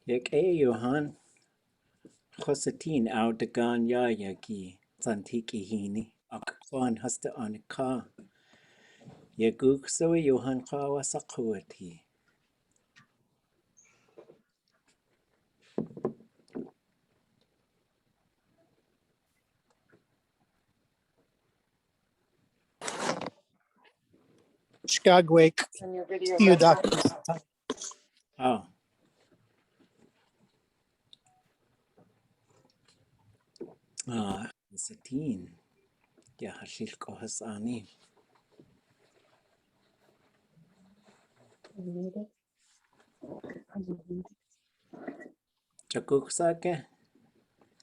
Yek Johan, Chosatin out the gun yaki, Santiki hini, Akwan hasta on ka. Yaguk so Johan Kawa Sakuati. Skagwake, ʼadudli. Oh. Satin. Ya Hashil Kohasani. Jakuk Sake.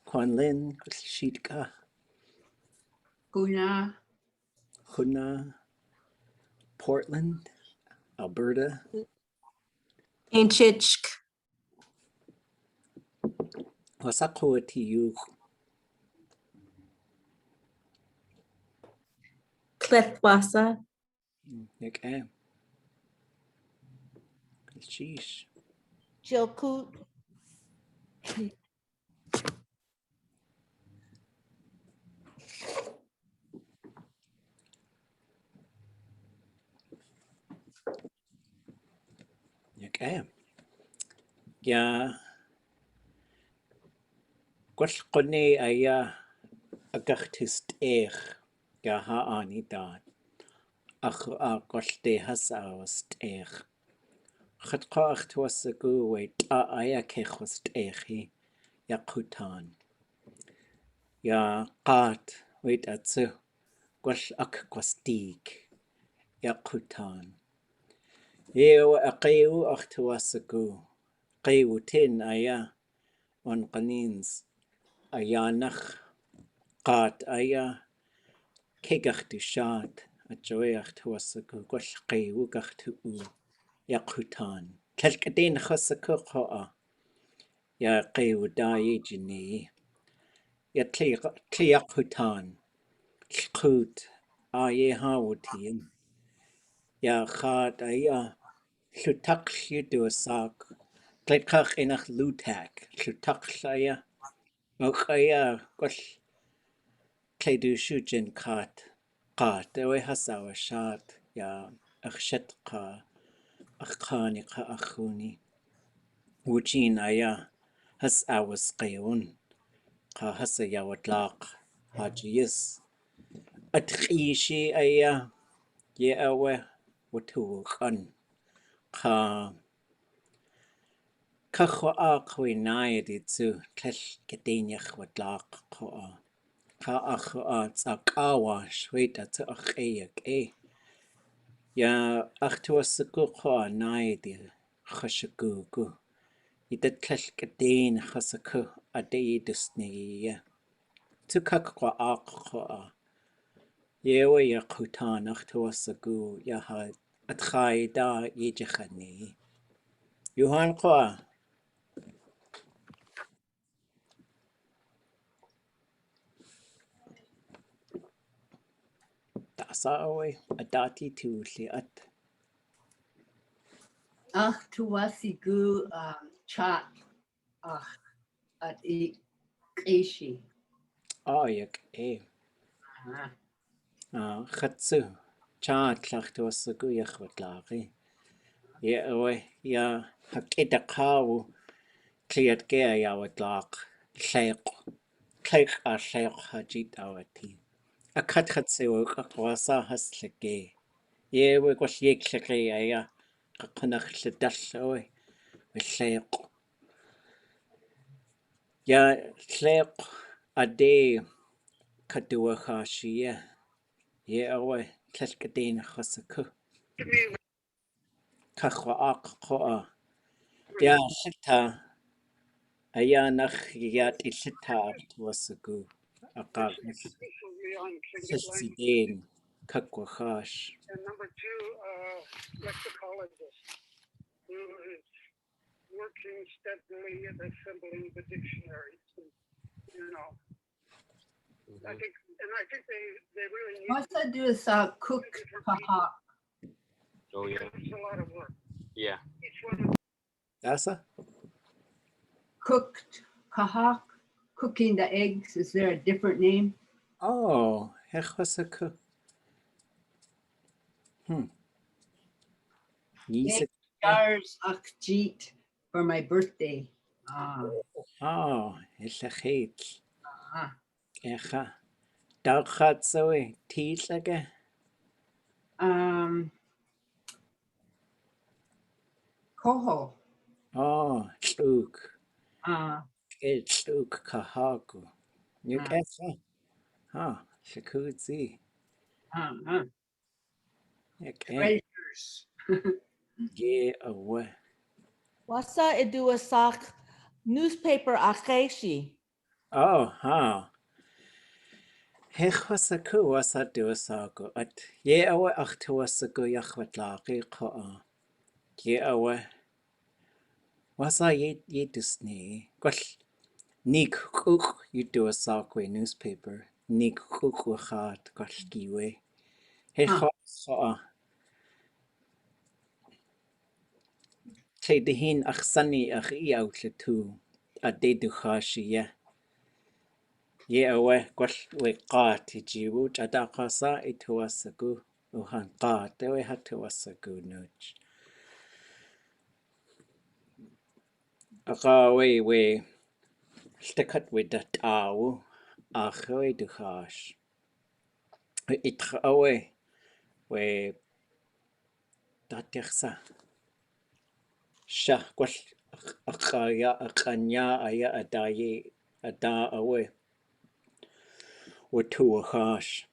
Kwanlin, Shitka. Huna. Portland. Alberta. Inchich. Wasakuati you. Clethwasa. Yek Sheesh. Chilkoot. Yek Ya. Gwellgwni aya agachtyst ya ha ani daat. Ach a gwellde hasaost Chadqa ach twasagu wait aya kechwast hi ya kutan. Ya qat wait atsu gwell ak gwastig ya kutan. Yeo aqew ach twasagu. Qew tin aya on qanins ayanach qat aya kegach du shad a joyach twasagu gwell qew gach tu ya kutan. Kelkadin chasaku qoa. Ya qew da yejini. Ya tliak hutan. Lchut a ye hawtin. Ya chad aya llutak lludu sak. Gledkach enach lutak. Llutak llaya. Mwch aya gwell cleidu siwjin kat. Kat ewe hasawa shad. Ya ach shet ka. Ach kani ka achuni. Wujin aya. Has awas qewn. Ka hasa yawatlaq. Hajiyis. Atqishi aya. Ye awe. Watuwukan. Ka chwa a chwi naid I tsu. Tlell gedeinach watlaq qoa. Ka ach a tsak awa. Shweit a tsu ach eyak Ya ach tuwasagu qoa naid I chashagugu. Ida tlell gedein chasaku a deidusni. Tu kakwa ach qoa. Yewe ya kutan ach tuwasagu ya had at chai da yejachani. Yuhan qoa. Tasawe adati tu liat. Ach tuwasigu chat. Ach at ishi. Ayak Chatsu. Cha tlach tuwasagu ya chwatlaqi. Yewe ya hakita kawu. Kliat gea ya watlaq. Lleq. Lleq a lleq hajit awati. A katchatsu kakwasa haslege. Yewe gwas yek llage ya. Kakanach lladallawe. Lleq. Ya lleq a de kadua khashiya. Yewe tlashkadin khasaku. Kakhwa ak qoa. Ya shita. Ayanach yat ishita tuwasagu. Akag Sidin kakwa khash. And number two, lexicologist who is working steadily at assembling the dictionaries. You know, I think they really need. What's that do is cook haha. Oh yeah. It's a lot of work. Yeah. Each one. Dasa? cooked kahak, cooking the eggs. Is there a different name? Oh, hechwasaku. Yisa. Jars akjit for my birthday. Oh, hechachit. Ah. Echa. Dalchatsoe. Titlage. Koho. Oh, tluk. Tluk kahaku. Nuk echa. Ah, shakudzi. Treasures. Ye awe. Wasa iduasak newspaper akeshi. Oh, ha. Hechwasaku wasa duasago. At ye awe achtuasago yachwatlaki koa. Ye awe. Wasa ye dusni. Gosh. Nik kuk you do a sakwe newspaper. Nik kuk wachat gosh giwe. Hechwasago. Te dihin ach sunny ach I outle tu. A de duchashi ye. Ye awe gosh we qat jiwu adakasa ituasagu. Uhan qat ewe hatuasagu nuch. Aka we stikat with that awu. Ach we duchash. Itch awe we datyachsa. Sha gosh akaya akanya aya adaye ada awe. Watuachash.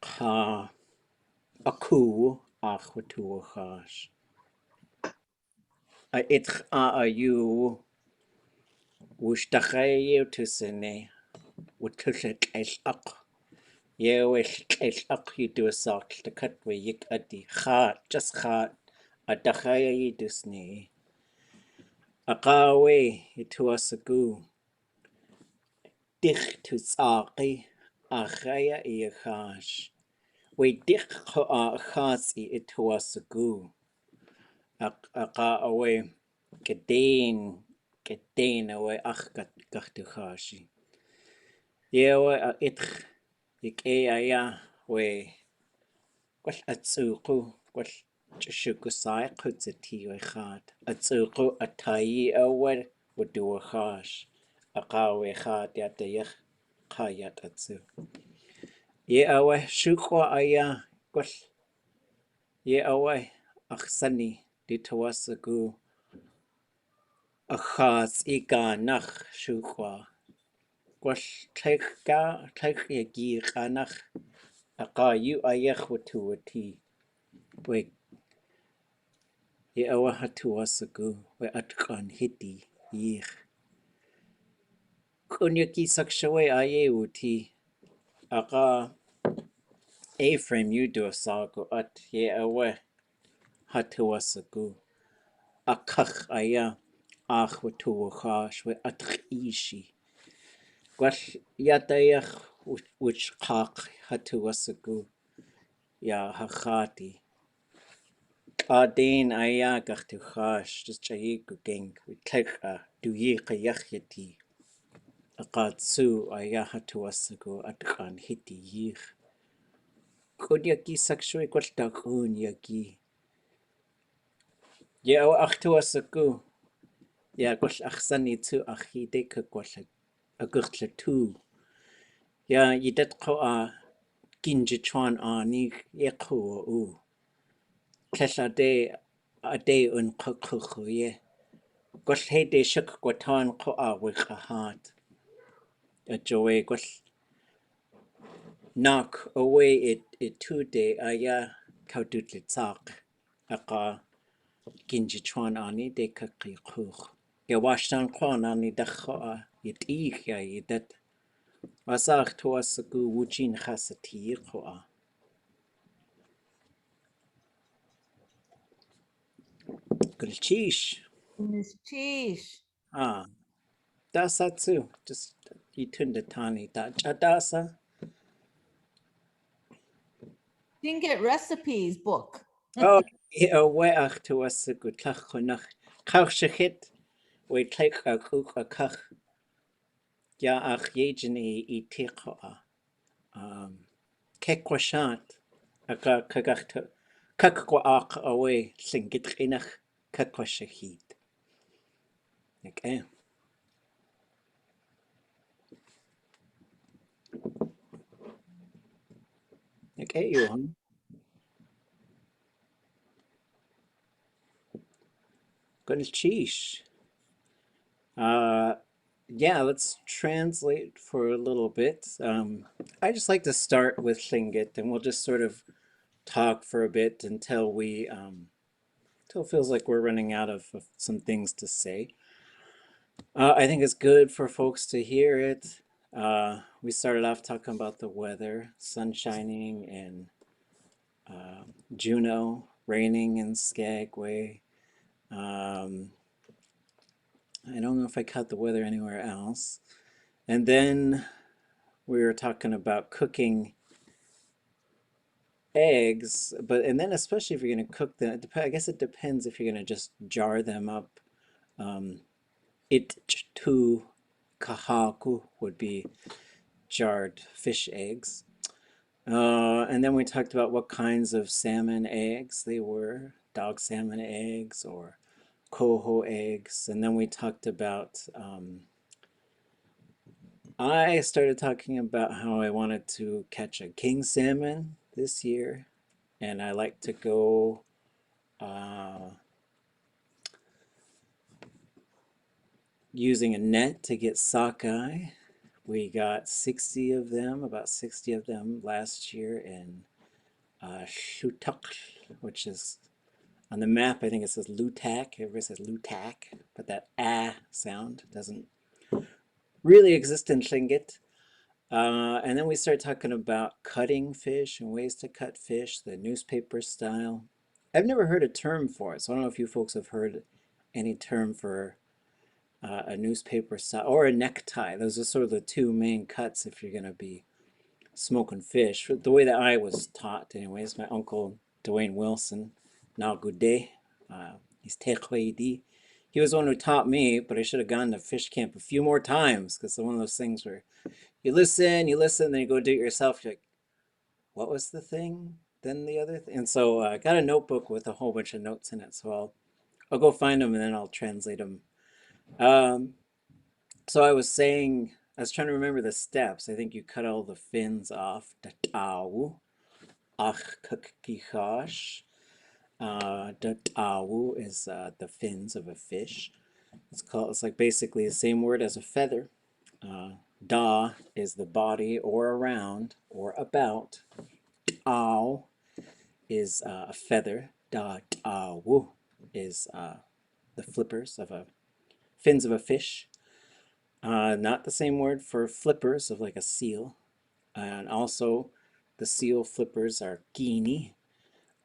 Ha aku ach watuachash. Itch a you wushtachaya tusene. Wutushek esh ak. Yewish esh ak you do a sock to cut way yik adi. Ha just ha adachaya yidusne. Akawe ituasagu. Dich to saki. Achaya iachash. We dich ho a chasi ituasagu. Aka away gedeen away ach gachtuchashi. Yewe itch ik aya we gwell atsuku gwell shuku sai kutzati we chat atsuku atai awer wadu chash aka we chat ya de yach kayat atsu. Ye awe shuku aya gwell ye awe ach sani ditawasagu a chas iga nach shukwa. Gwell teich ye gir anach aka you ayach watu ati. We ye awa hatuasagu we atkan hiti yich. Kunyaki sakshawe aye uti aka A-frame you do a sago at ye awa hatuasagu. Akach aya ach watu wachash we atch ishi. Gwash yatayach which kach hatuasagu ya hachati. Adin aya gachtu chash just chayiku geng we teka du yika yachyati. Akatsu aya hatuasagu atkan hiti yich. Kudyaki sakshui kwaltakun yaki. Ya awa achtuasagu. Ya kwash achsani tu achide ka kwasha agurtla tu. Ya yidat ko a ginjichuan ani yeku u. Kesha de a de un kukuku ye. Gwash he de shuk gwatan ko a wich a hat. A joe gwash knock away it 2 day aya ʼadudli.átk aka ginjichuan ani de kakikuch. Ya washtan kwan ani dacho a yit ich ya yidat. Wasach tuasagu wujin chasati ko a. Gulchish. Cheese. Dasa too. Just yitunda tani da dasa. Didn't get recipes book. Oh, yeah, we ach tuasagu tlachonach. Kaushachit. we take a cook a kach ya ach yejini I tiqa kekwashant a kagach kakwa ach away singit inach kakwashahit. Okay. Okay, Johan. Gonna cheesh. Yeah, let's translate for a little bit. I just like to start with Tlingit, and we'll just sort of talk for a bit until until it feels like we're running out of some things to say. I think it's good for folks to hear it. We started off talking about the weather, sun shining in Juneau, raining in Skagway. I don't know if I caught the weather anywhere else. And then we were talking about cooking eggs, and then especially if you're going to cook them, I guess it depends if you're going to just jar them up. It tu kahaku would be jarred fish eggs. And then we talked about what kinds of salmon eggs they were, dog salmon eggs or coho eggs. And then we talked about I started talking about how I wanted to catch a king salmon this year, and I like to go using a net to get sockeye. We got 60 of them, about 60 of them last year in Shutuk, which is on the map. I think it says Lutak. Everybody says Lutak, but that sound doesn't really exist in Tlingit. And then we started talking about cutting fish and ways to cut fish, the newspaper style. I've never heard a term for it, so I don't know if you folks have heard any term for a newspaper style or a necktie. Those are sort of the two main cuts if you're going to be smoking fish. The way that I was taught, anyways, my uncle Dwayne Wilson, now good day, he's Tekwedi. He was the one who taught me, but I should have gone to fish camp a few more times because it's one of those things where you listen, then you go do it yourself. You're like, what was the thing? Then the other thing. And so I got a notebook with a whole bunch of notes in it. So I'll go find them and then I'll translate them. So I was saying, I was trying to remember the steps. I think you cut all the fins off. Dultóow ach kichash. Dultóow is the fins of a fish. It's like basically the same word as a feather. Da is the body or around or about. Ow is a feather. Dultóow is the flippers of fins of a fish. Not the same word for flippers of like a seal. And also the seal flippers are guinea.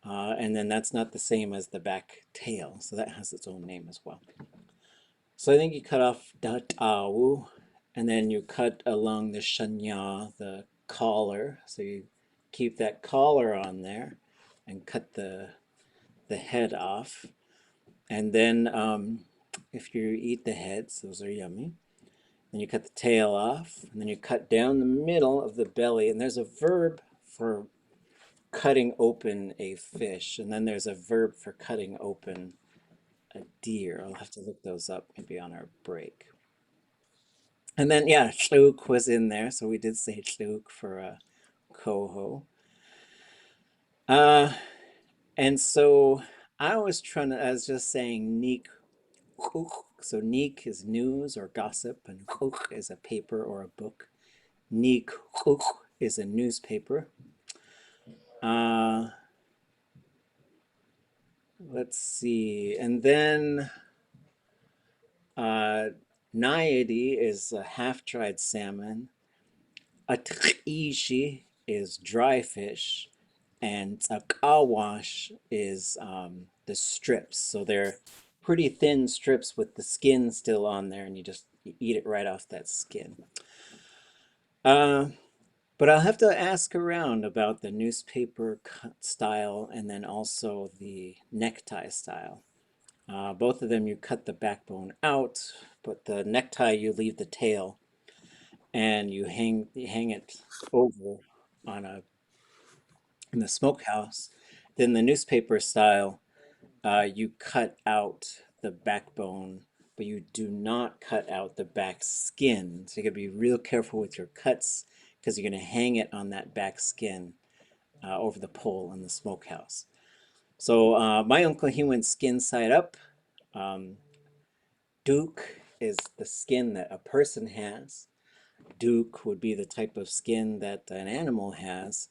And then that's not the same as the back tail. So that has its own name as well. So I think you cut off dultóow, and then you cut along the shanya, the collar. So you keep that collar on there and cut the head off. And then if you eat the heads, those are yummy. Then you cut the tail off, and then you cut down the middle of the belly. And there's a verb for cutting open a fish, and then there's a verb for cutting open a deer. I'll have to look those up maybe on our break. And then, yeah, tlúk was in there, so we did say tlúk for coho. And so I was just saying neek. So neek is news or gossip, and kuk is a paper or a book. Neek is a newspaper. Let's see, and then Nayadi is a half-dried salmon. Atishi is dry fish, and tsakawash is the strips. So they're pretty thin strips with the skin still on there, and you eat it right off that skin. But I'll have to ask around about the newspaper cut style and then also the necktie style. Both of them, you cut the backbone out, but the necktie, you leave the tail, and you hang it over on in the smokehouse. Then the newspaper style, you cut out the backbone, but you do not cut out the back skin. So you gotta be real careful with your cuts because you're gonna hang it on that back skin over the pole in the smokehouse. So my uncle, he went skin side up. Duke is the skin that a person has. Duke would be the type of skin that an animal has,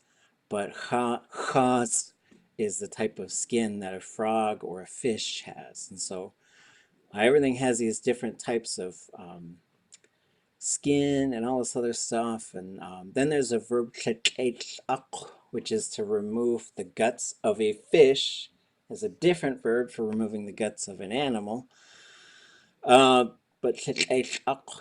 but khas is the type of skin that a frog or a fish has. And so everything has these different types of skin and all this other stuff. And then there's a verb, which is to remove the guts of a fish. There's a different verb for removing the guts of an animal. But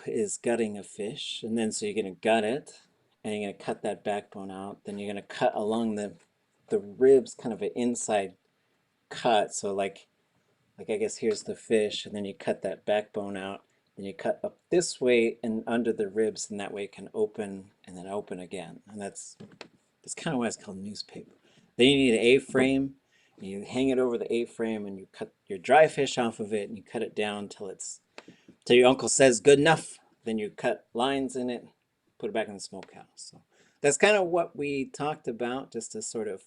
is gutting a fish, and then so you're gonna gut it, and you're gonna cut that backbone out. Then you're gonna cut along the ribs, kind of an inside cut. So like I guess here's the fish, and then you cut that backbone out. Then you cut up this way and under the ribs, and that way it can open and then open again. And that's kind of why it's called newspaper. Then you need an A-frame. You hang it over the A-frame, and you cut your dry fish off of it, and you cut it down till your uncle says good enough. Then you cut lines in it, put it back in the smokehouse. So that's kind of what we talked about, just to sort of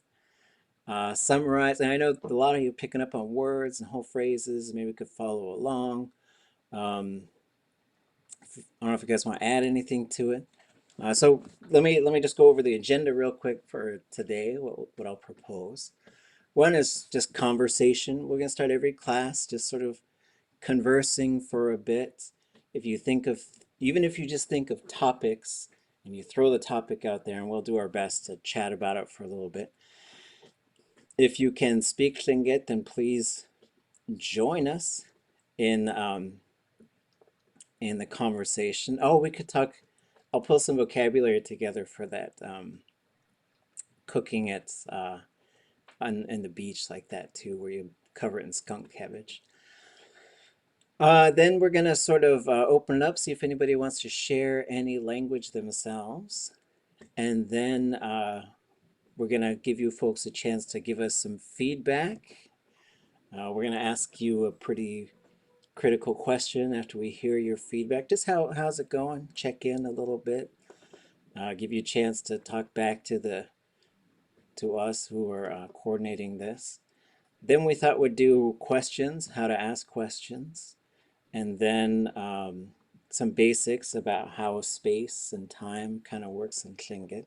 summarize. And I know a lot of you are picking up on words and whole phrases. Maybe we could follow along. I don't know if you guys want to add anything to it. So let me just go over the agenda real quick for today, what I'll propose. One is just conversation. We're going to start every class just sort of conversing for a bit. If you think of, even if you just think of topics and you throw the topic out there, and we'll do our best to chat about it for a little bit. If you can speak Tlingit, then please join us in the conversation. Oh, we could talk, I'll pull some vocabulary together for that, cooking at in the beach like that too, where you cover it in skunk cabbage. Then we're going to sort of open it up, see if anybody wants to share any language themselves. And then we're going to give you folks a chance to give us some feedback. We're going to ask you a pretty critical question after we hear your feedback. Just how's it going? Check in a little bit. Give you a chance to talk back to us who are coordinating this. Then we thought we'd do questions, how to ask questions. And then some basics about how space and time kind of works in Tlingit.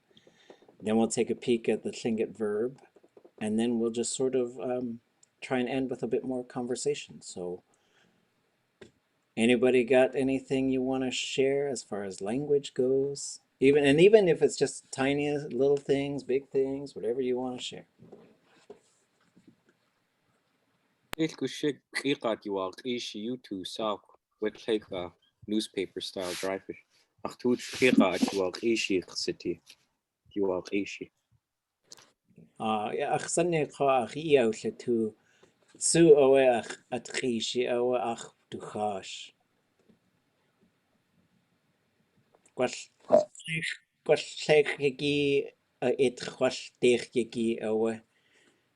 Then we'll take a peek at the Tlingit verb, and then we'll just sort of try and end with a bit more conversation. So anybody got anything you want to share as far as language goes? Even if it's just tiny little things, big things, whatever you want to share. Newspaper style dry fish. أخصني خاخية وشتو سو أو أتخيشي أو أخ دخاش قش يجي إتخش يجي أو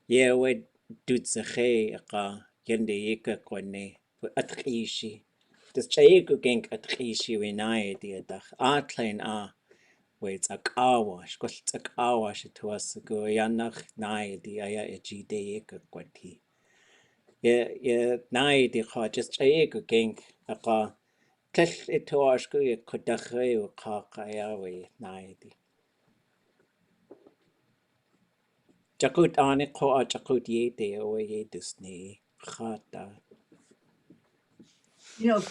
يا دوت سخي أقا يندي يكا قني أتخيشي تشيكو جنك أتخيشي ويناي دي دخ آتلين wait akawash قش akawash تواسكو يانخ ناي دي أيا إجي يكا قنتي يا ناي دي خا just شيكو جنك أقا تش إتواشكو يكدخي وقاقا ياوي ناي دي Jakut ane ko a jakut ye de o ye Disney khata. You know,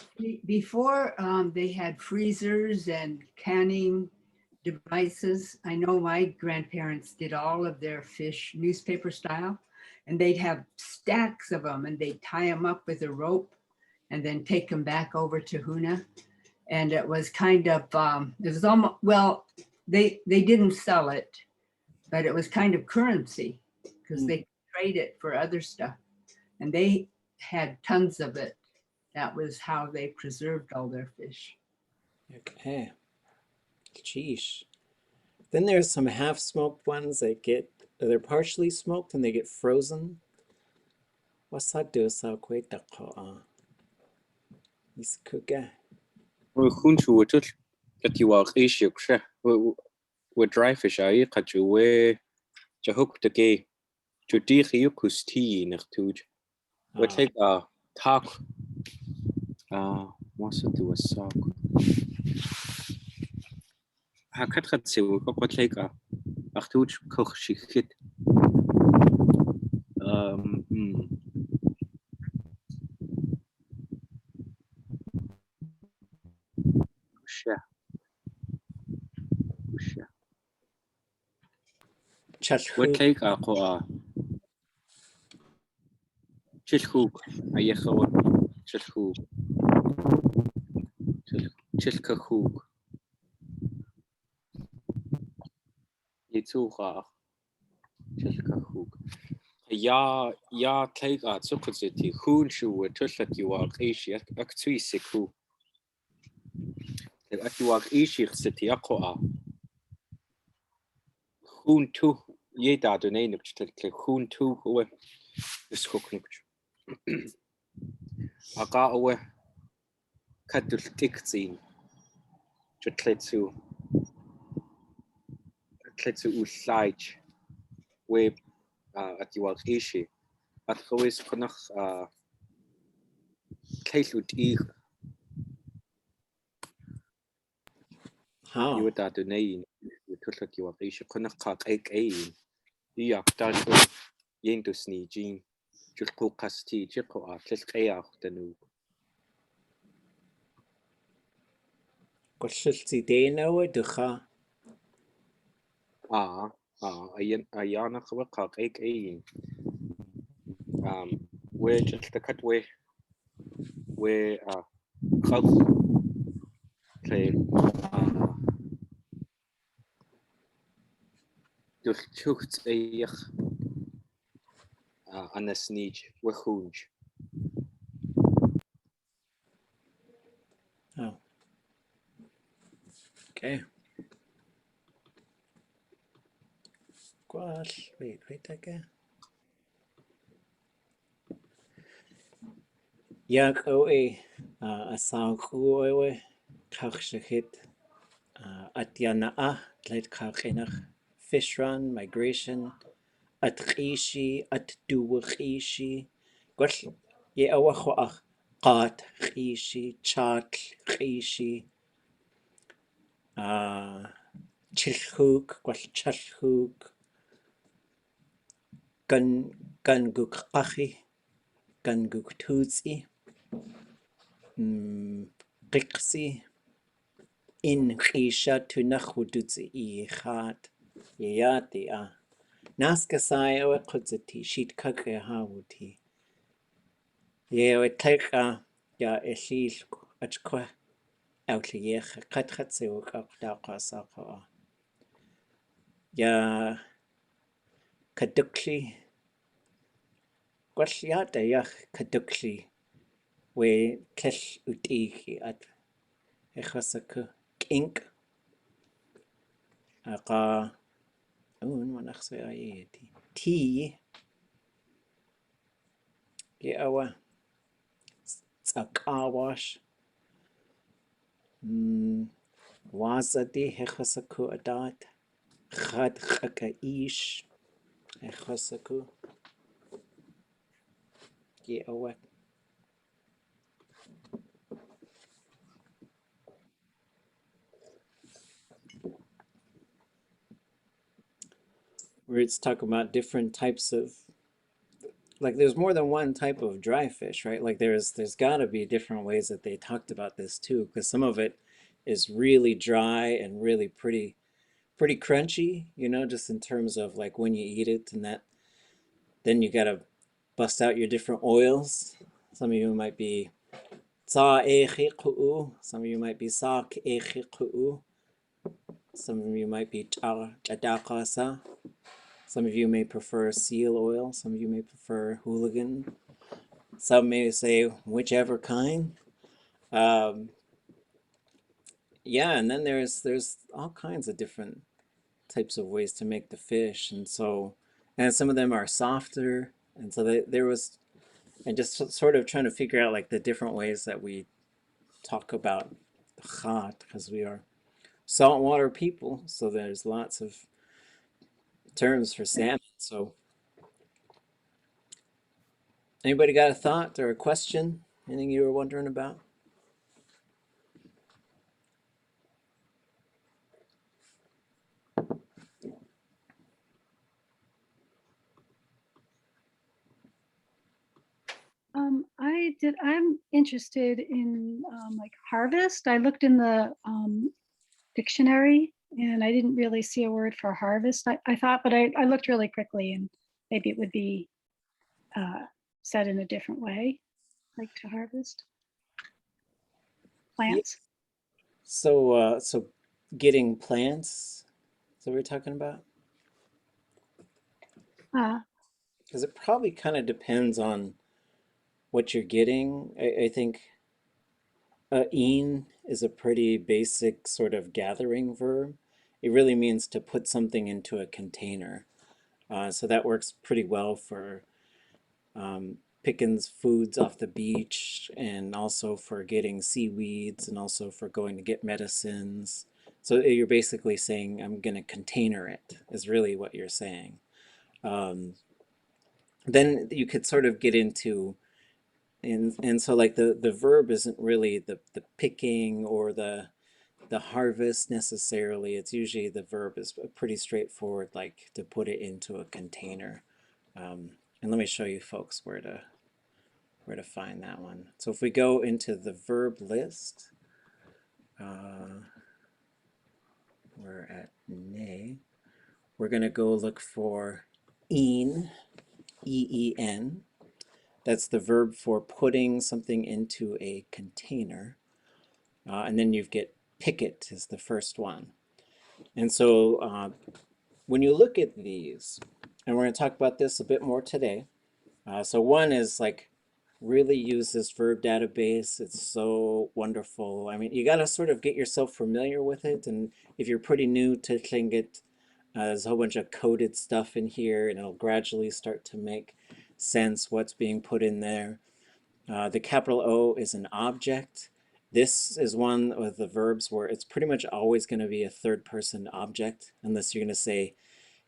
before they had freezers and canning devices, I know my grandparents did all of their fish newspaper style, and they'd have stacks of them, and they'd tie them up with a rope and then take them back over to Huna. And it was kind of, it was almost, well, they didn't sell it, but it was kind of currency because they trade it for other stuff. And they had tons of it. That was how they preserved all their fish. Okay. Sheesh. Then there's some half-smoked ones that they're partially smoked and they get frozen. What's that do? So quick that is cooker. ويكون شو وتل كتيواق إيش يكشه ودراي فيش أي قجوة جهوك تكي تديخ يكوستي نختوج وتلك تاك ما صدق الساق هكذا تسوي وتلك أختوج كوخ شيكت وشة وتلك أقوى تلخوك أي خوك تلخوك تلخوك يتوخا تلخوك يا تلك سقطتي خون شو تلك يواقيش أكتوي سكو يواقيش يخستي أقوى خون تو يدادوني نبتلك خون تو هو يسخوك نبتلك أقاوة كدل تكتين تتلتو وسلايج ويب أتيواق إيشي أتخويس قنخ كيلو تيخ يودادوني وتلك يواق إيشي قنخ قاق أين ياك داشو يندو سنيجين جلقو قستي جلقو تلك أياخ تنوب قشلتي دينا ودخا أيانا خبقا أين وجلتكت خلق دلتوخت أيخ أنا سنيج وخونج Okay. Gosh, wait again. Yak oe asang kuoe kakshahit atyana tled kakhinach fish run migration at rishi at duwishi gosh ye awachwach qat rishi chat rishi chilhook gosh chalhook gun guk qachi gun guk tutsi Rixi in Risha tunachudutsi I hat yati Naskasai o kudzati sheet kake hawuti. Ye o teka ya eshil achqua outliech katratse o kakdaqasaka. Ya kadukli Gwashiata yach kadukli we kesh utiki at echasaku kink aqa manachse ayeti tea awa tsakawash wazadi echasaku adat khad khakaish echasaku awa where it's talking about different types of, like there's more than one type of dry fish, right? Like there's got to be different ways that they talked about this too, because some of it is really dry and really pretty crunchy, you know, just in terms of like when you eat it, and that then you gotta bust out your different oils. Some of you might be some of you might be some of you might be chadakasa. Some of you may prefer seal oil. Some of you may prefer hooligan. Some may say whichever kind. Yeah, and then there's all kinds of different types of ways to make the fish, and some of them are softer, and so there was, and just sort of trying to figure out like the different ways that we talk about the daat, because we are saltwater people, so there's lots of terms for salmon. So anybody got a thought or a question? Anything you were wondering about? I'm interested in like harvest. I looked in the dictionary and I didn't really see a word for harvest. I thought, but I looked really quickly and maybe it would be said in a different way, like to harvest plants. So getting plants, is that what we're talking about? Because it probably kind of depends on what you're getting. I think een is a pretty basic sort of gathering verb. It really means to put something into a container. So that works pretty well for picking foods off the beach, and also for getting seaweeds, and also for going to get medicines. So you're basically saying, I'm going to container it, is really what you're saying. Then you could sort of get into, and so like the verb isn't really the picking or the harvest necessarily. It's usually the verb is pretty straightforward, like to put it into a container. And let me show you folks where to find that one. So if we go into the verb list, we're at ne. We're going to go look for een, E-E-N. That's the verb for putting something into a container. And then you get picket is the first one. And so when you look at these, and we're going to talk about this a bit more today. So one is like, really use this verb database. It's so wonderful. I mean, you got to sort of get yourself familiar with it. And if you're pretty new to Tlingit, there's a whole bunch of coded stuff in here, and it'll gradually start to make sense what's being put in there. The capital O is an object. This is one of the verbs where it's pretty much always going to be a third person object, unless you're going to say,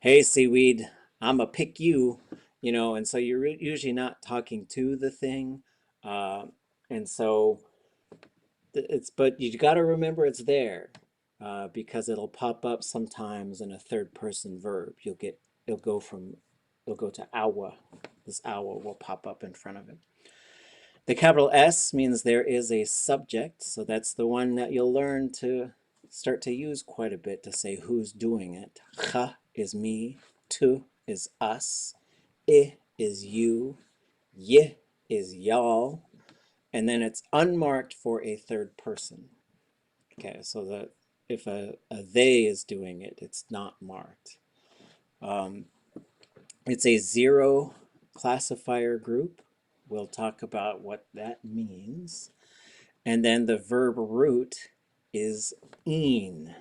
hey, seaweed, I'm a pick you, and so you're usually not talking to the thing. And so but you got to remember it's there, because it'll pop up sometimes in a third person verb. It'll go to awa. This awa will pop up in front of it. The capital S means there is a subject, so that's the one that you'll learn to start to use quite a bit to say who's doing it. Cha is me, tu is us, I is you, ye is y'all, and then it's unmarked for a third person. Okay, so that if a they is doing it, it's not marked. It's a zero classifier group. We'll talk about what that means. And then the verb root is een.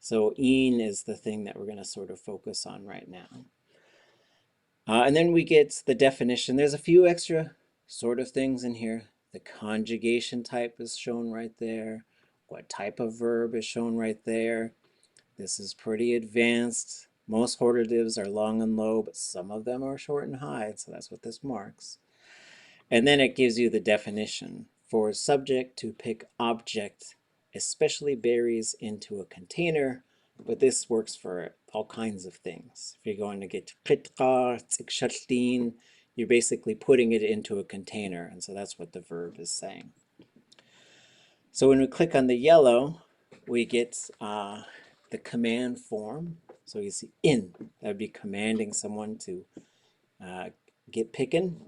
So een is the thing that we're going to sort of focus on right now. And then we get the definition. There's a few extra sort of things in here. The conjugation type is shown right there. What type of verb is shown right there. This is pretty advanced. Most hortatives are long and low, but some of them are short and high, so that's what this marks. And then it gives you the definition. For subject to pick object, especially berries, into a container, but this works for all kinds of things. If you're going to get qitka, tsikshaltin, you're basically putting it into a container, and so that's what the verb is saying. So when we click on the yellow, we get the command form. So you see in, that would be commanding someone to get picking.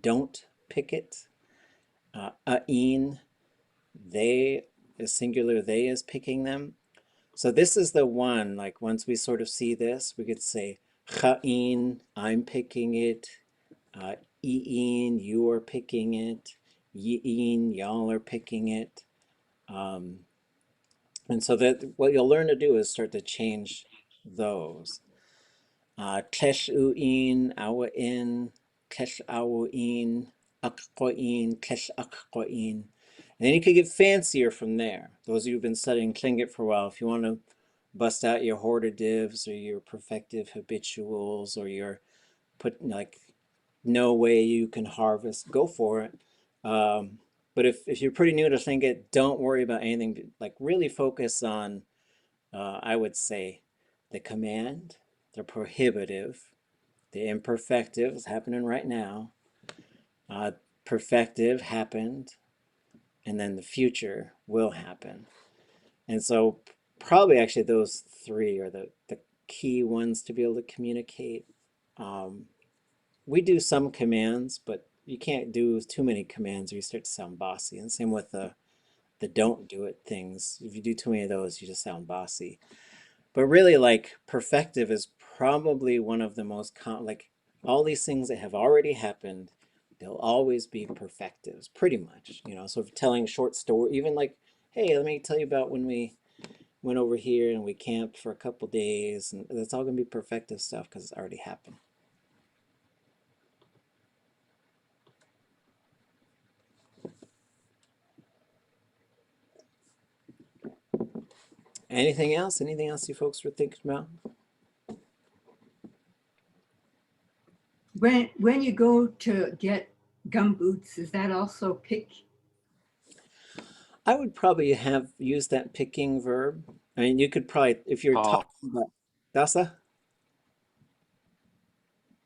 Don't pick it. A'in, they, the singular they is picking them. So this is the one, like once we sort of see this, we could say, Cha'in, I'm picking it. I'in, you are picking it. Yi'in, y'all are picking it. And so that what you'll learn to do is start to change those. Klesh u'in, awa'in, klesh awa'in, akko'in, klesh akko'in. And then you could get fancier from there. Those of you who've been studying Tlingit for a while, if you want to bust out your hortatives or your perfective habituals or your put like no way you can harvest, go for it. But if you're pretty new to Tlingit, don't worry about anything. Like really focus on, I would say, the command, the prohibitive, the imperfective is happening right now. Perfective happened, and then the future will happen. And so probably actually those three are the key ones to be able to communicate. We do some commands, but you can't do too many commands or you start to sound bossy. And same with the don't do it things. If you do too many of those, you just sound bossy. But really, like perfective is probably one of the most like all these things that have already happened, they'll always be perfectives, pretty much. You know, so if telling short story, even like, hey, let me tell you about when we went over here and we camped for a couple days, and that's all gonna be perfective stuff because it's already happened. Anything else? Anything else you folks were thinking about? When you go to get gum boots, is that also pick? I would probably have used that picking verb. I mean, you could probably, if you're talk talking about Dasa,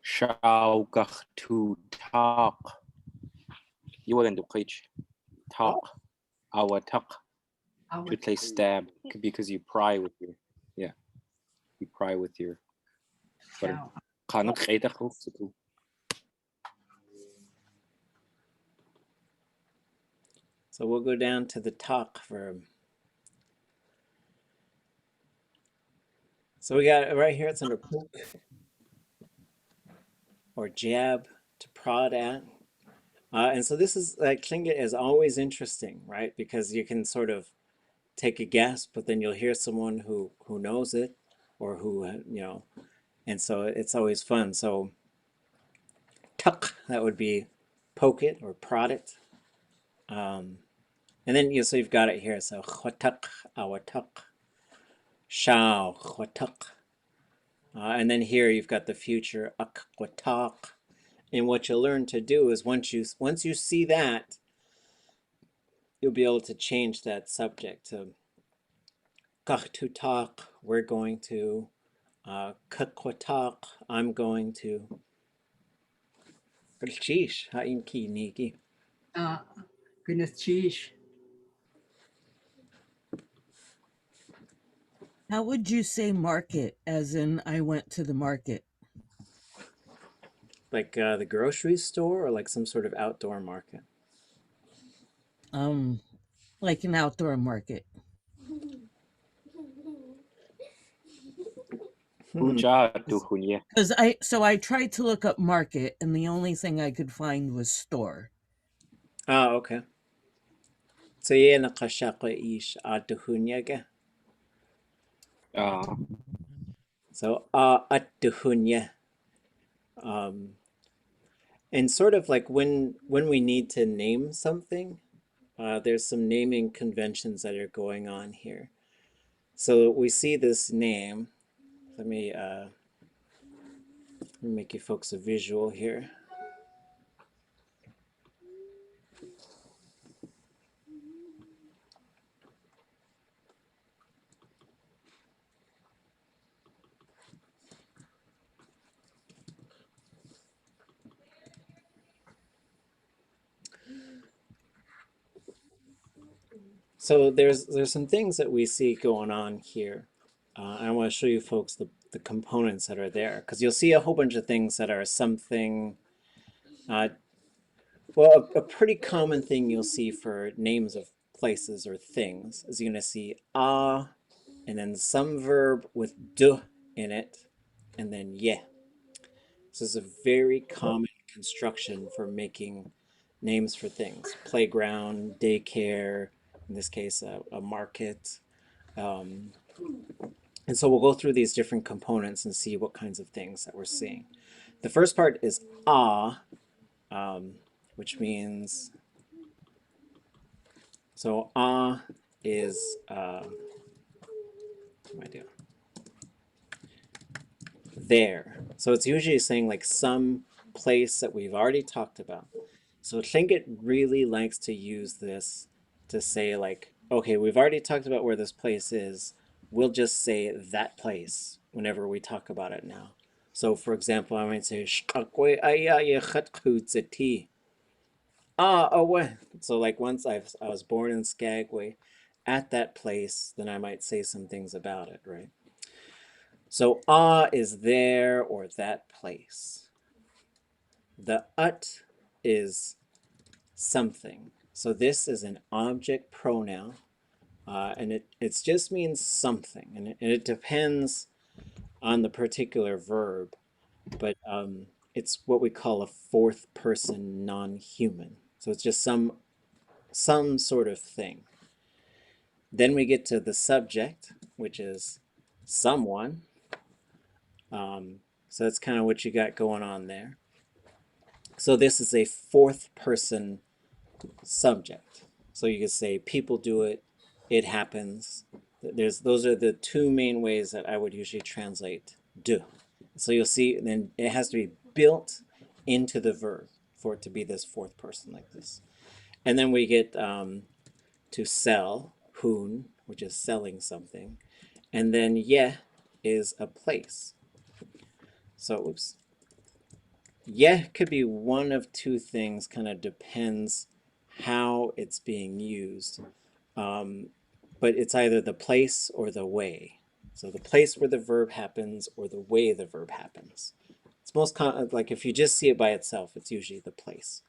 shaugach to talk. You wouldn't do talk. Our talk. To play stab because you pry with your, yeah, you pry with your. So we'll go down to the talk verb. So we got right here, it's under poke or jab, to prod at. And so this is like Tlingit is always interesting, right? Because you can sort of take a guess, but then you'll hear someone who knows it or who, you know, and so it's always fun. So tuck, that would be poke it or prod it. And then you so you've got it here. So chotak, awatak, shao, chotak. And then here you've got the future akwatak. And what you'll learn to do is once you see that, you'll be able to change that subject to kaktutak, we're going to, kakwatak, I'm going to. Sheesh, ha'in ki niki. Goodness, sheesh. How would you say market, as in I went to the market? Like the grocery store or like some sort of outdoor market? Like an outdoor market. Because I tried to look up market and the only thing I could find was store. Oh, okay. So yeah, nakashaka ish atuhunya. So atuhunya. And sort of like when we need to name something, there's some naming conventions that are going on here. So we see this name. Let me make you folks a visual here. So there's some things that we see going on here. I want to show you folks the components that are there, because you'll see a whole bunch of things that are something. Well, a pretty common thing you'll see for names of places or things is you're going to see and then some verb with d in it, and then ye. This is a very common construction for making names for things. Playground, daycare, in this case, a market. And so we'll go through these different components and see what kinds of things that we're seeing. The first part is which means, so is, what do I do? There. So it's usually saying like some place that we've already talked about. So Tlingit really likes to use this to say like, okay, we've already talked about where this place is. We'll just say that place whenever we talk about it now. So for example, I might say, "Shqaqwe aya ye khatqhutzati." Away. So like once I was born in Skagway, at that place, then I might say some things about it, right? So is there or that place. The ut is something. So this is an object pronoun, and it just means something, and it depends on the particular verb, but it's what we call a fourth person non-human. So it's just some sort of thing. Then we get to the subject, which is someone. So that's kind of what you got going on there. So this is a fourth person subject. So you could say people do it, it happens. Those are the two main ways that I would usually translate do. So you'll see then it has to be built into the verb for it to be this fourth person like this. And then we get to sell, hun, which is selling something. And then ye is a place. So, oops. Ye could be one of two things, kind of depends how it's being used. But it's either the place or the way. So the place where the verb happens or the way the verb happens. It's most like if you just see it by itself, it's usually the place.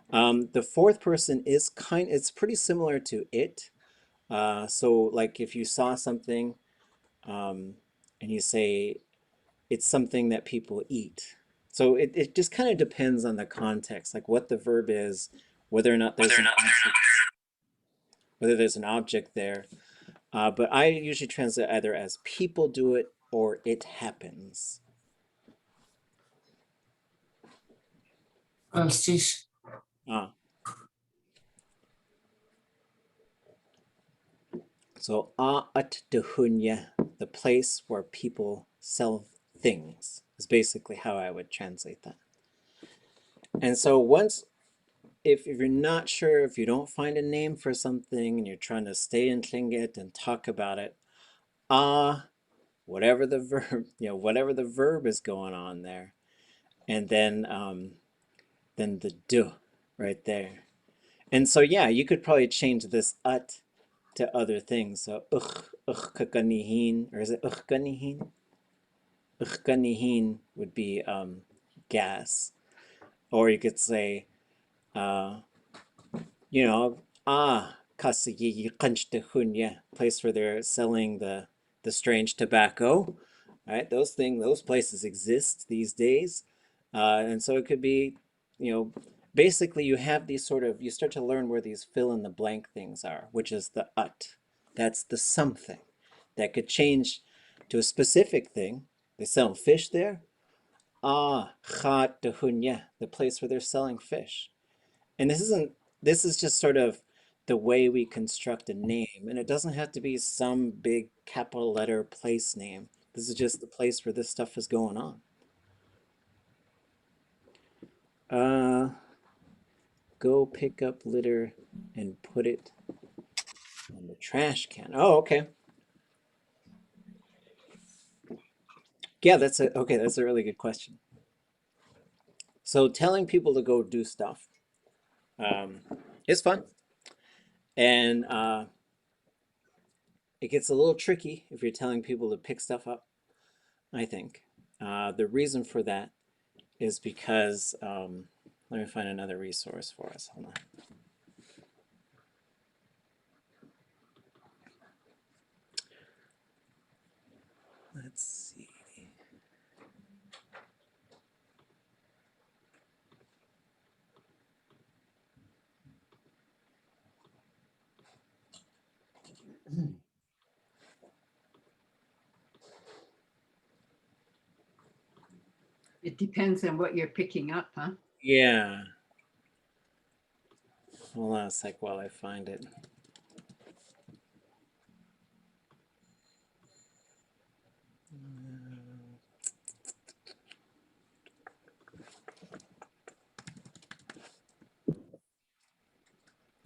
The fourth person is it's pretty similar to it. So like if you saw something and you say it's something that people eat. So it just kind of depends on the context, like what the verb is, whether or not there's an object there. But I usually translate either as people do it or it happens. Sis. So at dehunya, the place where people sell things, is basically how I would translate that. And so once, if you're not sure, if you don't find a name for something and you're trying to stay in Tlingit and talk about it, whatever the verb, whatever the verb is going on there, and then the du right there. And so yeah, you could probably change this ut to other things. So kakanihin, or is it kanihin? Kanihin would be gas. Or you could say, kasigi kanchtahunya, place where they're selling the strange tobacco. Right, those places exist these days, and so it could be, basically you have these you start to learn where these fill in the blank things are, which is the ut. That's the something that could change to a specific thing. They sell fish there. Khat dehunya, the place where they're selling fish. And this is just sort of the way we construct a name, and it doesn't have to be some big capital letter place name. This is just the place where this stuff is going on. Go pick up litter and put it on the trash can. Oh, okay. Yeah, that's a really good question. So telling people to go do stuff is fun, and it gets a little tricky if you're telling people to pick stuff up, I think. The reason for that is because, let me find another resource for us. Hold on. Let's see. It depends on what you're picking up, huh? Yeah. Hold on a sec while I find it.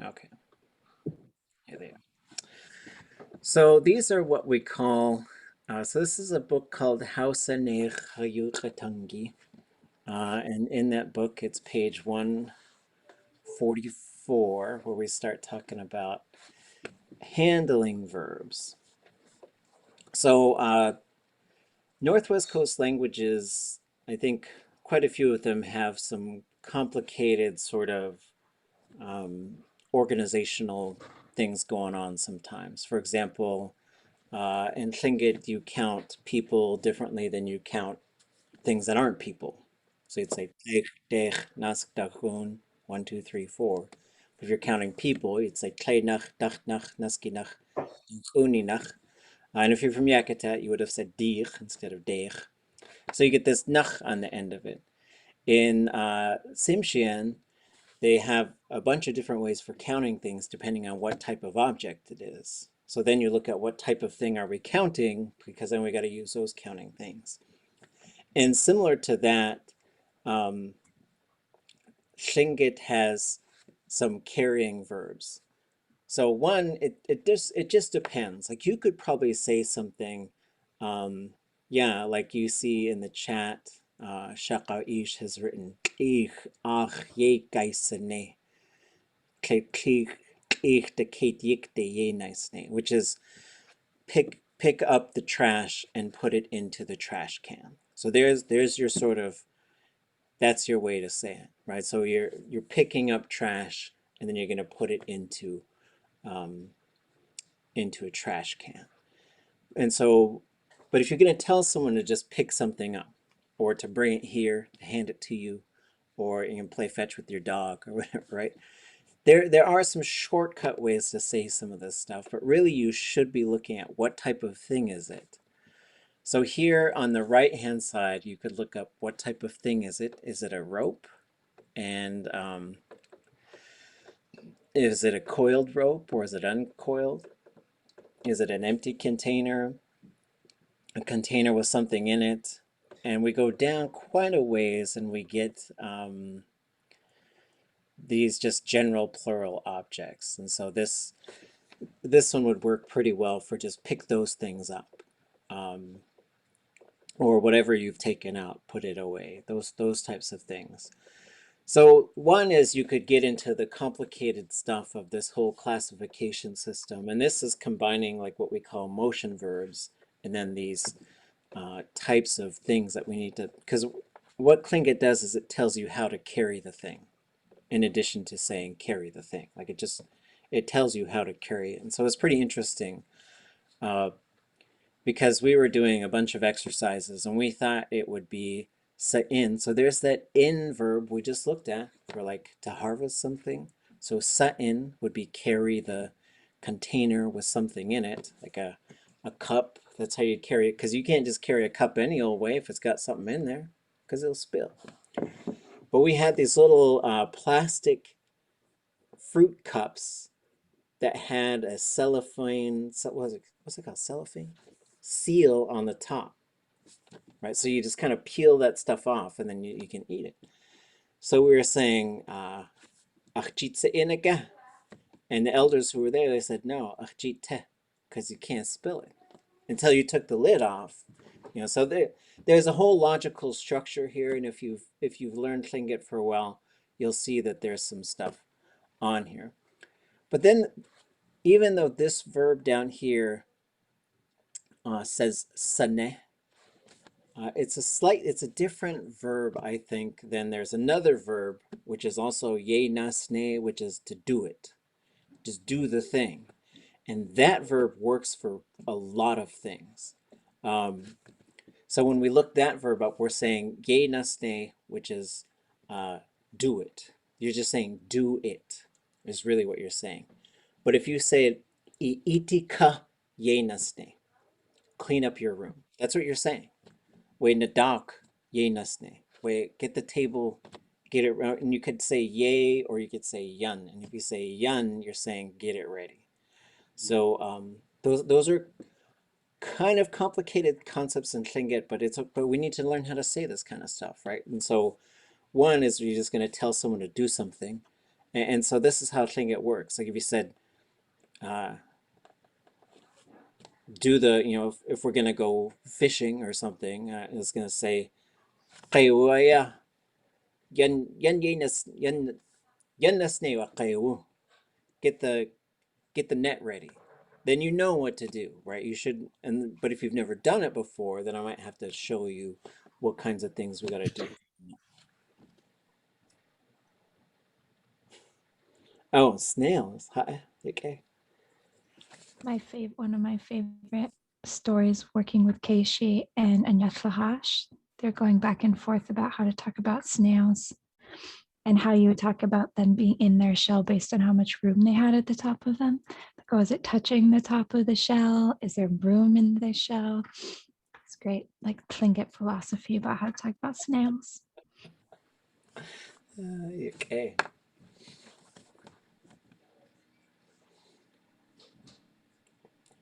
Okay. Here they are. So these are what we call, so this is a book called Hausa ne Hayukatangi. And in that book, it's page 144, where we start talking about handling verbs. So Northwest Coast languages, I think quite a few of them have some complicated sort of organizational things going on sometimes. For example, in Tlingit, you count people differently than you count things that aren't people. So you'd say Tech, Dech, Nask, Dachun, 1, 2, 3, 4. If you're counting people, you'd say Kleinach, Dachnach, Naskinach, Uninach. And if you're from Yakutat, you would have said Dir instead of Dech. So you get this Nach on the end of it. In Tsimshian, they have a bunch of different ways for counting things depending on what type of object it is. So then you look at what type of thing are we counting, because then we got to use those counting things. And similar to that, Tlingit has some carrying verbs. So one, it just depends. Like you could probably say something, yeah, like you see in the chat, Shaka Ish has written Klich ach ye gaisene, Klich de kate yik de ye nice, which is pick up the trash and put it into the trash can. So there's your sort of, that's your way to say it, right? So you're picking up trash and then you're going to put it into a trash can. And so, but if you're going to tell someone to just pick something up or to bring it here, to hand it to you, or you can play fetch with your dog or whatever, right? There are some shortcut ways to say some of this stuff, but really you should be looking at what type of thing is it. So here on the right hand side, you could look up what type of thing is it. Is it a rope? And is it a coiled rope or is it uncoiled? Is it an empty container? A container with something in it? And we go down quite a ways and we get these just general plural objects. And so this one would work pretty well for just pick those things up. Or whatever you've taken out, put it away. Those types of things. So one is you could get into the complicated stuff of this whole classification system. And this is combining like what we call motion verbs and then these types of things that we need to, because what Tlingit does is it tells you how to carry the thing in addition to saying carry the thing. Like it tells you how to carry it. And so it's pretty interesting because we were doing a bunch of exercises and we thought it would be sa'in. So there's that in verb we just looked at for like to harvest something. So sa'in would be carry the container with something in it, like a cup. That's how you'd carry it, because you can't just carry a cup any old way if it's got something in there, because it'll spill. But we had these little plastic fruit cups that had a cellophane, what's it called, cellophane? Seal on the top, right? So you just kind of peel that stuff off and then you can eat it. So we were saying, achjitse inega. And the elders who were there, they said, no, achjite, because you can't spill it until you took the lid off. You know, so there's a whole logical structure here, and if you've learned Tlingit for a while, you'll see that there's some stuff on here. But then, even though this verb down here says sane, it's a different verb, I think, than there's another verb which is also ye nasne, which is to do it, just do the thing, and that verb works for a lot of things. So when we look that verb up, we're saying ye nasne, which is do it. You're just saying do it is really what you're saying. But if you say it I'tika Yé nasne. Clean up your room. That's what you're saying. We nadak Yé nasne. We get the table, get it right. And you could say yay or you could say yun. And if you say yun, you're saying get it ready. So those are kind of complicated concepts in Tlingit, but we need to learn how to say this kind of stuff, right? And so one is you're just going to tell someone to do something. And so this is how Tlingit works. Like if you said, do the, if we're going to go fishing or something, it's going to say, "Qayuaya, yan yenas yan nasnewa qayu." Get the net ready. Then you know what to do, right? You should, but if you've never done it before, then I might have to show you what kinds of things we got to do. Oh, snails. Hi. Okay. One of my favorite stories working with Keishi and Anyatlahash. They're going back and forth about how to talk about snails and how you would talk about them being in their shell based on how much room they had at the top of them. Like, oh, is it touching the top of the shell? Is there room in the shell? It's great, like Tlingit philosophy about how to talk about snails. Okay.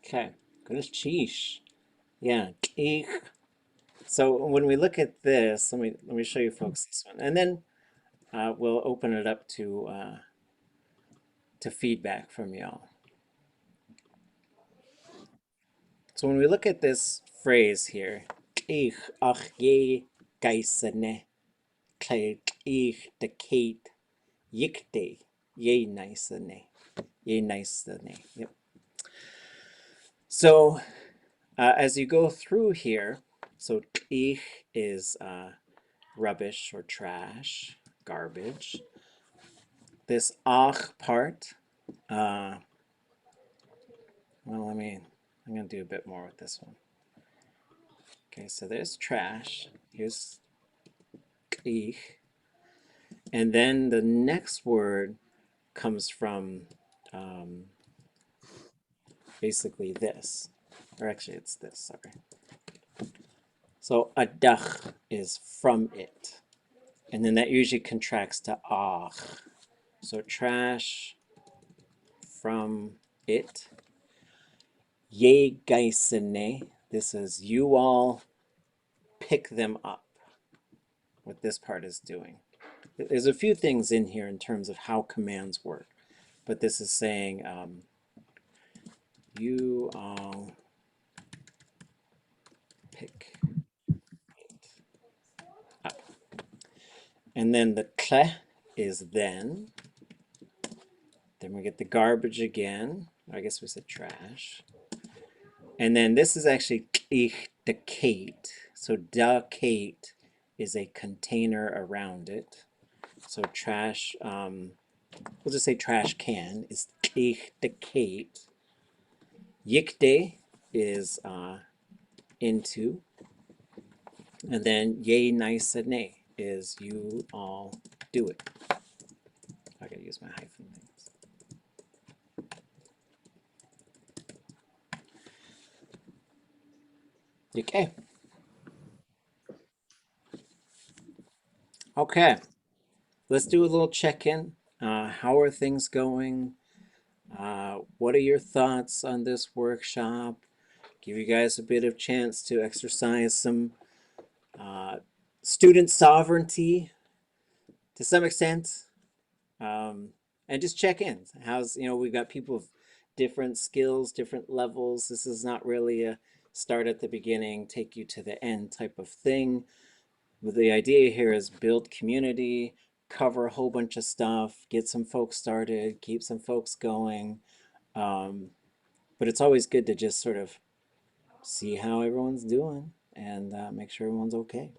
Okay. Goodness, cheesh. Yeah. So when we look at this, let me show you folks this one, and then we'll open it up to feedback from y'all. So when we look at this phrase here, ach ye gaisane, dekate, yikte, ye nicene, ye nicene. Yep. So as you go through here, so is rubbish or trash, garbage. This ach part, well, I'm gonna do a bit more with this one. Okay, so there's trash. Here's ich. And then the next word comes from basically this, or actually it's this, sorry. So adach is from it. And then that usually contracts to ach. So trash from it. Ye geisene, this is you all pick them up. What this part is doing. There's a few things in here in terms of how commands work, but this is saying you all pick it up. And then the tle is then. Then we get the garbage again. I guess we said trash. And then this is actually dekate. So dekate is a container around it. So trash, we'll just say trash can is dekate. Yikde is into. And then ye nice ne is you all do it. I gotta use my hyphen things. Okay. Okay. Let's do a little check-in. How are things going? What are your thoughts on this workshop? Give you guys a bit of chance to exercise some student sovereignty to some extent. And just check in. We've got people of different skills, different levels. This is not really a start at the beginning, take you to the end type of thing. But the idea here is build community, cover a whole bunch of stuff, get some folks started, keep some folks going. But it's always good to just sort of see how everyone's doing and make sure everyone's okay.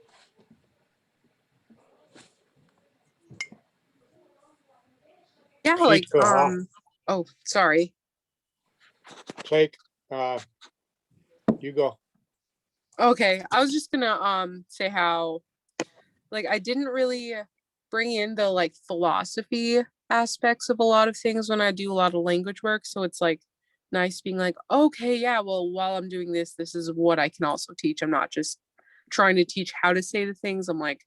Yeah, like oh, sorry. Jake, you go. Okay, I was just gonna say how like I didn't really bring in the like philosophy aspects of a lot of things when I do a lot of language work. So it's like nice being like, okay, yeah, well, while I'm doing this, this is what I can also teach. I'm not just trying to teach how to say the things. I'm like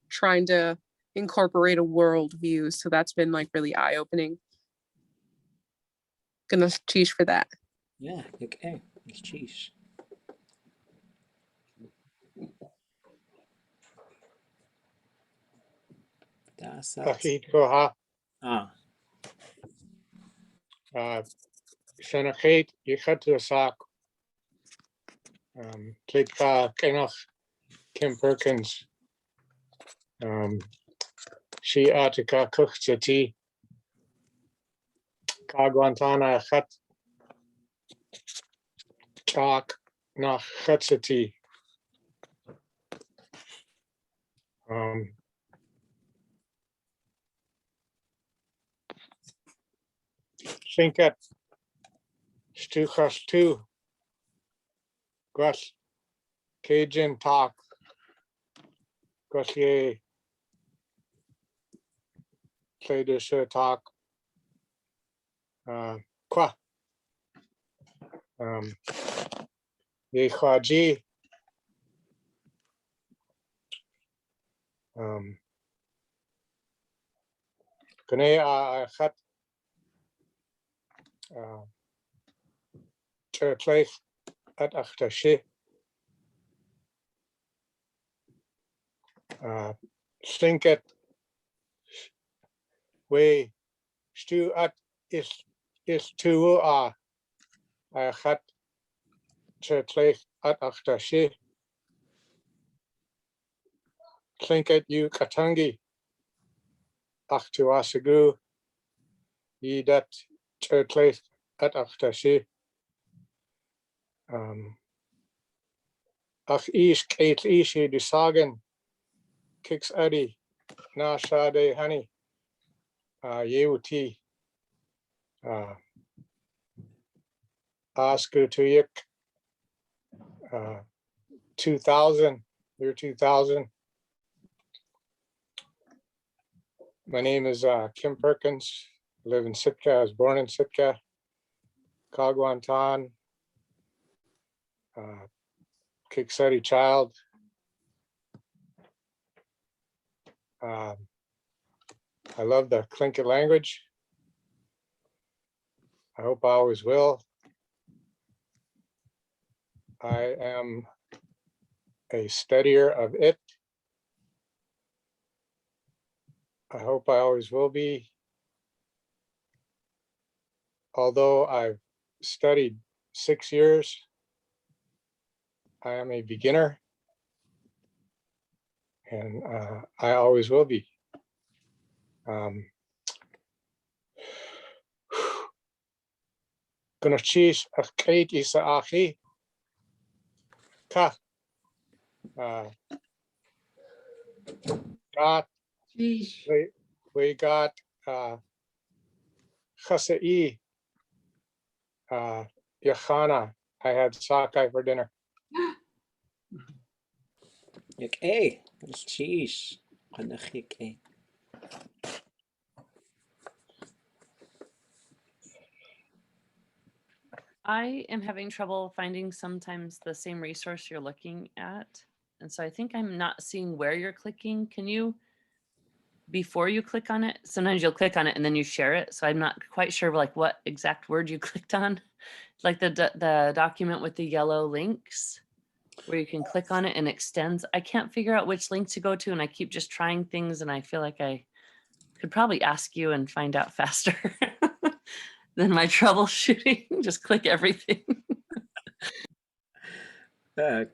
trying to incorporate a worldview. So that's been like really eye-opening. Gonna teach for that. Yeah, okay. It's cheese. That's Achid Koha, Ah, Senachate, Yichatu Sak, Klitka Kenoch, Kim Perkins, She Attica Kuchati, Kagwantana Chat, Chak Nach Chatsati. Shinkat, Stuchas 2, Gwas, Cajun Talk, Gwas Played Talk, Qua, Ye Kwaji, Kane Chat, Church at Achtashi, Slinket, We Stu at is 2 Chat, Church at Achtashi, Slinket you Katangi, Achtuasagu, Ye that Church at Achtashi. Ach ish Kate ishi du sagen kicks Eddie na shade honey yeuti asku tuyik 2000 year 2000. My name is Kim Perkins. I live in Sitka. I was born in Sitka, Kagwantan, Kikseti child. I love the Tlingit language. I hope I always will. I am a studier of it. I hope I always will be. Although I've studied 6 years, I am a beginner, and I always will be. Gunachis Akate Isa Achi Ka got we got Chasai Yachana. I had sockeye for dinner. okay. It's cheese. Okay. I am having trouble finding sometimes the same resource you're looking at. And so I think I'm not seeing where you're clicking. Can you, before you click on it, sometimes you'll click on it and then you share it. So I'm not quite sure like what exact word you clicked on. Like the document with the yellow links where you can click on it and extends. I can't figure out which link to go to, and I keep just trying things, and I feel like I could probably ask you and find out faster than my troubleshooting. Just click everything.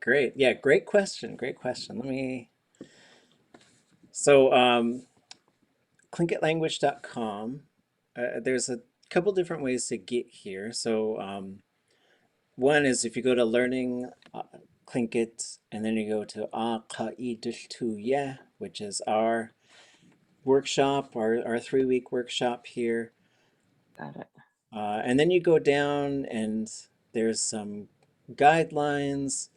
Great. Yeah, great question. Great question. Let me. So, tlingitlanguage.com. There's a couple different ways to get here. So, one is if you go to learning Tlingit, and then you go to Dultóow Yé, which is our workshop, our 3-week workshop here. Got it. And then you go down and there's some guidelines,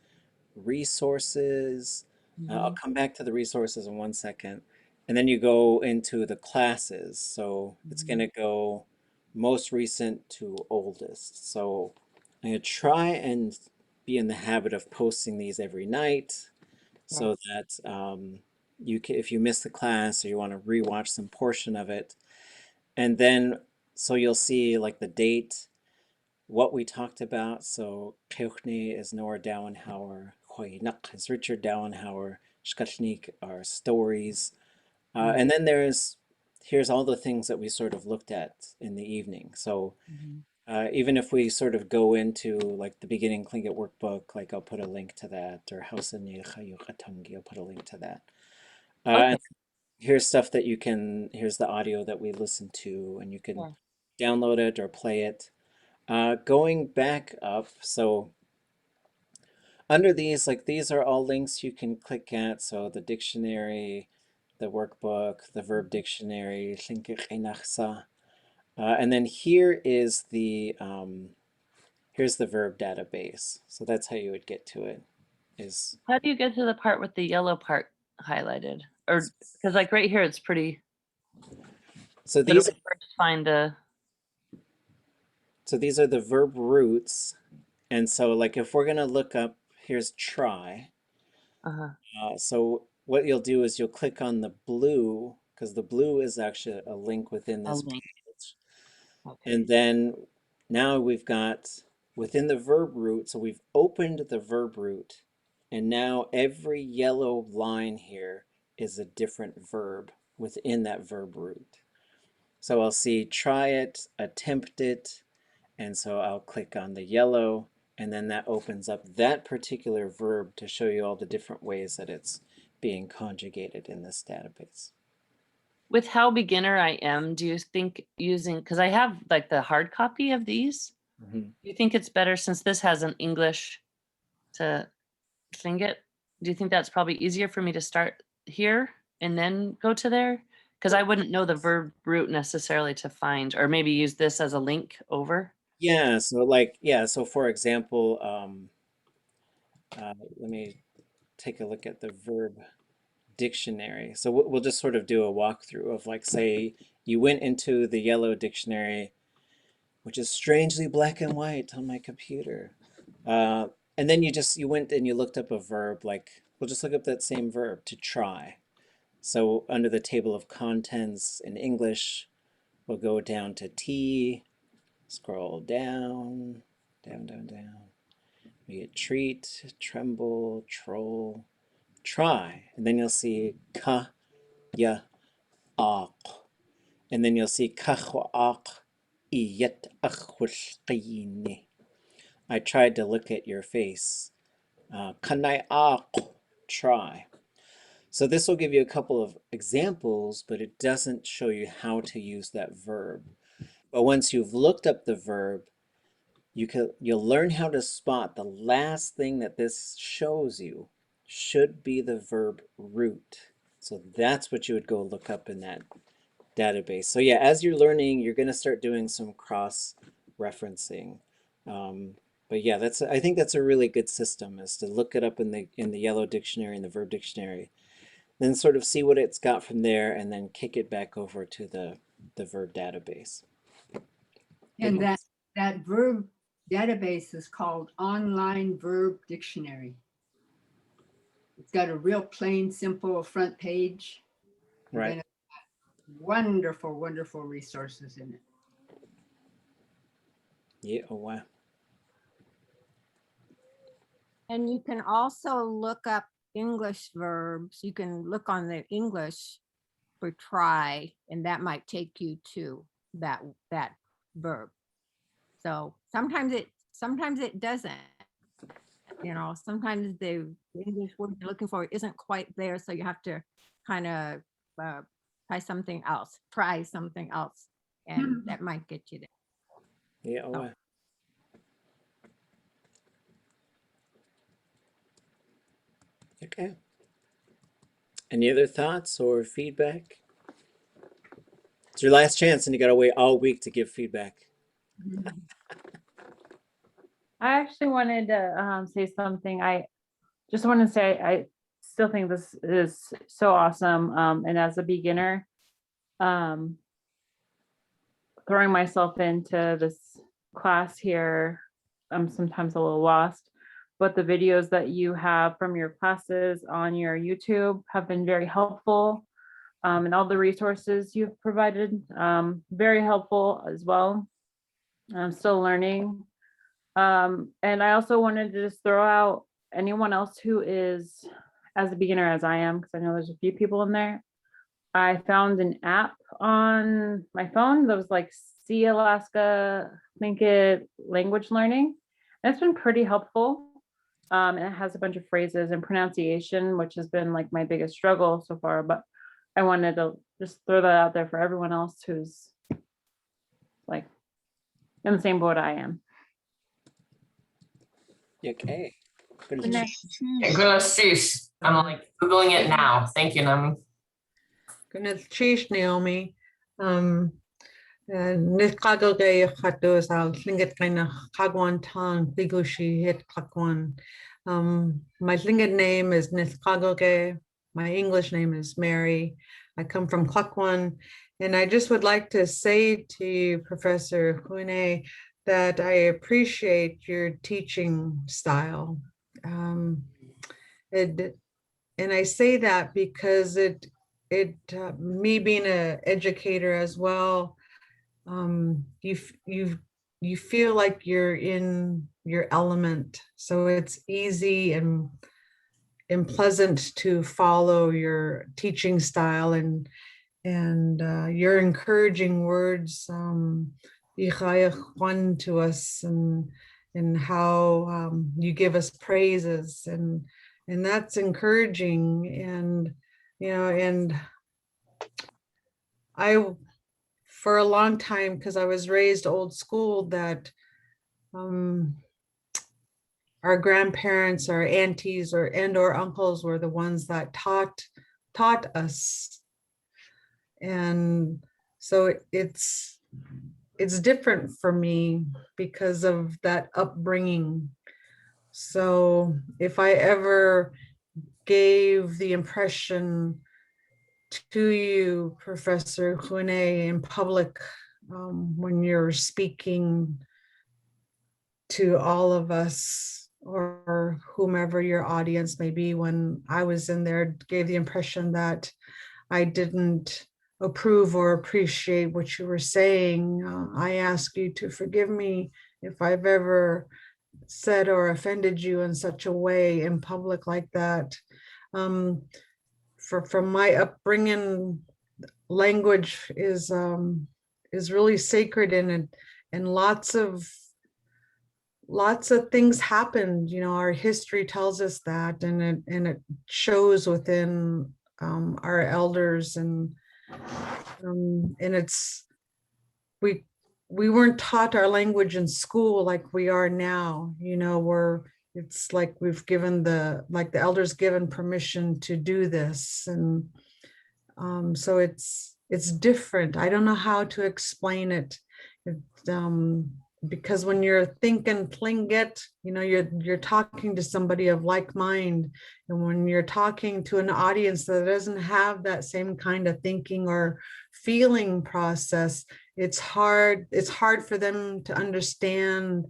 resources. I'll come back to the resources in 1 second. And then you go into the classes. So it's going to go most recent to oldest. So I'm going to try and be in the habit of posting these every night so that you can, if you miss the class or you want to rewatch some portion of it, and then so you'll see like the date, what we talked about. So Keuchni is Nora Dauenhauer, Khoinak is Richard Dauenhauer, Shkachnik are stories. And then here's all the things that we sort of looked at in the evening. So even if we sort of go into like the beginning Tlingit workbook, like I'll put a link to that, or Hausani Chayuchatangi, I'll put a link to that. And here's stuff that you can, here's the audio that we listened to, and you can download it or play it. Going back up, so under these, like these are all links you can click at. So the dictionary, the workbook, the verb dictionary, and then here is here's the verb database. So that's how you would get to it. How do you get to the part with the yellow part highlighted? Or because like right here, it's pretty. So these these find a. So these are the verb roots, and so like if we're gonna look up, here's try. So what you'll do is you'll click on the blue, because the blue is actually a link within this page. And then now we've got within the verb root, so we've opened the verb root, and now every yellow line here is a different verb within that verb root. So I'll see try it, attempt it, and so I'll click on the yellow, and then that opens up that particular verb to show you all the different ways that it's being conjugated in this database. With how beginner I am, do you think using, because I have like the hard copy of these, do you think it's better since this has an English to Tlingit? Do you think that's probably easier for me to start here and then go to there? Because I wouldn't know the verb root necessarily to find, or maybe use this as a link over. Yeah, so like, so for example, let me take a look at the verb dictionary. So we'll just sort of do a walkthrough of like, say you went into the yellow dictionary, which is strangely black and white on my computer. And then you went and you looked up a verb, like, we'll just look up that same verb, to try. So under the table of contents in English, we'll go down to T, scroll down, down. We get treat, tremble, troll, try. And then you'll see ka, ya, aq. And then you'll see kach aq, iyet akhwalqini. I tried to look at your face. Kanai aq, try. So this will give you a couple of examples, but it doesn't show you how to use that verb. But once you've looked up the verb, you'll learn how to spot the last thing that this shows you should be the verb root. So that's what you would go look up in that database. So yeah, as you're learning, you're going to start doing some cross-referencing. But yeah, I think that's a really good system, is to look it up in the yellow dictionary and the verb dictionary, then sort of see what it's got from there, and then kick it back over to the verb database. And that verb database is called Online Verb Dictionary. It's got a real plain, simple front page. Right. And wonderful, wonderful resources in it. Yeah, oh wow. And you can also look up English verbs. You can look on the English for try, and that might take you to that verb. So sometimes it doesn't. You know, sometimes the English word you're looking for isn't quite there, so you have to kind of try something else, and that might get you there. Yeah, oh wow. Okay. Any other thoughts or feedback? It's your last chance, and you got to wait all week to give feedback. I actually wanted to say something. I just want to say I still think this is so awesome. And as a beginner, throwing myself into this class here, I'm sometimes a little lost, but the videos that you have from your classes on your YouTube have been very helpful. And all the resources you've provided, very helpful as well. I'm still learning. And I also wanted to just throw out anyone else who is as a beginner as I am, because I know there's a few people in there. I found an app on my phone that was like See Alaska, Tlingit language learning. And it's been pretty helpful. And it has a bunch of phrases and pronunciation, which has been like my biggest struggle so far. But I wanted to just throw that out there for everyone else who's like in the same boat I am. Okay. Sis, I'm like Googling it now. Thank you, Nami. Goodness, sheesh, Naomi. Nisqagilge Khatos al Tlingit Kaina Kagwan Tang Bigushi Hit Klakwan. My Tlingit name is Nisqagilge. My English name is Mary. I come from Klakwan. And I just would like to say to you, Professor Hune, that I appreciate your teaching style. And I say that because me being an educator as well, you feel like you're in your element, so it's easy and pleasant to follow your teaching style, and your encouraging words to us, and how you give us praises, and that's encouraging. And and I, for a long time, because I was raised old school, that our grandparents, our aunties, or uncles were the ones that taught us. And so it's different for me because of that upbringing. So if I ever gave the impression to you, Professor Hune, in public, when you're speaking to all of us, or whomever your audience may be, when I was in there, gave the impression that I didn't approve or appreciate what you were saying, I ask you to forgive me if I've ever said or offended you in such a way in public like that. From my upbringing, language is really sacred, and lots of things happened. Our history tells us that, and it shows within our elders, and it's we weren't taught our language in school like we are now. It's like we've given the elders given permission to do this, and so it's different. I don't know how to explain it. Because when you're thinking Tlingit, you're talking to somebody of like mind, and when you're talking to an audience that doesn't have that same kind of thinking or feeling process, it's hard for them to understand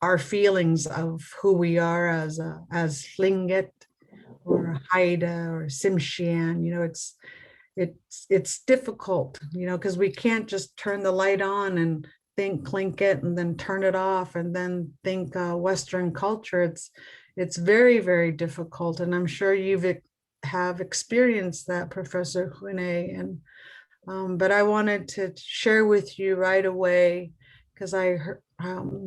our feelings of who we are as Tlingit or Haida or Tsimshian. It's difficult, because we can't just turn the light on and think Tlingit and then turn it off and then think Western culture. It's very, very difficult, and I'm sure have experienced that, Professor Hune. And but I wanted to share with you right away, because I heard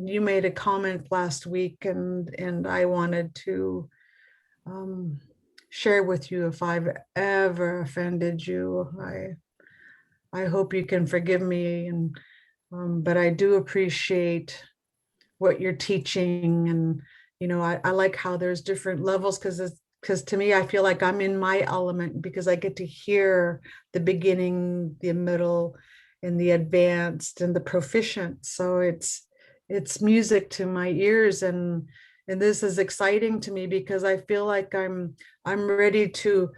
you made a comment last week, and I wanted to share with you if I've ever offended you. I hope you can forgive me, and but I do appreciate what you're teaching, and I like how there's different levels, because to me, I feel like I'm in my element, because I get to hear the beginning, the middle, and the advanced, and the proficient. So it's music to my ears, and this is exciting to me, because I feel like I'm ready to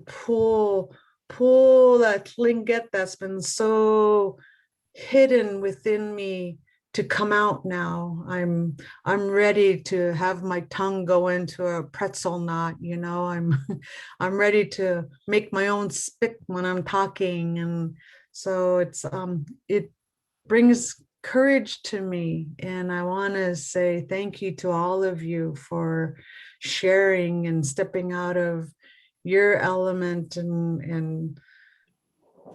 pull pull that tlingit that's been so hidden within me to come out now. I'm ready to have my tongue go into a pretzel knot, you know. I'm ready to make my own spit when I'm talking. And so it brings courage to me. And I want to say thank you to all of you for sharing and stepping out of your element and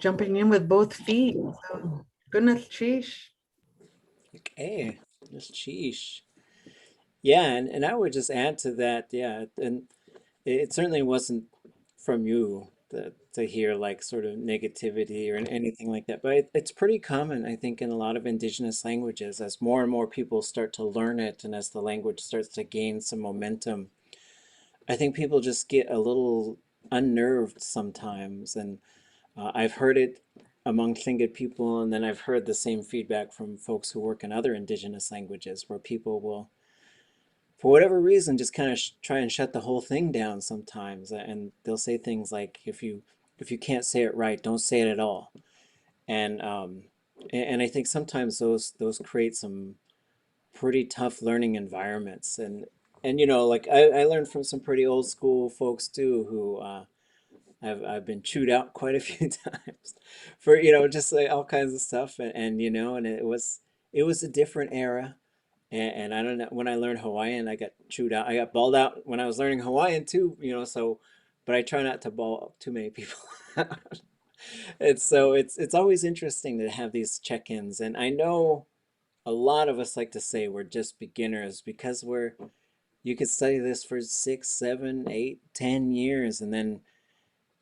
jumping in with both feet. So, goodness, sheesh. Okay, just sheesh. Yeah, and I would just add to that, yeah, and it certainly wasn't from you to hear like sort of negativity or anything like that, but it's pretty common, I think, in a lot of indigenous languages as more and more people start to learn it and as the language starts to gain some momentum. I think people just get a little unnerved sometimes, and I've heard it among Tlingit people, and then I've heard the same feedback from folks who work in other indigenous languages where people will, for whatever reason, just kind of try and shut the whole thing down sometimes, and they'll say things like, if you can't say it right, don't say it at all. And I think sometimes those create some pretty tough learning environments, and you know, like I learned from some pretty old school folks too, who I've been chewed out quite a few times for, you know, just like all kinds of stuff, and you know, and it was a different era. And I don't know, when I learned Hawaiian, I got chewed out. I got bawled out when I was learning Hawaiian too, you know, so, but I try not to bawl too many people out. And so it's always interesting to have these check-ins. And I know a lot of us like to say we're just beginners because you could study this for 6, 7, 8, 10 years, and then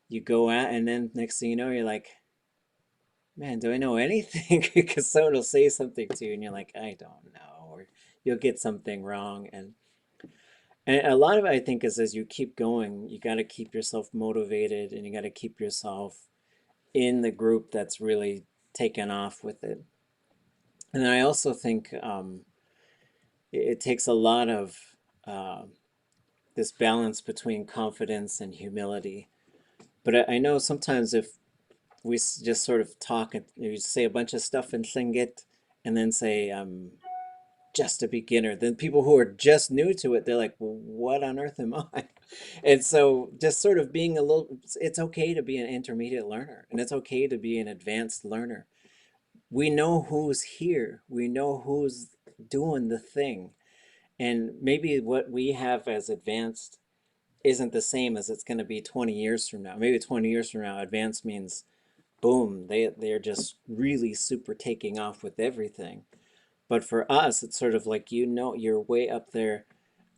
you go out, and then next thing you know, you're like, man, do I know anything? Because someone will say something to you and you're like, I don't know, or you'll get something wrong. And a lot of it, I think, is as you keep going, you got to keep yourself motivated and you got to keep yourself in the group that's really taken off with it. And I also think it takes a lot of uh, this balance between confidence and humility. But I know sometimes if we just sort of talk and you say a bunch of stuff in Tlingit and then say, just a beginner, then people who are just new to it, they're like, well, what on earth am I? And so just sort of being it's okay to be an intermediate learner and it's okay to be an advanced learner. We know who's here, we know who's doing the thing. And maybe what we have as advanced isn't the same as it's going to be 20 years from now. Maybe 20 years from now, advanced means boom, they're just really super taking off with everything. But for us, it's sort of like, you know, you're way up there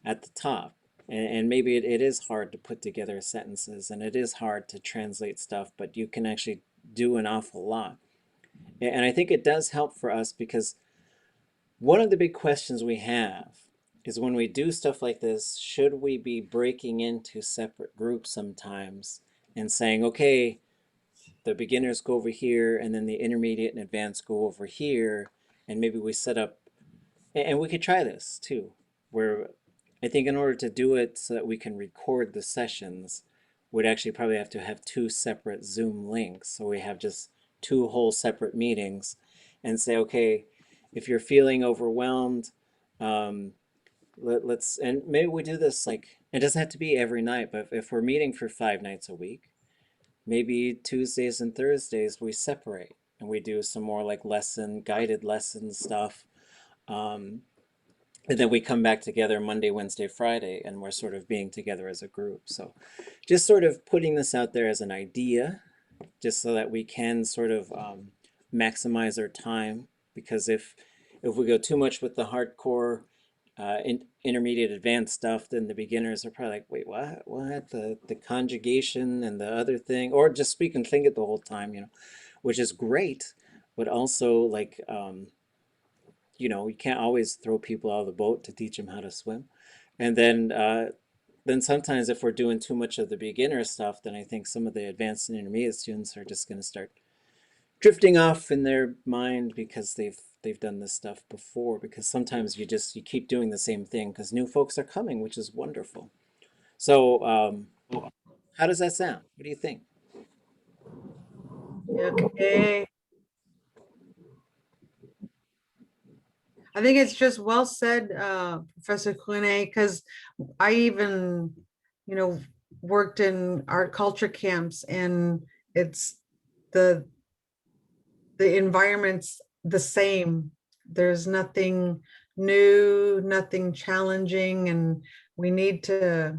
at the top. And maybe it is hard to put together sentences and it is hard to translate stuff, but you can actually do an awful lot. And I think it does help for us because one of the big questions we have is when we do stuff like this, should we be breaking into separate groups sometimes and saying, okay, the beginners go over here and then the intermediate and advanced go over here, and maybe we set up, and we could try this too, where I think in order to do it so that we can record the sessions, we'd actually probably have to have 2 separate Zoom links. So we have just 2 whole separate meetings and say, okay, if you're feeling overwhelmed, let's, and maybe we do this like, it doesn't have to be every night, but if we're meeting for 5 nights a week, maybe Tuesdays and Thursdays we separate and we do some more like guided lesson stuff. And then we come back together Monday, Wednesday, Friday, and we're sort of being together as a group. So just sort of putting this out there as an idea, just so that we can sort of maximize our time. Because if we go too much with the hardcore intermediate advanced stuff, then the beginners are probably like, wait, what? The conjugation and the other thing, or just speak and think it the whole time, you know, which is great, but also like, you know, you can't always throw people out of the boat to teach them how to swim. And then sometimes if we're doing too much of the beginner stuff, then I think some of the advanced and intermediate students are just going to start drifting off in their mind because they've done this stuff before. Because sometimes you keep doing the same thing because new folks are coming, which is wonderful. So how does that sound? What do you think? Okay. I think it's just well said, Professor Clune, because I even, worked in art culture camps, and it's the environment's the same. There's nothing new, nothing challenging, and we need to,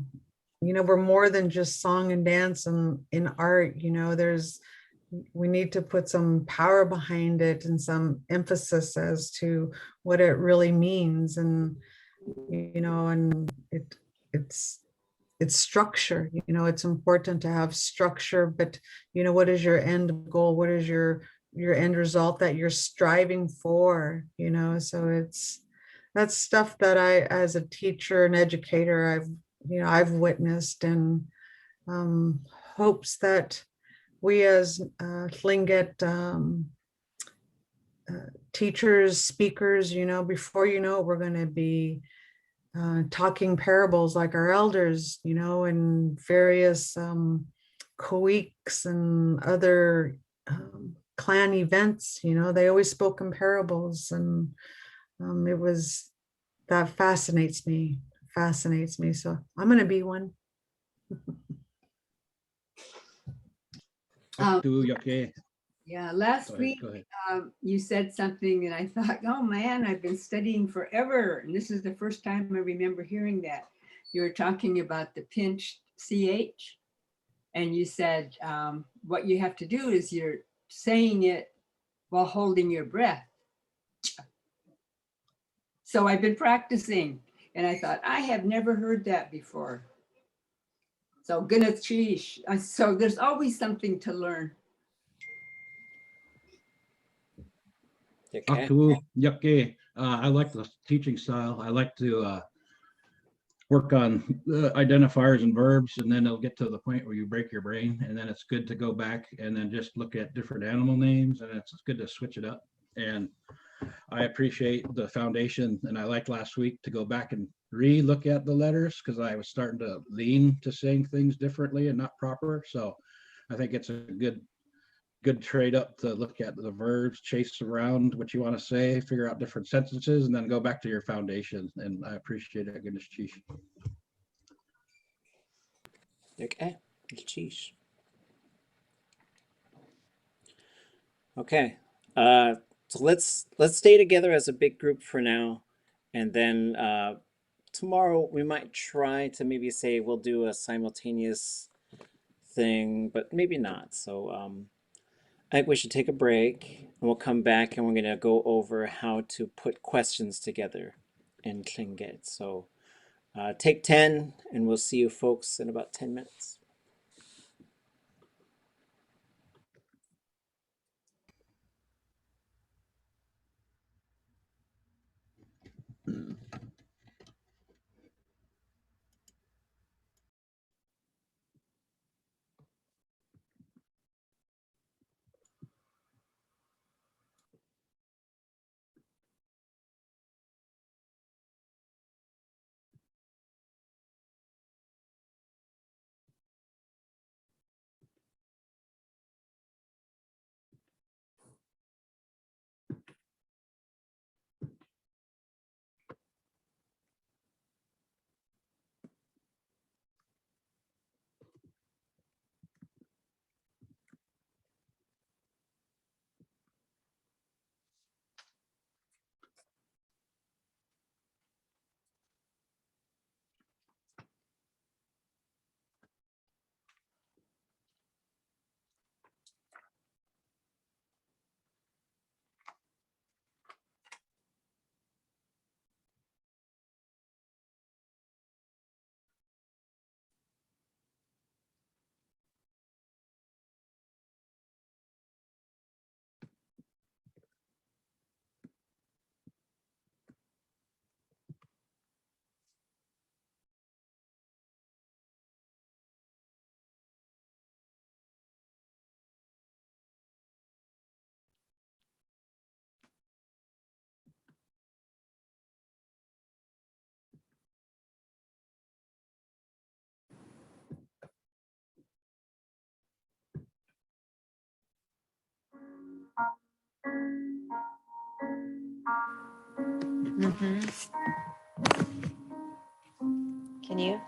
we're more than just song and dance and in art, we need to put some power behind it and some emphasis as to what it really means. And, and it's structure, it's important to have structure, but what is your end goal? What is your end result that you're striving for? So that's stuff that I, as a teacher and educator, I've witnessed, and hopes that we as Tlingit teachers, speakers, before we're going to be talking parables like our elders, and various koiks and other clan events, they always spoke in parables, and that fascinates me. So I'm going to be one. Yeah, last week you said something and I thought, oh man, I've been studying forever. And this is the first time I remember hearing that. You were talking about the pinched CH, and you said what you have to do is you're saying it while holding your breath. So I've been practicing, and I thought, I have never heard that before. So Ganachish. So there's always something to learn. ʼAdudli.átk. I like the teaching style. I like to work on identifiers and verbs, and then it'll get to the point where you break your brain, and then it's good to go back and then just look at different animal names, and it's good to switch it up. And I appreciate the foundation, and I like last week to go back and re-look at the letters, because I was starting to lean to saying things differently and not proper. So I think it's a good trade up to look at the verbs, chase around what you want to say, figure out different sentences, and then go back to your foundation. And I appreciate it. Goodness, cheese. Okay, cheese. Okay, so let's stay together as a big group for now, and then tomorrow we might try to maybe say we'll do a simultaneous thing, but maybe not. So I think we should take a break, and we'll come back and we're going to go over how to put questions together in Tlingit. So take 10, and we'll see you folks in about 10 minutes. Can you?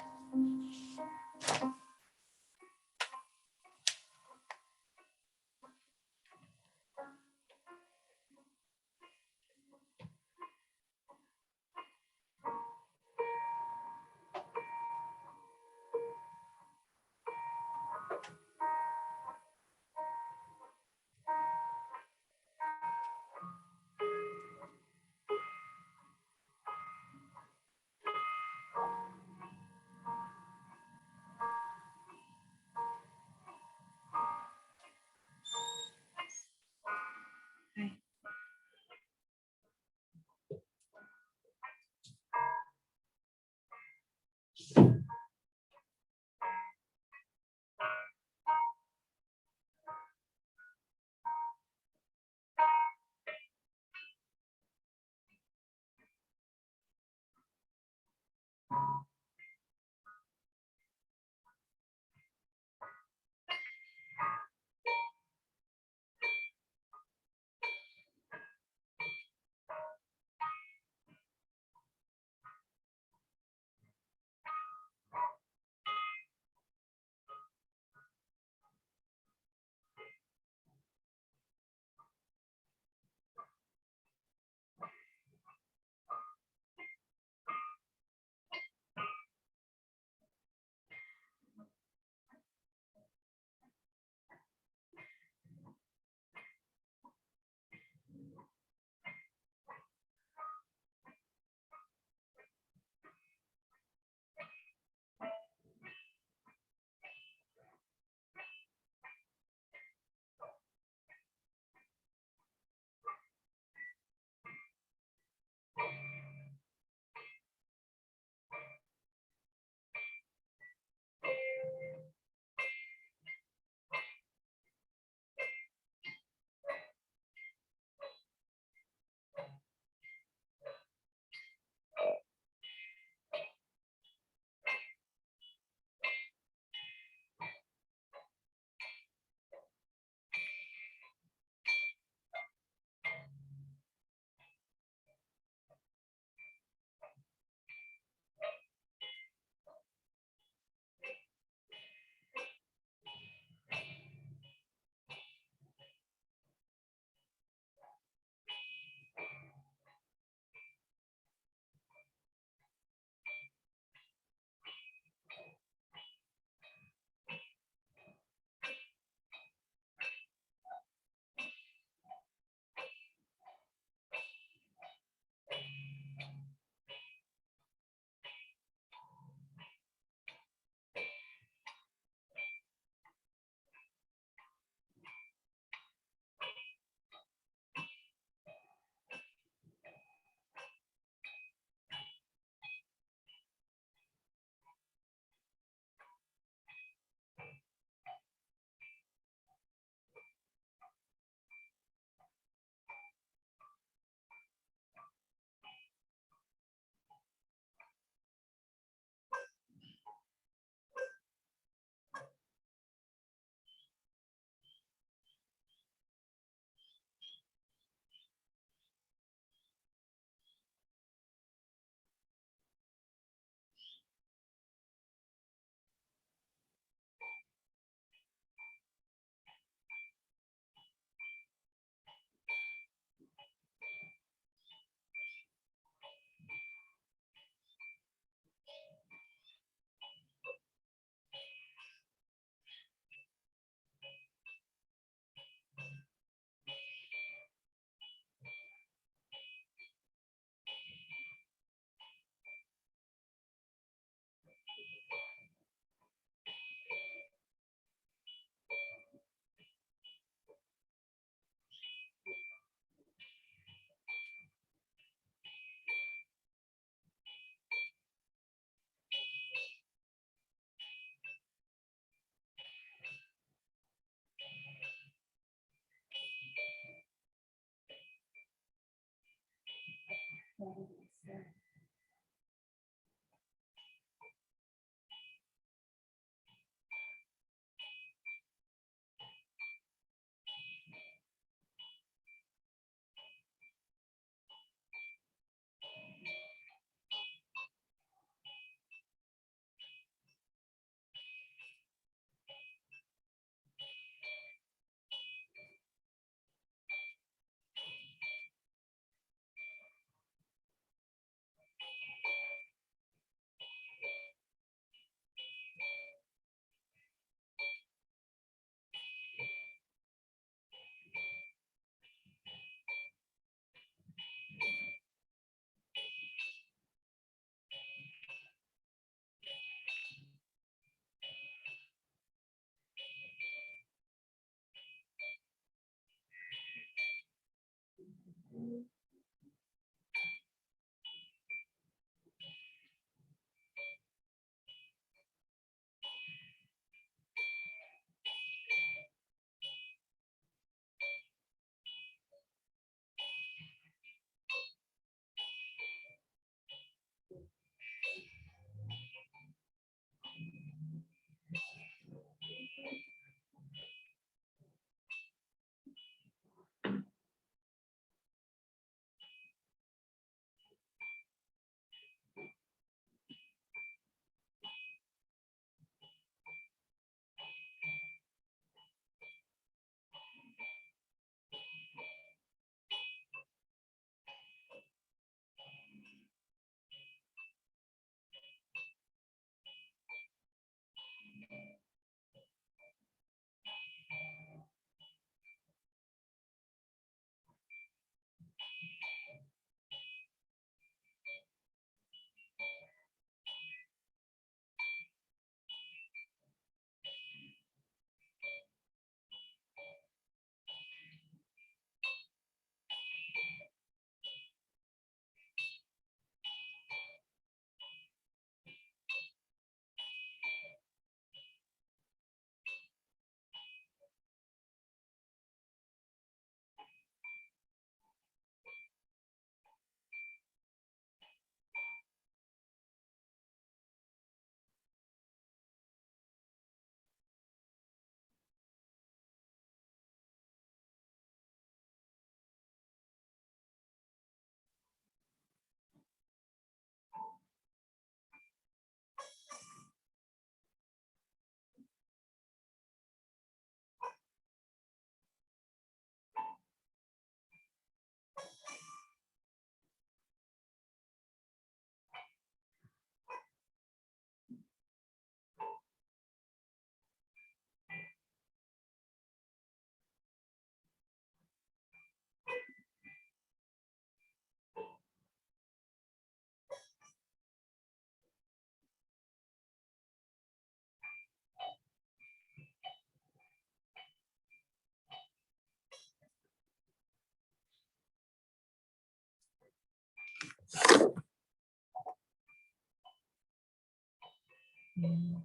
Did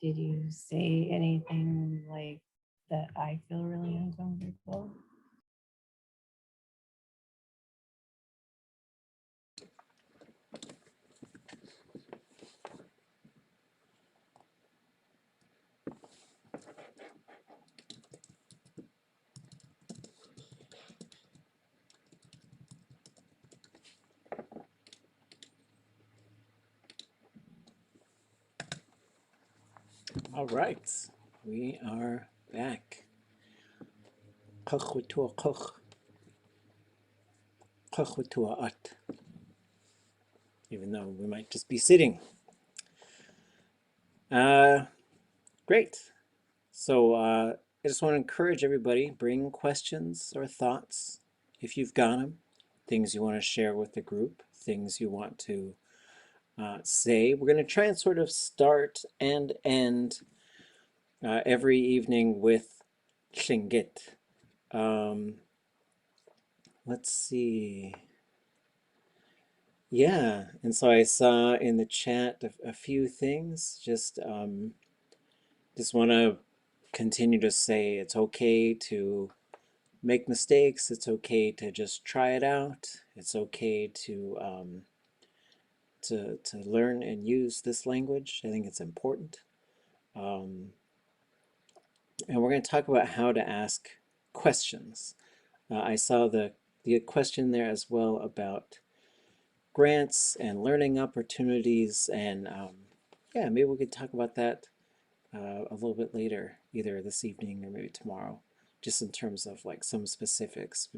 you say anything like that I feel really uncomfortable? All right, we are back. ʼadudli.átk. Even though we might just be sitting. Great. So I just want to encourage everybody, bring questions or thoughts if you've got them, things you want to share with the group, things you want to say. We're going to try and sort of start and end every evening with tlingit. Let's see. Yeah, and so I saw in the chat a few things. Just want to continue to say it's okay to make mistakes. It's okay to just try it out. It's okay to learn and use this language. I think it's important. And we're going to talk about how to ask questions. I saw the question there as well about grants and learning opportunities, and yeah, maybe we could talk about that a little bit later, either this evening or maybe tomorrow, just in terms of like some specifics.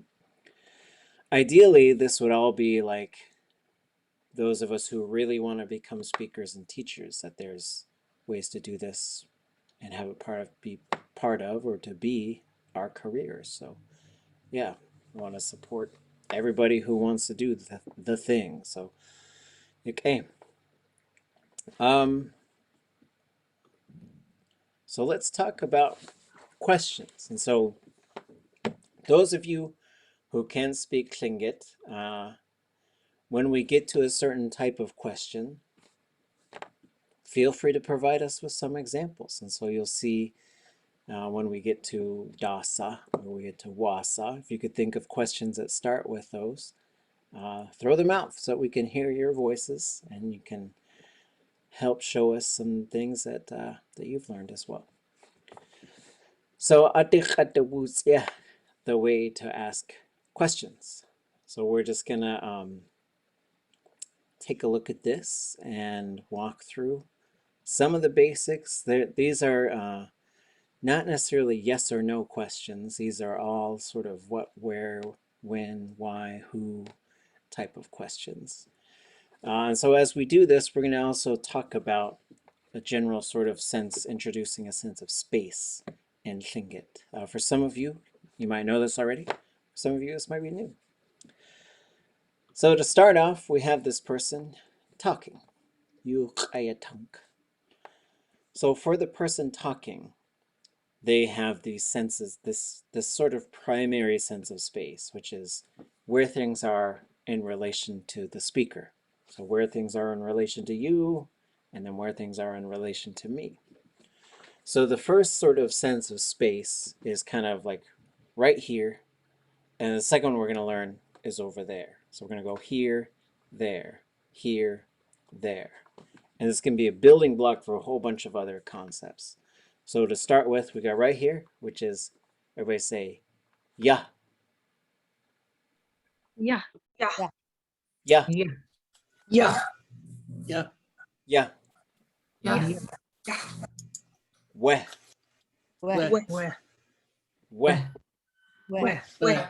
Ideally, this would all be like those of us who really want to become speakers and teachers, that there's ways to do this and have it be part of or to be our careers. So yeah, I want to support everybody who wants to do the thing. So okay. So let's talk about questions. And so those of you who can speak Tlingit, when we get to a certain type of question, feel free to provide us with some examples. And so you'll see when we get to dasa, or we get to wasa, if you could think of questions that start with those, throw them out so that we can hear your voices and you can help show us some things that you've learned as well. So ʼadudli.átk, the way to ask questions. So we're just gonna take a look at this and walk through some of the basics. These are not necessarily yes or no questions. These are all sort of what, where, when, why, who type of questions. And so as we do this, we're going to also talk about a general sort of sense, introducing a sense of space in Tlingit. For some of you, you might know this already. For some of you, this might be new. So to start off, we have this person talking. So for the person talking, they have these senses, this sort of primary sense of space, which is where things are in relation to the speaker. So where things are in relation to you, and then where things are in relation to me. So the first sort of sense of space is kind of like right here, and the second one we're going to learn is over there. So we're going to go here, there, there. And this can be a building block for a whole bunch of other concepts. So to start with, we got right here, which is, everybody say, yeah. Yeah. Yeah. Yeah. Yeah. Yeah. Yeah. Yeah. Yeah. Yeah. Weh. Where? Weh. Where? Weh. Where? Weh.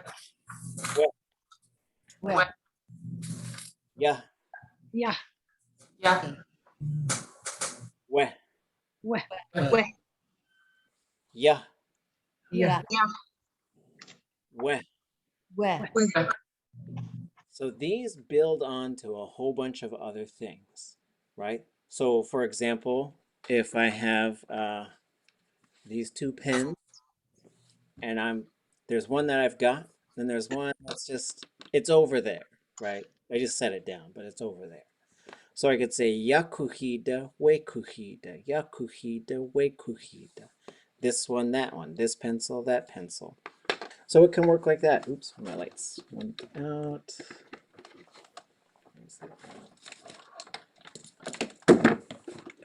Where? Yeah. Yeah. Yeah. Weh. Where? Where? Yeah. Yeah. Yeah. Weh. Where? So these build on to a whole bunch of other things, right? So for example, if I have these two pens, and there's one that I've got, then there's one that's just, it's over there, right? I just set it down, but it's over there. So I could say ya kuhida, we kuhida, ya kuhida, we kuhida. This one, that one, this pencil, that pencil. So it can work like that. Oops, my lights went out.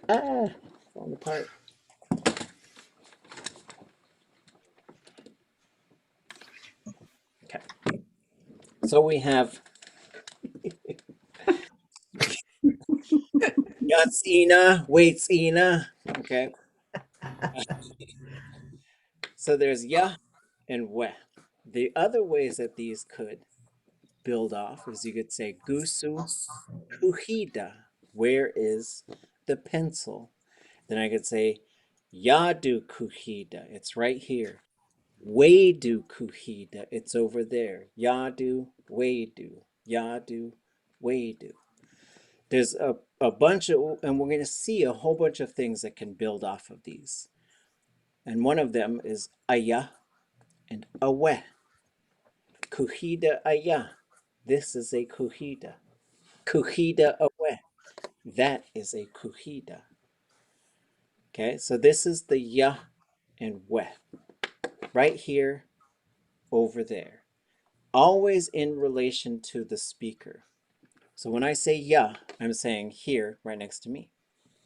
Ah, falling apart. Okay. So we have Yatsina, Waitsina. Okay. So there's ya and we. The other ways that these could build off is you could say Gusu Kuhida. Where is the pencil? Then I could say Yadu Kuhida. It's right here. Wadu Kuhida. It's over there. Yadu, Wadu. Yadu, Wadu. There's a bunch of, and we're going to see a whole bunch of things that can build off of these. And one of them is Aya and Awe. Kuhida Aya. This is a Kuhida. Kuhida Awe. That is a Kuhida. Okay, so this is the Ya and We. Right here, over there. Always in relation to the speaker. So when I say Ya, I'm saying here, right next to me.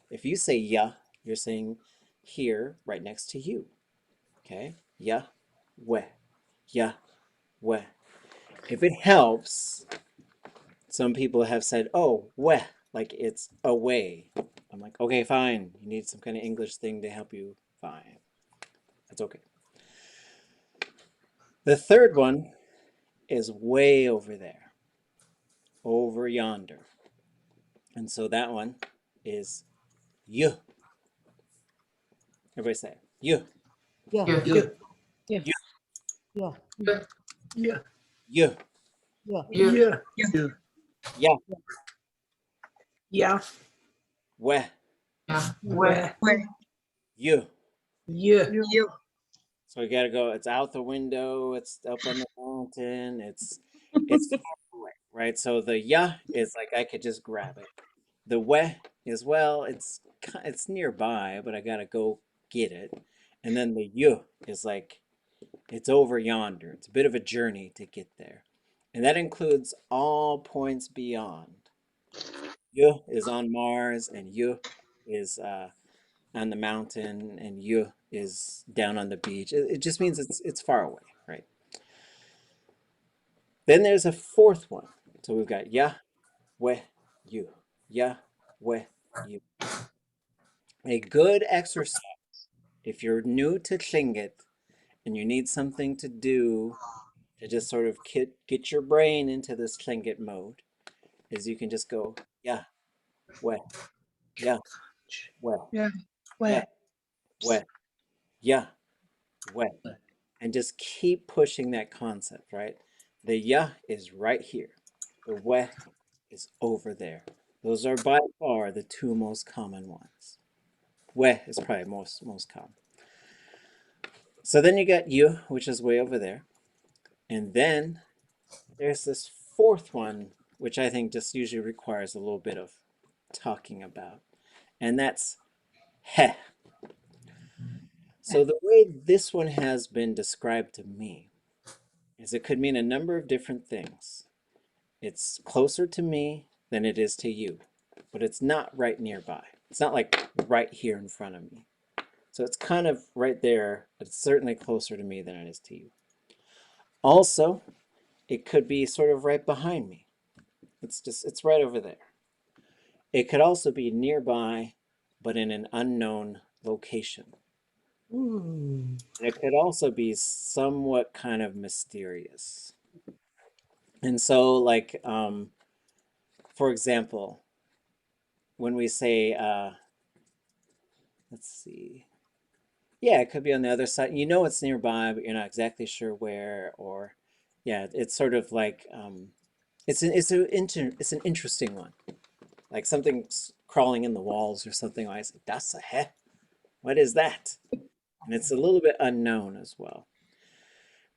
If you say Ya, you're saying here, right next to you. Okay, Ya, We. Ya, We. If it helps, some people have said, oh, we, like it's away. I'm like, okay, fine. You need some kind of English thing to help you. Fine. That's okay. The third one is way over there, over yonder. And so that one is you. Everybody say it. You. Yeah. Yeah. Yeah. You. Yeah. Yeah. Yeah. You. Yeah. Yeah. Yeah. Yeah. Yeah. We. Yeah. Where? You. Yeah. You. So we gotta go. It's out the window. It's up on the mountain. It's far away, right? So the ya is like I could just grab it. The we is well, it's nearby, but I gotta go get it. And then the you is like it's over yonder. It's a bit of a journey to get there, and that includes all points beyond. You is on Mars, and you is on the mountain, and you is down on the beach. It just means it's far away, right? Then there's a fourth one. So we've got ya, we, you. Ya, we, you. A good exercise, if you're new to Tlingit and you need something to do to just sort of get your brain into this Tlingit mode, is you can just go, ya, we, ya, we, Yeah. ya, we, ya, we. And just keep pushing that concept, right? The ya is right here. The we is over there. Those are by far the two most common ones. We is probably most common. So then you got you, which is way over there. And then there's this fourth one, which I think just usually requires a little bit of talking about. And that's he. So the way this one has been described to me is it could mean a number of different things. It's closer to me than it is to you, but it's not right nearby. It's not like right here in front of me. So it's kind of right there, but it's certainly closer to me than it is to you. Also, it could be sort of right behind me. It's right over there. It could also be nearby, but in an unknown location. And it could also be somewhat kind of mysterious. And so, like, for example, when we say, let's see, yeah, it could be on the other side. You know it's nearby, but you're not exactly sure where, or yeah, it's sort of like, it's an interesting one. Like something's crawling in the walls or something. I say, that's a he. What is that? And it's a little bit unknown as well.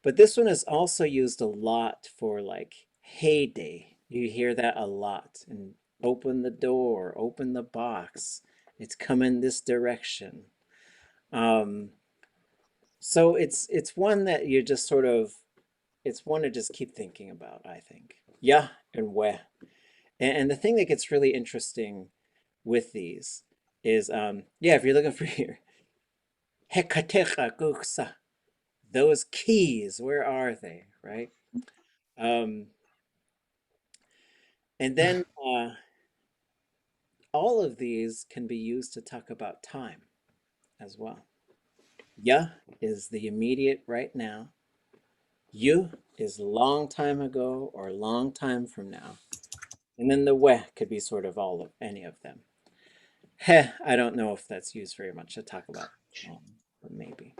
But this one is also used a lot for like heyday. You hear that a lot. And open the door, open the box. It's coming this direction. So it's one that you just sort of, it's one to just keep thinking about, I think. Ya and we. And the thing that gets really interesting with these is, yeah, if you're looking for your hekatecha guksa, those keys, where are they, right? And then all of these can be used to talk about time as well. Ya is the immediate right now. You is long time ago or long time from now. And then the we could be sort of all of any of them. He, I don't know if that's used very much to talk about, but maybe.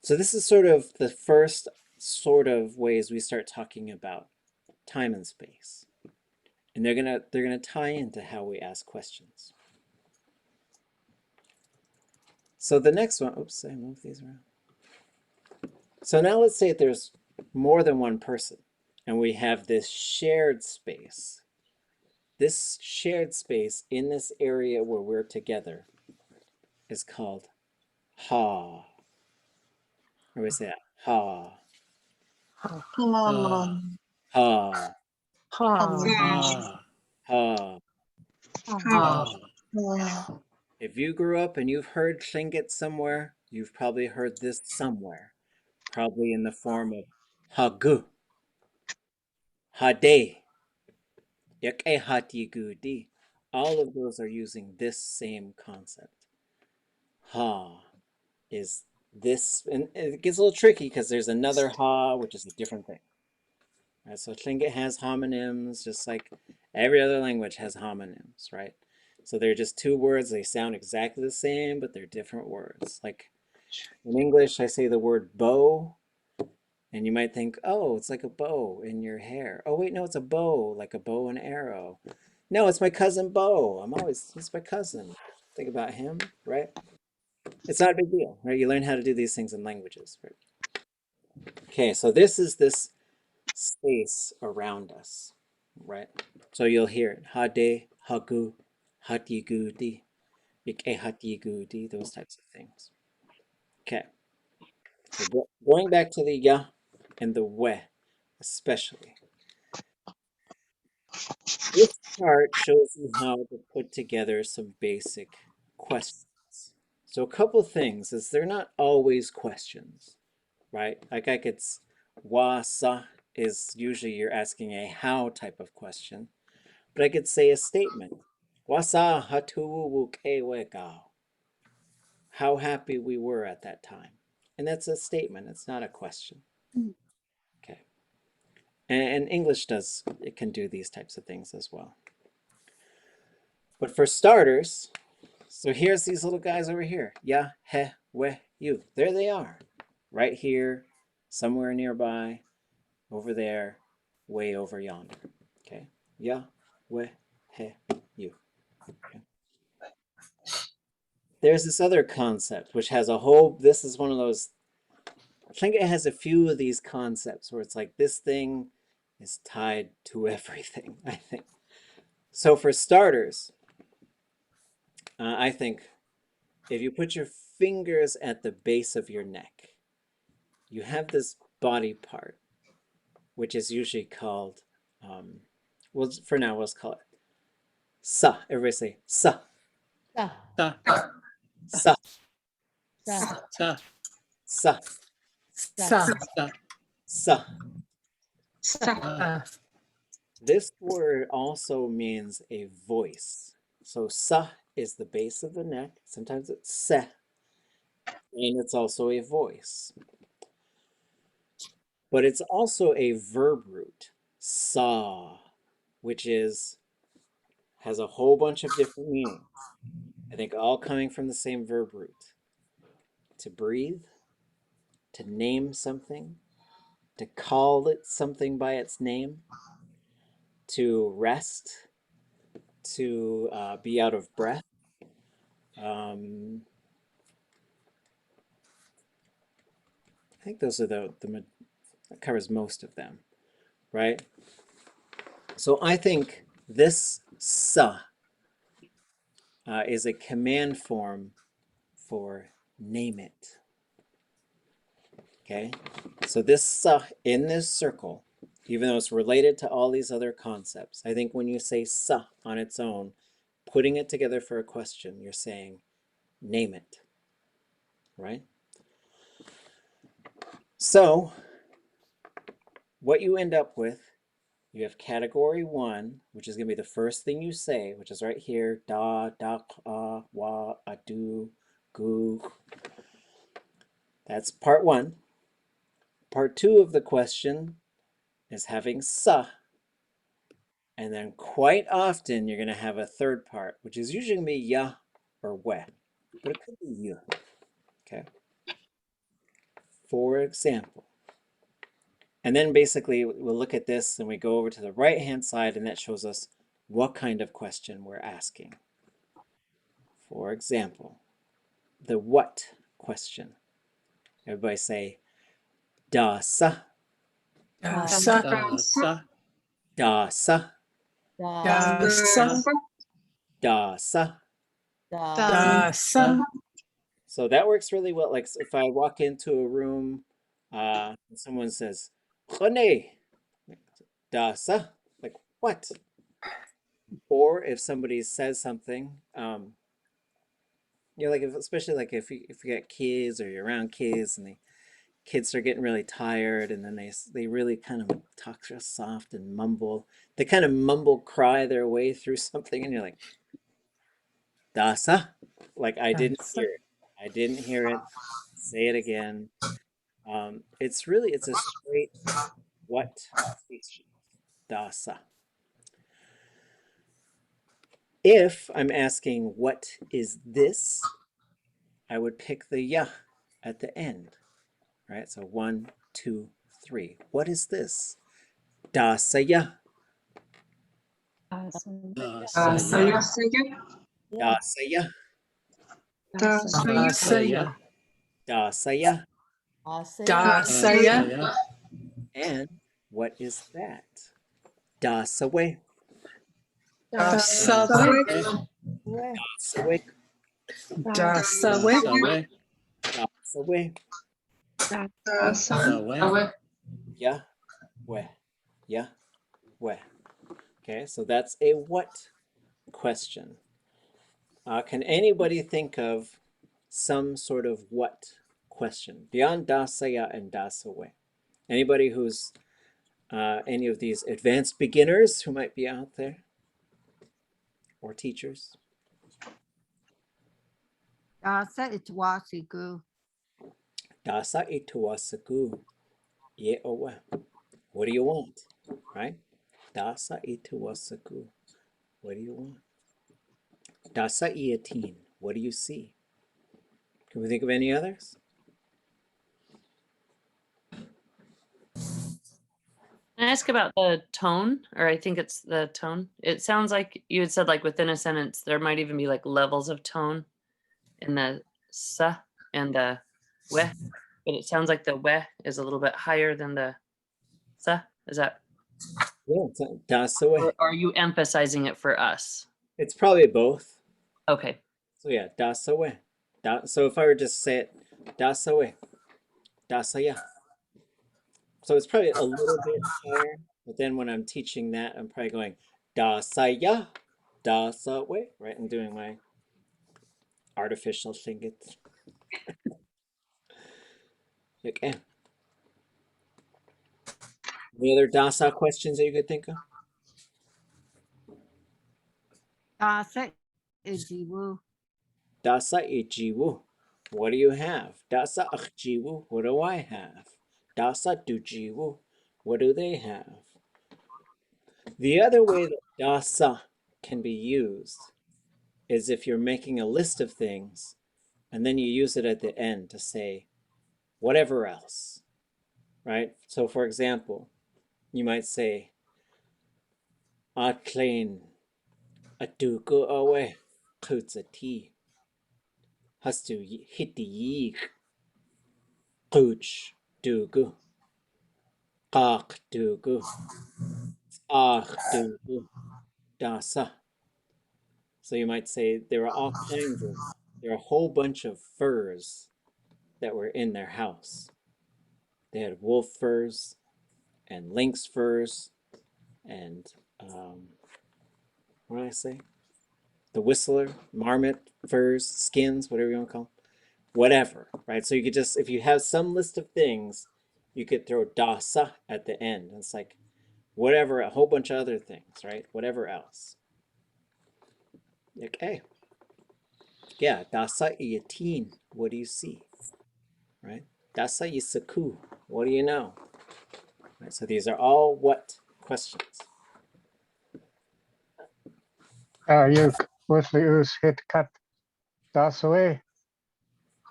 So this is sort of the first sort of ways we start talking about time and space. And they're gonna tie into how we ask questions. So the next one, oops, I moved these around. So now let's say there's more than one person and we have this shared space. This shared space in this area where we're together is called ha. Or we say that, ha. Ha. Ha. Ha. Ha. Ha. Ha. If you grew up and you've heard Tlingit somewhere, you've probably heard this somewhere. Probably in the form of hagu, hade, yake hatigudi. All of those are using this same concept. Ha is this, and it gets a little tricky because there's another ha, which is a different thing. Right, so Tlingit has homonyms, just like every other language has homonyms, right? So they're just two words, they sound exactly the same, but they're different words. Like in English, I say the word bow, and you might think, oh, it's like a bow in your hair. Oh, wait, no, it's a bow, like a bow and arrow. No, it's my cousin Bo. He's my cousin. Think about him, right? It's not a big deal, right? You learn how to do these things in languages, right? Okay, so this is this space around us, right? So you'll hear it. Hade, hagu, hatigudi, ike hatigudi, those types of things. Okay. So going back to the ya and the we, especially. This chart shows you how to put together some basic questions. So a couple things is they're not always questions, right? Like it's wa sa is usually you're asking a how type of question, but I could say a statement. Wa sa hatu wu ke we gao. How happy we were at that time. And that's a statement, it's not a question. Okay. And English it can do these types of things as well. But for starters, so here's these little guys over here. Ya, he, we, you. There they are. Right here, somewhere nearby, over there, way over yonder. Okay. Ya, we, he, you. Okay. There's this other concept which has a whole, this is one of those, I think it has a few of these concepts where it's like this thing is tied to everything, I think. So for starters, I think if you put your fingers at the base of your neck, you have this body part, which is usually called, well, for now, let's call it sa. Everybody say sa. Sa. Sa. Sa. Sa. Sa. Sa. Sa. Sa. This word also means a voice. So sa is the base of the neck. Sometimes it's se. And it's also a voice. But it's also a verb root, sa, which has a whole bunch of different meanings. I think all coming from the same verb root. To breathe, to name something, to call it something by its name, to rest, to be out of breath. I think those are that covers most of them, right? So I think This sa is a command form for name it. Okay, so this sa in this circle, even though it's related to all these other concepts, I think when you say sa on its own, putting it together for a question, you're saying name it, right? So what you end up with, you have category 1, which is going to be the first thing you say, which is right here, da, dak, wa, adu, gu. That's part 1. Part 2 of the question is having sa. And then quite often you're going to have a third part, which is usually going to be ya or we, but it could be you. Okay. For example. And then basically we'll look at this and we go over to the right hand side and that shows us what kind of question we're asking. For example, the what question. Everybody say da sa. Da sa. Da sa. Da sa. Da sa. Da sa. So that works really well. Like if I walk into a room, and someone says, "Khone, da sa," like what? Or if somebody says something, you know, like especially like if you got kids or you're around kids and the kids are getting really tired and then they really kind of talk real soft and mumble. They kind of mumble cry their way through something and you're like, "Da sa," like I didn't hear it. I didn't hear it. Say it again. It's a straight what question. Da sa. If I'm asking what is this, I would pick the ya at the end, right? So 1, 2, 3. What is this? Da sa ya. Da sa ya. Da sa ya. Da sa. Da sa ya. Da sa. And what is that? Da sa we. Da sa we. Da sa we. Da sa we. Da sa we. Da sa we. Ya, we. Ya, we. Okay, so that's a what question. Can anybody think of some sort of what question beyond da sa ya and da sa we? Anybody who's any of these advanced beginners who might be out there? Or teachers? Dasa itwasigu. Dasa ituwasagu. Ye owe. What do you want? Right? Dasa ituwasagu. What do you want? Dasa iatin. What do you see? Can we think of any others? Can I ask about the tone, or I think it's the tone? It sounds like you had said like within a sentence, there might even be like levels of tone in the sa and the we, but it sounds like the we is a little bit higher than the sa. Is that? Yeah, dasa we. Or are you emphasizing it for us? It's probably both. Okay. So yeah, dasa we. So if I were just to say it, dasa we. Dasa ya. So it's probably a little bit higher, but then when I'm teaching that, I'm probably going da sa ya, da sa we, right? I'm doing my artificial thing. Okay. Any other da sa questions that you could think of? Dasa ijiwu. Da sa ijiwu. What do you have? Da sa akjiwu. What do I have? Da sa dujiwu. What do they have? The other way that da sa can be used is if you're making a list of things and then you use it at the end to say whatever else, right? So for example, you might say atlain atuku awe kutsati hastu hiti kuch dugu qaq dugu ach dugu dasa. So you might say there are all kinds of, there are a whole bunch of furs that were in their house. They had wolf furs and lynx furs and what did I say? The whistler, marmot furs, skins, whatever you want to call them. Whatever, right? So you could just, if you have some list of things, you could throw dasa at the end. It's like whatever, a whole bunch of other things, right? Whatever else. Okay. Yeah, dasa iyatin. What do you see? Right? Dasa yisaku. What do you know? Right, so these are all what questions? You mostly use hit cut das way.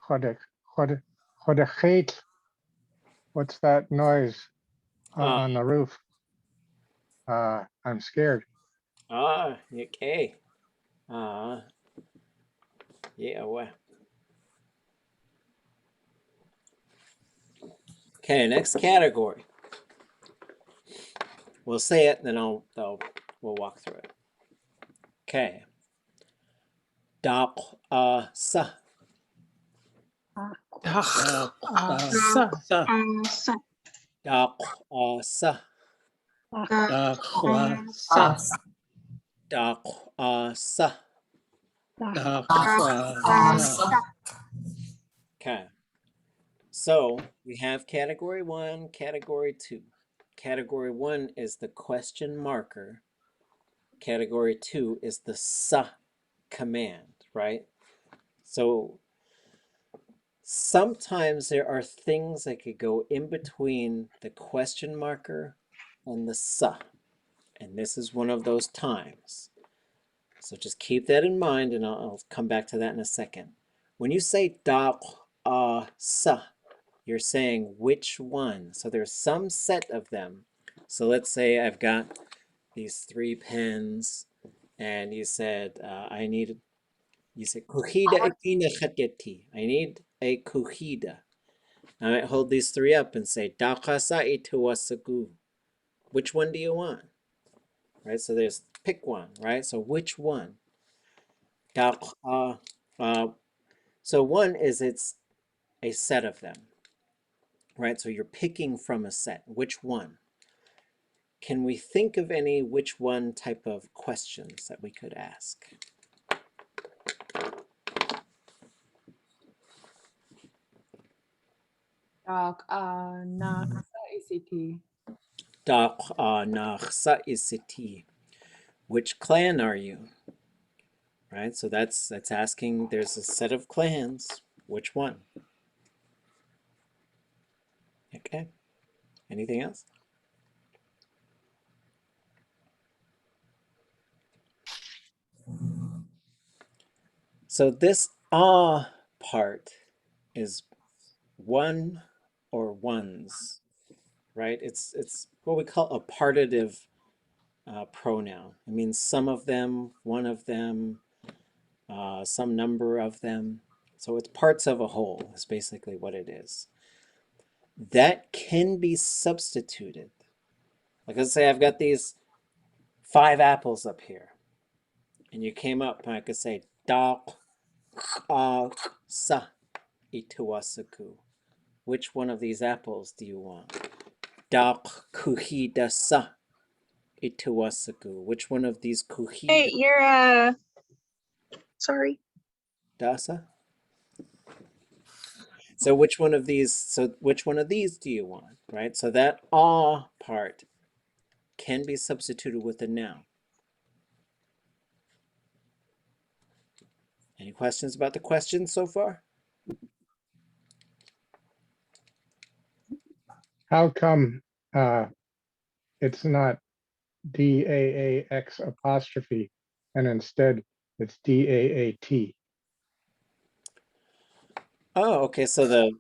Hodechait. What's that noise on the roof? I'm scared. Okay. Yeah, well. Okay, next category. We'll say it, then we'll walk through it. Okay. Sa. Sa. Sa. Okay. So we have category 1, category 2. Category 1 is the question marker. Category 2 is the sa command, right? So sometimes there are things that could go in between the question marker and the sa. And this is one of those times. So just keep that in mind, and I'll come back to that in a second. When you say sa, you're saying which one. So there's some set of them. So let's say I've got these 3 pens, and you said you said kuhida ikina khatgeti. I need a kuhida. I might hold these 3 up and say dakasa ituwasagu. Which one do you want? Right, so there's pick one, right? So which one? So one is it's a set of them, right? So you're picking from a set. Which one? Can we think of any which one type of questions that we could ask? Which clan are you? Right, so that's asking, there's a set of clans. Which one? Okay. Anything else? So this part is one or ones, right? It's what we call a partitive pronoun. It means some of them, one of them, some number of them. So it's parts of a whole is basically what it is. That can be substituted. Like let's say I've got these 5 apples up here. And you came up and I could say da sa ituwasaku. Which one of these apples do you want? Da kuhida sa ituwasaku. Which one of these kuhida? Hey, you're sorry. Dasa? So which one of these do you want, right? So that part can be substituted with a noun. Any questions about the question so far? How come it's not DAAX apostrophe and instead it's DAAT? Oh, okay. So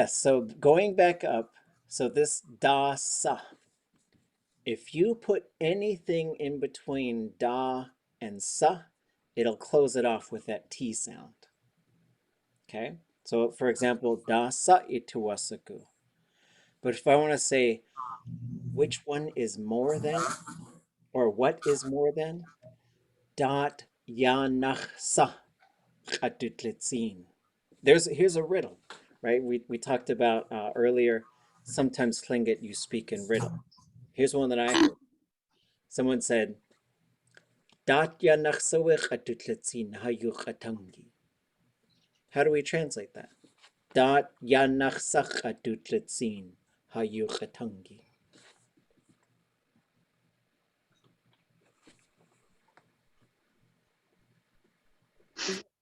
so going back up, so this da sa, if you put anything in between da and sa, it'll close it off with that T sound. Okay, so for example, da sa ituwasaku. But if I want to say which one is more than, or what is more than? Daat nach sa ʼadudli.átk. Here's a riddle, right? We talked about earlier. Sometimes Tlingit you speak in riddle. Here's one that I heard. Someone said, "Daat nach sawich ʼadudli.átk hayu ʼatangi." How do we translate that? Daat nach sach ʼadudli.átk hayu ʼatangi.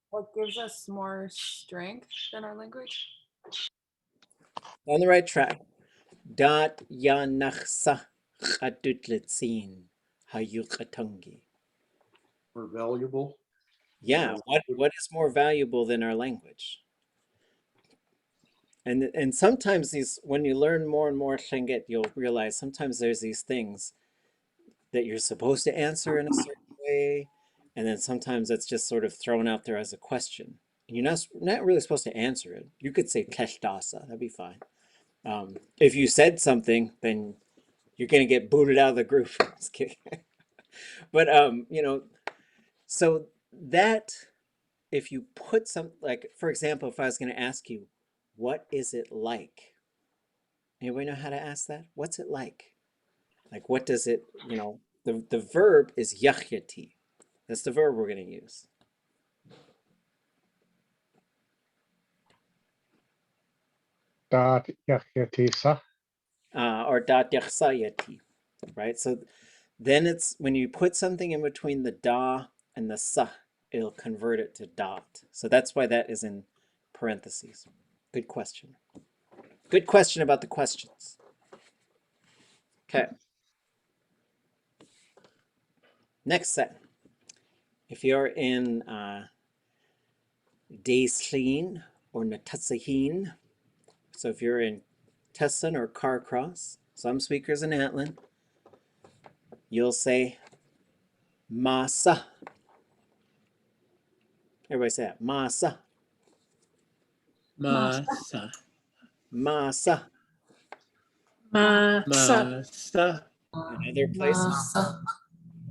What gives us more strength than our language? On the right track. Daat nach sach ʼadudli.átk hayu ʼatangi. Or valuable. Yeah, what is more valuable than our language? And sometimes when you learn more and more Tlingit, you'll realize sometimes there's these things that you're supposed to answer in a certain way, and then sometimes it's just sort of thrown out there as a question. And you're not really supposed to answer it. You could say Tleshtasa, that'd be fine. If you said something, then you're gonna get booted out of the group. Just kidding. But so that if you put some, like, for example, if I was going to ask you, what is it like? Anybody know how to ask that? What's it like? Like, what does it, the verb is yachyati. That's the verb we're going to use. Daat yachyati. Or daat yachsayati, right? So then it's, when you put something in between the da and the sa, it'll convert it to daat. So that's why that is in parentheses. Good question. Good question about the questions. Okay. Next set. If you're in Daislin or Natatsahin, so if you're in Tessin or Carcross, some speakers in Atlin, you'll say Masa. Everybody say that. Masa. Masa. Masa. Masa.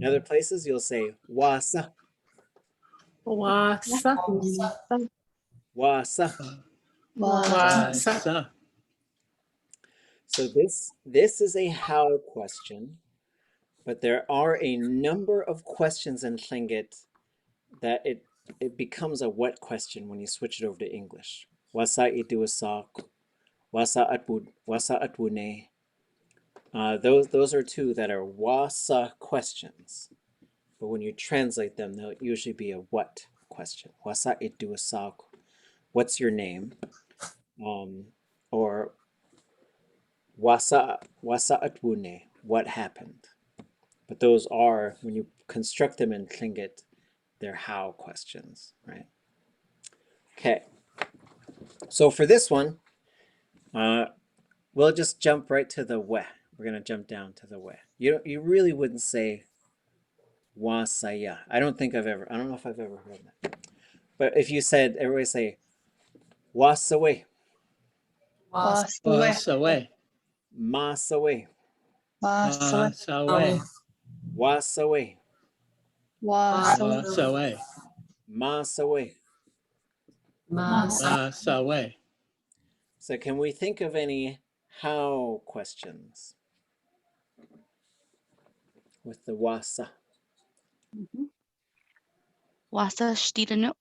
In other places, you'll say Wasa. Wasa. Wasa. Wasa. So this is a how question, but there are a number of questions in Tlingit that it becomes a what question when you switch it over to English. Wasa iduasak, wasa atwune. Those are two that are wasa questions, but when you translate them, they'll usually be a what question. Wasa iduasak, what's your name? Or wasa atwune, what happened? But those are, when you construct them in Tlingit, they're how questions, right? Okay. So for this one, we'll just jump right to the we. We're gonna jump down to the we. You really wouldn't say wasaya. I don't know if I've ever heard that. But if you said, everybody say wasawe. Wasawe. Masawe. Wasawe. Wasawe. Wasawe. Masawe. Masawe. So can we think of any how questions with the wasa? Wasa shtidanuk.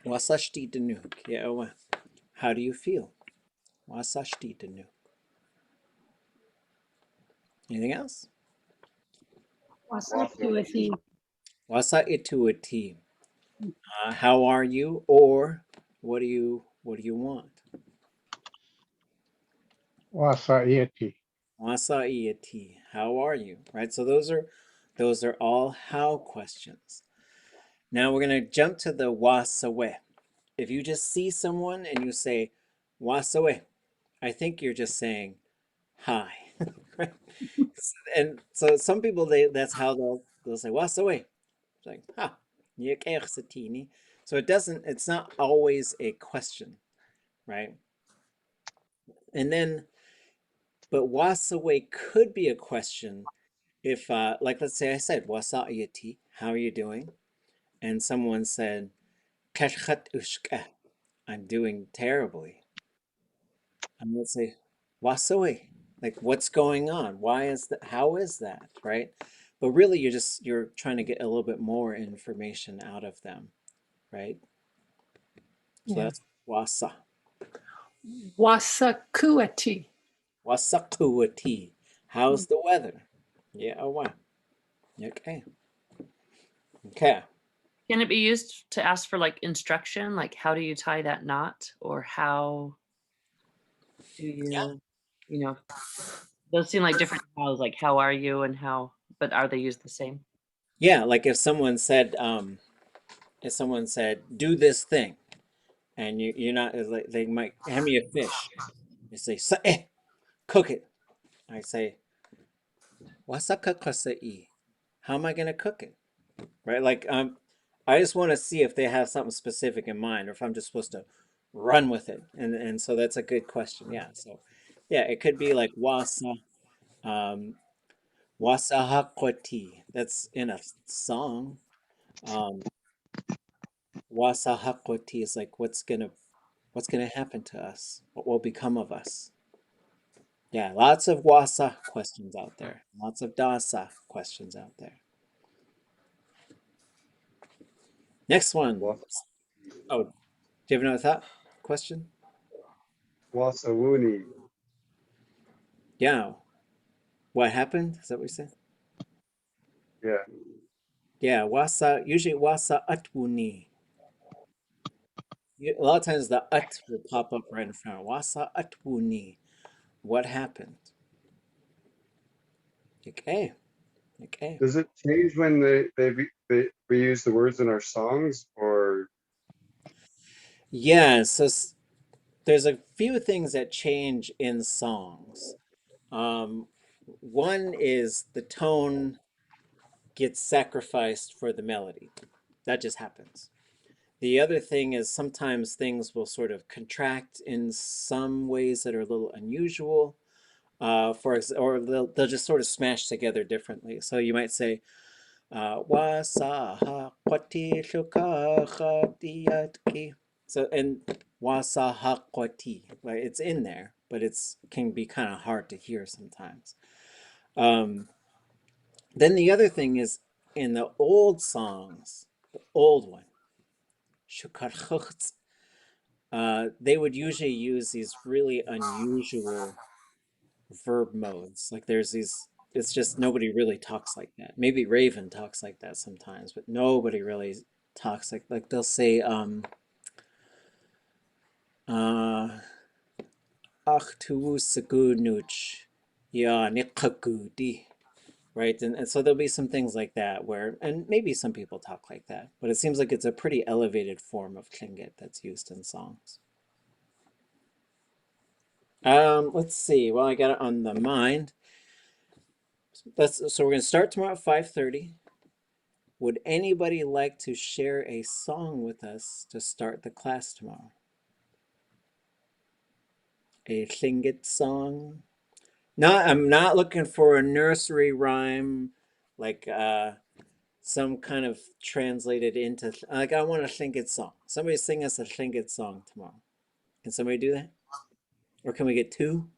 Wasa shtidanuk. Yeah. How do you feel? Wasa shtidanuk. Anything else? Wasa ituati. Wasa ituati. How are you? Or what do you want? Wasa iati. Wasa iati. How are you? Right. So those are all how questions. Now we're gonna jump to the wasawe. If you just see someone and you say wasawe, I think you're just saying hi. Right? And so some people that's how they'll say wasawe. It's like ha. So it's not always a question, right? And then, but wasawe could be a question if like let's say I said wasa'yati, how are you doing? And someone said kashkhat ushka, I'm doing terribly. And let's say wasoi, like what's going on? Why is that? How is that? Right? But really you're trying to get a little bit more information out of them, right? So Yeah. that's wasa. Wasakuati. Wasakuati. How's the weather? Yeah, oh wow. Okay. Okay. Can it be used to ask for like instruction? Like how do you tie that knot? Or how do you, you know, those seem like different hows, like how are you and how, but are they used the same? Yeah, like if someone said do this thing, and you're not like they might hand me a fish. You say cook it. I say wasaka. How am I gonna cook it? Right? Like I just want to see if they have something specific in mind or if I'm just supposed to run with it. And so that's a good question. Yeah. So yeah, it could be like um wasahakwati. That's in a song. Wasahakwati is like what's gonna happen to us? What will become of us? Yeah, lots of wasa questions out there. Lots of dasa questions out there. Next one. Oh, do you have another thought? Question? Wasawuni. Yeah. What happened? Is that what you said? Yeah. Yeah, usually wasa atwuni. A lot of times the at will pop up right in front. Wasa atwuni. What happened? Okay. Okay. Does it change when we use the words in our songs, or? Yeah, so there's a few things that change in songs. One is the tone gets sacrificed for the melody. That just happens. The other thing is sometimes things will sort of contract in some ways that are a little unusual. Or they'll just sort of smash together differently. So you might say, wasaha kwati ʼadudli.átk. So, and wasaha kwati, like it's in there, but it's can be kind of hard to hear sometimes. Then the other thing is in the old songs, the old one, they would usually use these really unusual verb modes. Like there's these, it's just nobody really talks like that. Maybe Raven talks like that sometimes, but nobody really talks like they'll say ach tu segunuch ya niqakudi. Right, and so there'll be some things like that where, and maybe some people talk like that, but it seems like it's a pretty elevated form of Tlingit that's used in songs. Let's see. Well, I got it on the mind. So we're going to start tomorrow at 5:30. Would anybody like to share a song with us to start the class tomorrow? A Tlingit song? I'm not looking for a nursery rhyme, like some kind of translated into, like I want a Tlingit song. Somebody sing us a Tlingit song tomorrow. Can somebody do that? Or can we get two?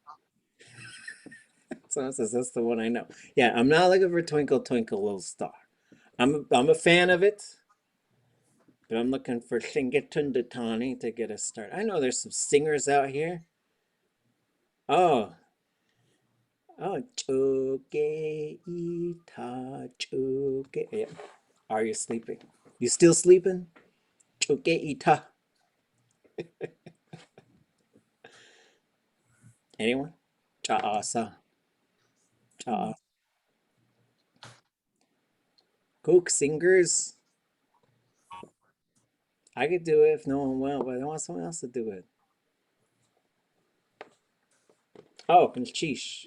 Someone says that's the one I know. Yeah, I'm not looking for Twinkle Twinkle Little Star. I'm a fan of it, but I'm looking for Thingatundatani to get us started. I know there's some singers out here. Oh, Choge Ita Choge. Yeah. Are you sleeping? You still sleeping? Choge Ita. Anyone? Cha'asa. Cha'a. Cook singers. I could do it if no one will, but I want someone else to do it. Oh, and sheesh.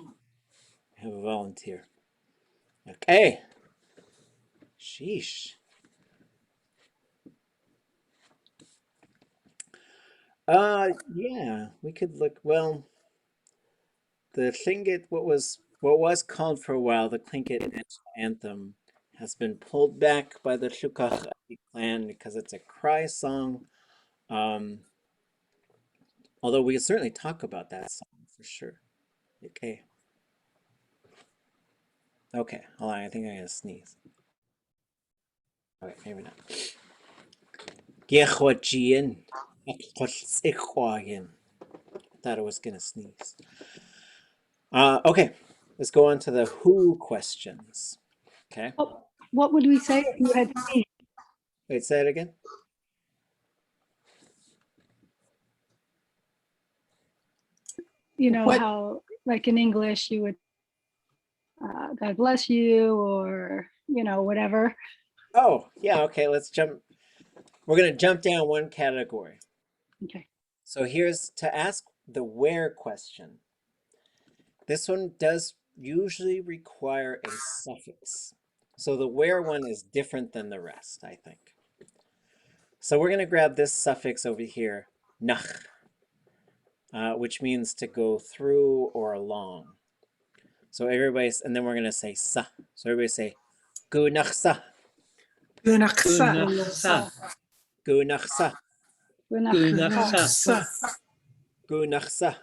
I have a volunteer. Okay. Sheesh. Yeah, we could look, well, the Tlingit, what was what was called for a while the Tlingit national anthem has been pulled back by the Dultóow Yé clan because it's a cry song. Although we can certainly talk about that song for sure. Okay. Okay, hold on, I think I'm gonna sneeze. Okay, maybe not. Thought I was gonna sneeze. Okay, let's go on to the who questions. Okay. What would we say if you had sneezed? Wait, say it again. You know What- how, like in English, you would, God bless you, or, you know, whatever. Oh, yeah, okay, let's jump. We're gonna jump down one category. Okay. So here's to ask the where question. This one does usually require a suffix. So the where one is different than the rest, I think. So we're gonna grab this suffix over here, nach, which means to go through or along. So everybody's, and then we're gonna say sa. So everybody say, gu nach sa, Gunaksa. gu nach sa, Gunaksa. gu nach sa.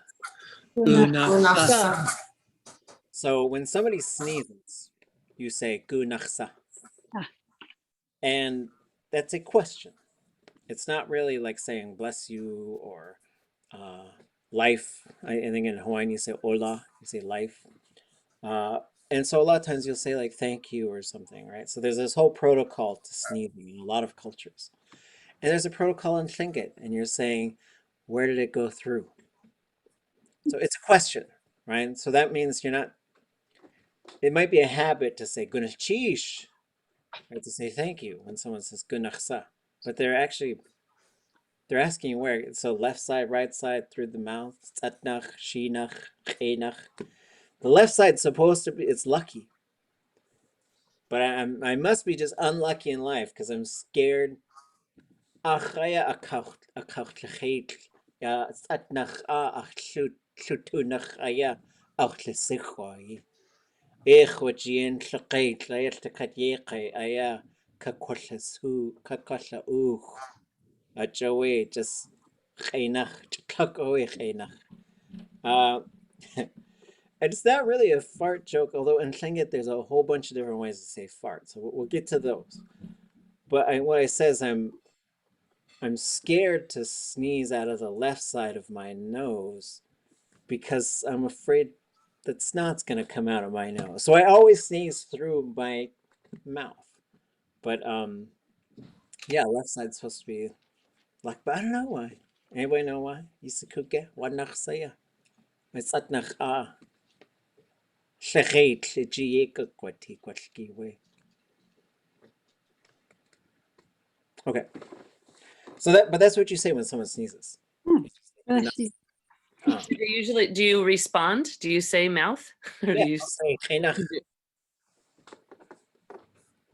Gunaksa. So when somebody sneezes, you say gu nach sa. And that's a question. It's not really like saying bless you or life. I think in Hawaiian you say ola, you say life. And so a lot of times you'll say like thank you or something, right? So there's this whole protocol to sneezing in a lot of cultures. And there's a protocol in Tlingit, and you're saying, where did it go through? So it's a question, right? So that means you're not, it might be a habit to say gunachish, right? To say thank you when someone says gunachsa. But they're asking you where. So left side, right side, through the mouth. Tzatnach, shinach, chenach. The left side's supposed to be, it's lucky. But I must be just unlucky in life because I'm scared. Achaya akaucht lechet. Ja, tzatnach ach chutunach aya auch lesichoi. Ich wajien lechet layet lekat yekai aya kakwashu kakwasha uch. Ajawe just chenach chak away chenach. It's not really a fart joke, although in Tlingit there's a whole bunch of different ways to say fart, so we'll get to those. But what I say is I'm scared to sneeze out of the left side of my nose because I'm afraid that snot's gonna come out of my nose. So I always sneeze through my mouth. But yeah, left side's supposed to be like, but I don't know why. Anybody know why? Yisikuke, wanach saya. It's atnach ah. Shechait jieka kwati kwatkiwe. Okay. So that's what you say when someone sneezes. Do you respond? Do you say mouth? Or Yeah, do you say chenach.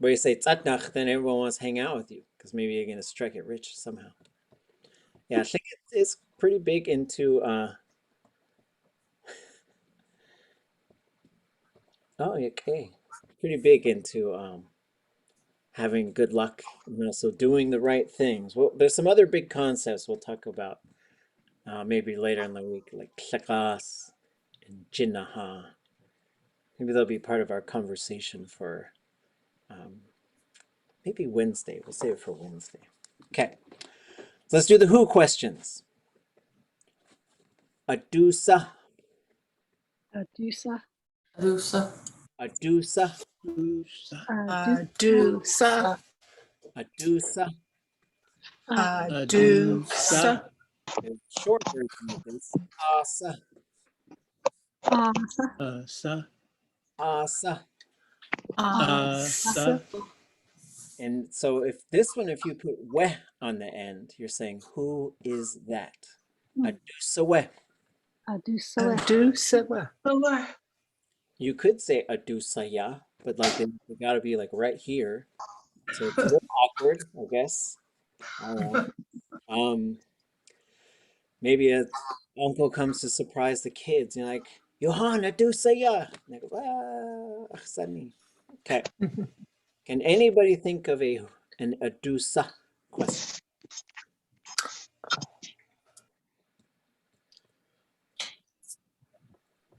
But you say tzatnach, then everyone wants to hang out with you because maybe you're gonna strike it rich somehow. Yeah, I think it's pretty big into okay. Pretty big into having good luck, so doing the right things. Well, there's some other big concepts we'll talk about maybe later in the week, like tlakas and jinaha. Maybe they'll be part of our conversation for maybe Wednesday. We'll save it for Wednesday. Okay, so let's do the who questions. Adusa. Adusa. Adusa. Adusa. Adusa. Adusa. Adusa. The short version of this. Asa. Asa. Asa. Asa. And so if you put weh on the end, you're saying, who is that? Adusa weh. Adusa. You could say adusaya, but like they gotta be like right here. So it's a little awkward, I guess. All right. Maybe a uncle comes to surprise the kids. You're like, Johanna, ʼadudli yé. And I go, achsani. Okay. Can anybody think of an ʼadudli question?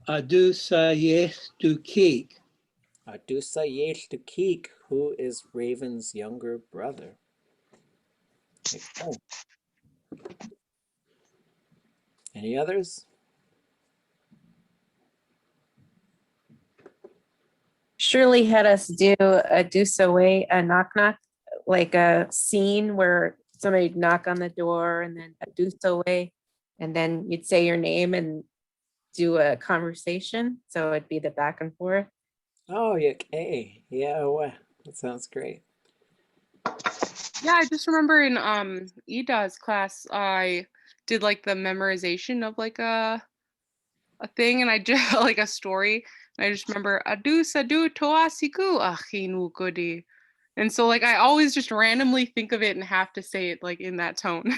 ʼadudli yé ʼadk. ʼadudli yé ʼadk, who is Raven's younger brother? Okay. Any others? Shirley had us do a ʼadudli, a knock knock, like a scene where somebody'd knock on the door and then ʼadudli, and then you'd say your name and do a conversation. So it'd be the back and forth. Oh, okay. Yeah, well, that sounds great. Yeah, I just remember in Ida's class, I did like the memorization of like a thing, and I did like a story. And I just remember adu sadu toasiku achinu kudi. And so like I always just randomly think of it and have to say it like in that tone.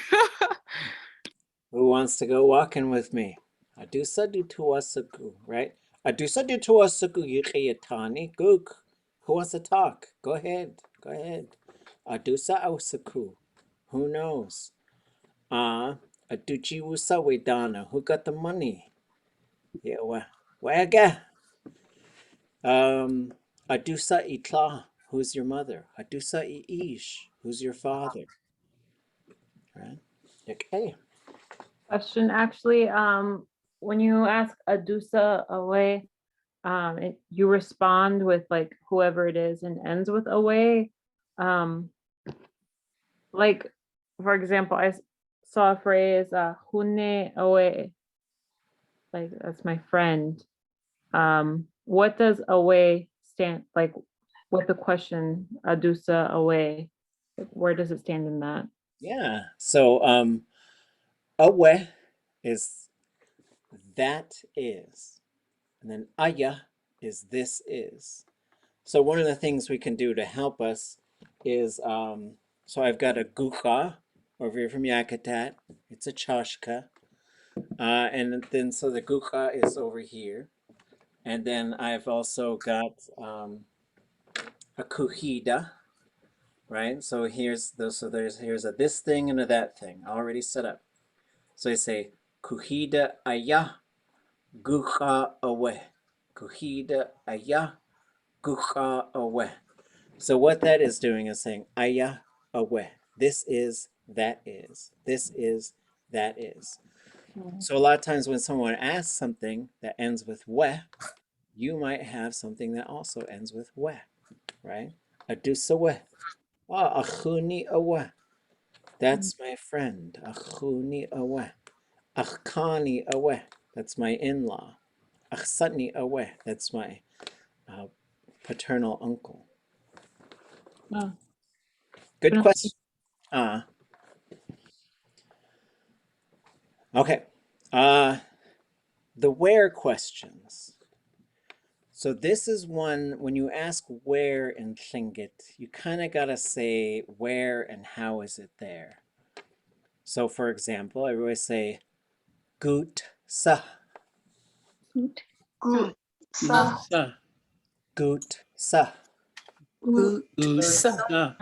Who wants to go walking with me? Adu sadu tuasaku, right? Adu sadu tuasaku yiqiyatani guk. Who wants to talk? Go ahead. Go ahead. Adusa ausaku. Who knows? Aduchi wusa wedana. Who got the money? Yeah, waga. Adusa itla. Who's your mother? Adusa iish. Who's your father? Right? Okay. Question actually, when you ask ʼadudli away, you respond with like whoever it is and ends with away. Like, for example, I saw a phrase, hune away, like that's my friend. What does away stand, like with the question ʼadudli away, where does it stand in that? Yeah. So awe is that is, and then aya is this is. So one of the things we can do to help us is, so I've got a gucha over here from Yakutat. It's a chashka. And then so the gucha is over here. And then I've also got a kuhida, right? So here's a this thing and a that thing already set up. So I say kuhida aya gucha away. Kuhida aya gucha away. So what that is doing is saying aya away. This is, that is. This is, that is. So a lot of times when someone asks something that ends with we, you might have something that also ends with we, right? Adusa we. Achuni awe. That's my friend. Achuni awe. Achkani awe. That's my in-law. Achsatni awe. That's my paternal uncle. Oh. Good question. Okay. The where questions. So this is one, when you ask where in Tlingit, you kind of got to say where and how is it there. So for example, I always say gut sa. Gut. Sa. Gut sa. Sa.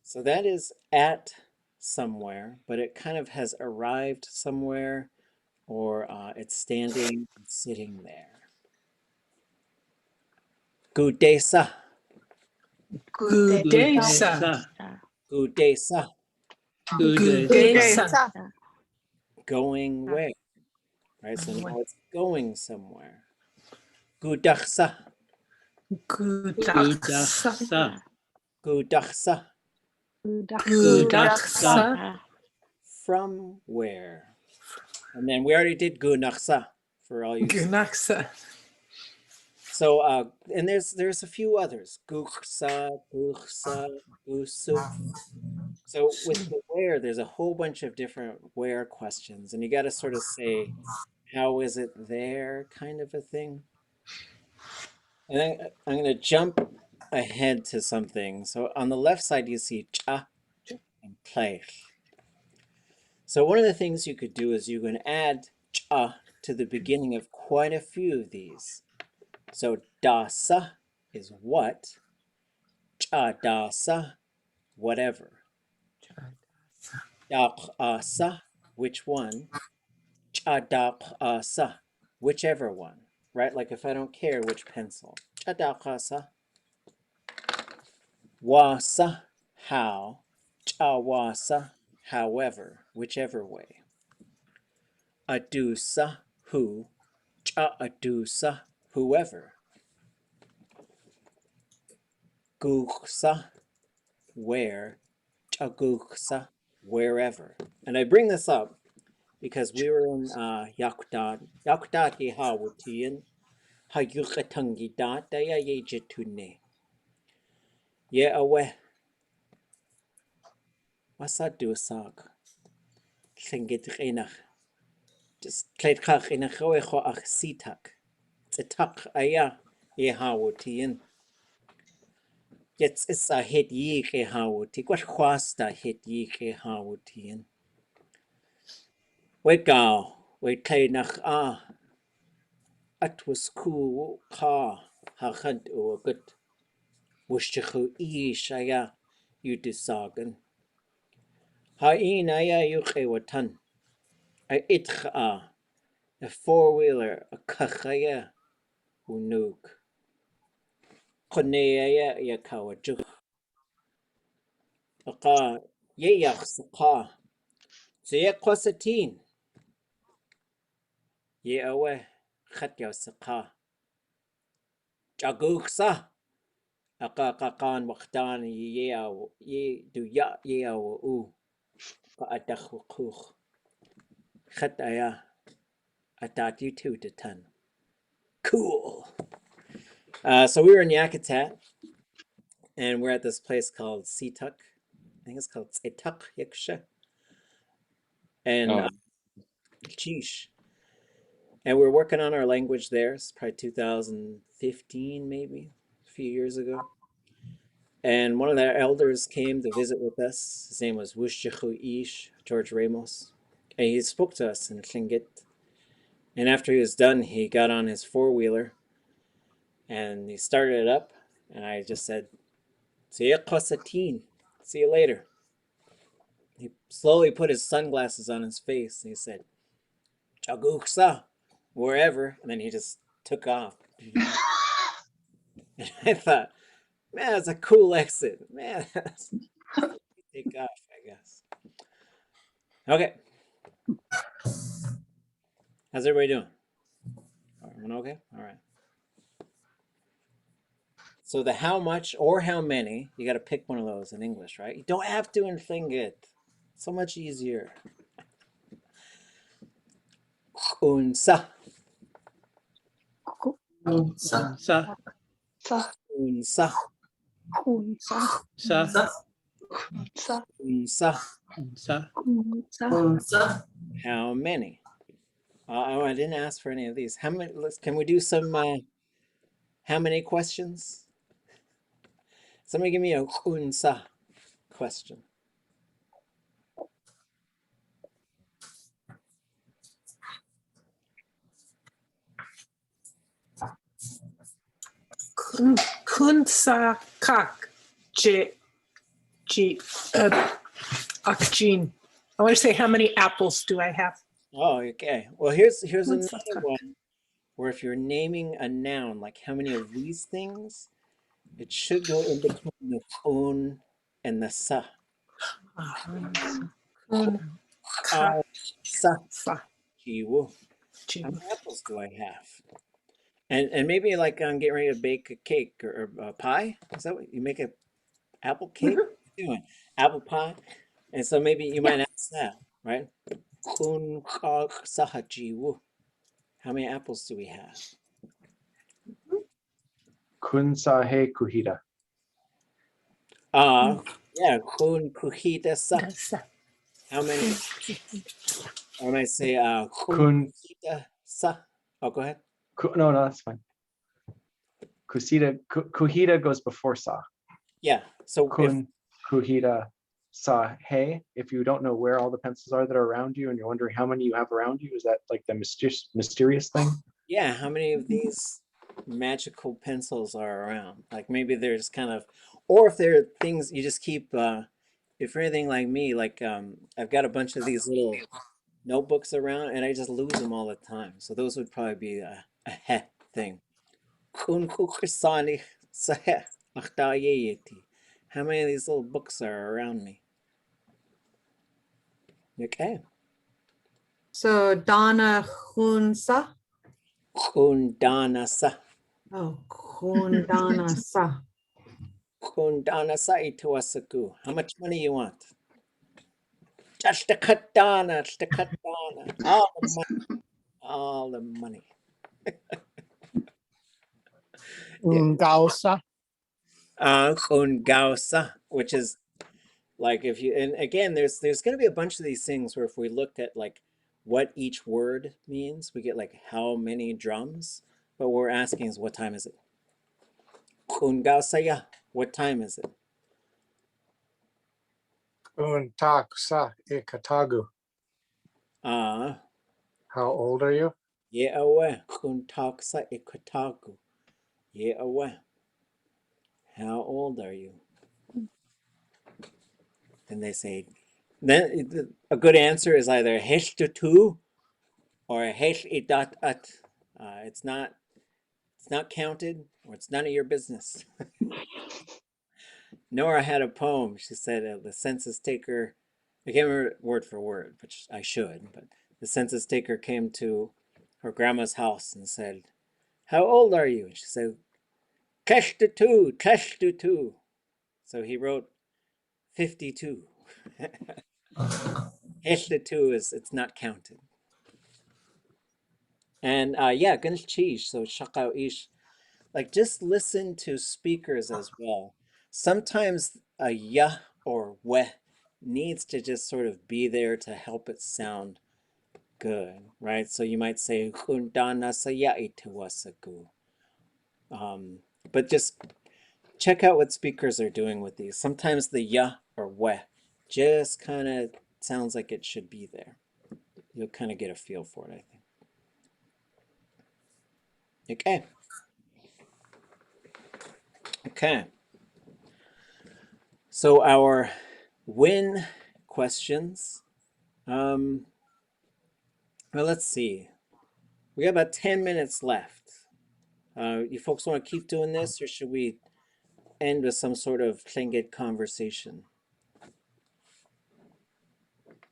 So that is at somewhere, but it kind of has arrived somewhere, or it's standing and sitting there. Good day, sa. Good day, sir. Good day, sa. Good day, sir. Going where? Right, so now it's going somewhere. Gudachsa. Gudachsa. Gudachsa. Gudachsa. From where? And then we already did Gunachsa for all you. Gunachsa. So and there's a few others. Guchsa, Guchsa, Gusuf. So with the where, there's a whole bunch of different where questions, and you got to sort of say, how is it there, kind of a thing. And then I'm going to jump ahead to something. So on the left side, you see cha and plech. So one of the things you could do is you can add cha to the beginning of quite a few of these. So dasa is what, chadasa, whatever. Daqasa, which one, chadaqasa, whichever one, right? Like if I don't care which pencil, chadaqasa. Wasa, how, chawasa, however, whichever way. Adusa, who, chaadusa, whoever. Guksa, where, chaguksa, wherever. And I bring this up because we were in Yakdat Yé Hawutian, Hayukatangi daat daya ye jitune. Ye awe. Wasa dusag. Klingit renach. Just kleid kach in a choecho ach sitak. Zitak aya ye hawutian. Jetzt is a hit ye hawuti. What chwasta hit ye hawutian. We gao. We kleid nach At was cool ka. Hachant o gut. Wushchu ish aya. You disagen. Hain aya yuche watan. A itcha. A four-wheeler. A kachaya. Unuk. Konea ya kawajuk. Aka yeyach saka. Zaya kwasatin. Ye awe khatya saka. Jaguksa. Aka kakan waktan ye aw ye du ya ye aw u. Ka adakhukuch. Khataya. Adat you too to ton. Cool. So we were in Yakutat, and we're at this place called Situk. I think it's called Tsituk Yaksha. And Chish. And we're working on our language there. It's probably 2015, maybe, a few years ago. And one of their elders came to visit with us. His name was Wooch, George Ramos. And he spoke to us in Tlingit. And after he was done, he got on his four-wheeler and he started it up. And I just said, see you later. He slowly put his sunglasses on his face and he said, Chaguksa, wherever. And then he just took off. And I thought, man, that's a cool exit. Man, that's take off, I guess. Okay. How's everybody doing? Everyone okay? All right. So the how much or how many, you got to pick one of those in English, right? You don't have to in Tlingit. So much easier. Unsa. Unsa. Unsa. Unsa. Unsa. Unsa. Unsa. How many? Oh, I didn't ask for any of these. How many? Can we do some how many questions? Somebody give me a unsa question. Kunsa kak akjin. I want to say, how many apples do I have? Oh, okay. Well, here's another one where if you're naming a noun, like how many of these things, it should go in between the un and the sa. Sa. How many apples do I have? And maybe like I'm getting ready to bake a cake or a pie. Is that what you make a apple cake? What are you doing? Apple pie. And so maybe you might ask that, right? How many apples do we have? Kunsahe kuhita. Yeah, kun kuhita sa. How many? Or I might say kun kuhita sa. Oh, go ahead. No, that's fine. Kuhita goes before sa. Yeah. So kun kuhita sa hey. If you don't know where all the pencils are that are around you and you're wondering how many you have around you, is that like the mysterious thing? Yeah, how many of these magical pencils are around? Like maybe there's kind of, or if there are things you just keep, if you're anything like me, like I've got a bunch of these little notebooks around and I just lose them all the time. So those would probably be a heh thing. Kun kukusani saheh akhtayeti. How many of these little books are around me? Okay. So Donna Hunsa. Kundanasa. Oh, Kundanasa. Kundanasa ituasaku. How much money you want? Just the katana, just the katana. All the money. All the money. Gausa. Kungausa, which is like if you, and again, there's going to be a bunch of these things where if we looked at like what each word means, we get like how many drums, but what we're asking is what time is it? Kungausaya, what time is it? Taksa ikatagu. How old are you? Ye awe, kuntaksa ikatagu. Ye awe. How old are you? Then they say, then a good answer is either heshtutu or daat. It's not counted, or it's none of your business. Nora had a poem. She said the census taker, I can't remember word for word, which I should, but the census taker came to her grandma's house and said, "How old are you?" And she said, "Keshtutu, keshtutu." So he wrote 52. Heshtutu is it's not counted. And yeah, Ganesh Chish, so Shakao Ish. Like just listen to speakers as well. Sometimes a yah or weh needs to just sort of be there to help it sound good, right? So you might say "Kundana sayai tuwasagu." But just check out what speakers are doing with these. Sometimes the yah or weh just kind of sounds like it should be there. You'll kind of get a feel for it, I think. Okay. Okay. So our win questions. Well, let's see. We got about 10 minutes left. You folks want to keep doing this, or should we end with some sort of Tlingit conversation?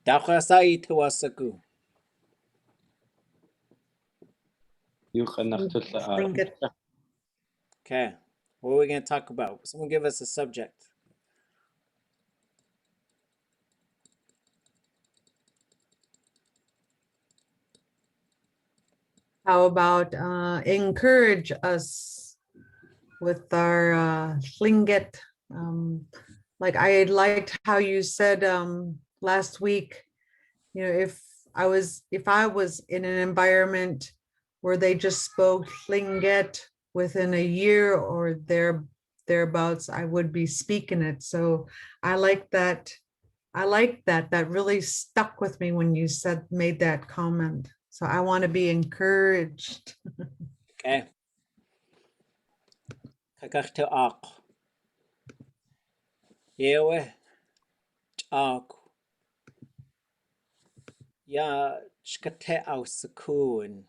Dakhasai tuwasaku. Okay. What are we going to talk about? Someone give us a subject. How about encourage us with our Tlingit? Like I liked how you said last week, you know, if I was in an environment where they just spoke Tlingit within a year or thereabouts, I would be speaking it. So I like that. That really stuck with me when you made that comment. So I want to be encouraged. Okay. Kakaktaak. Yewe. Chak. Ya shkate ausakun.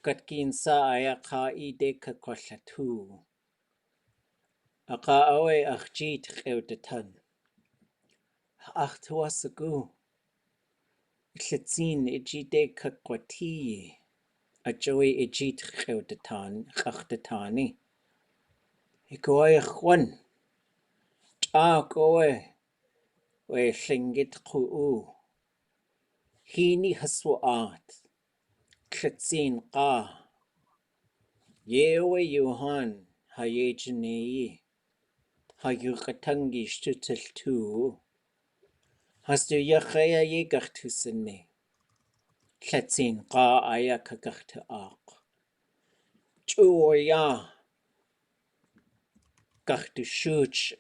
Katkin sa ayaka ide kakwashatu. Aka awe achjit khewdatan. Ach tuwasagu. Tlitsin ijide kakwati. Ajoy ijit khewdatani. Ikoy khwan. Chak owe. We Tlingit kuu. Hini haswaat. Tlitsin qa. Yewe Johan. Hayejnei. Hayukatangi shtutel tu. Hast du yachaya yegartusene? Tletsin qa aya kakachta aq. Chuya. Gachtu shuch.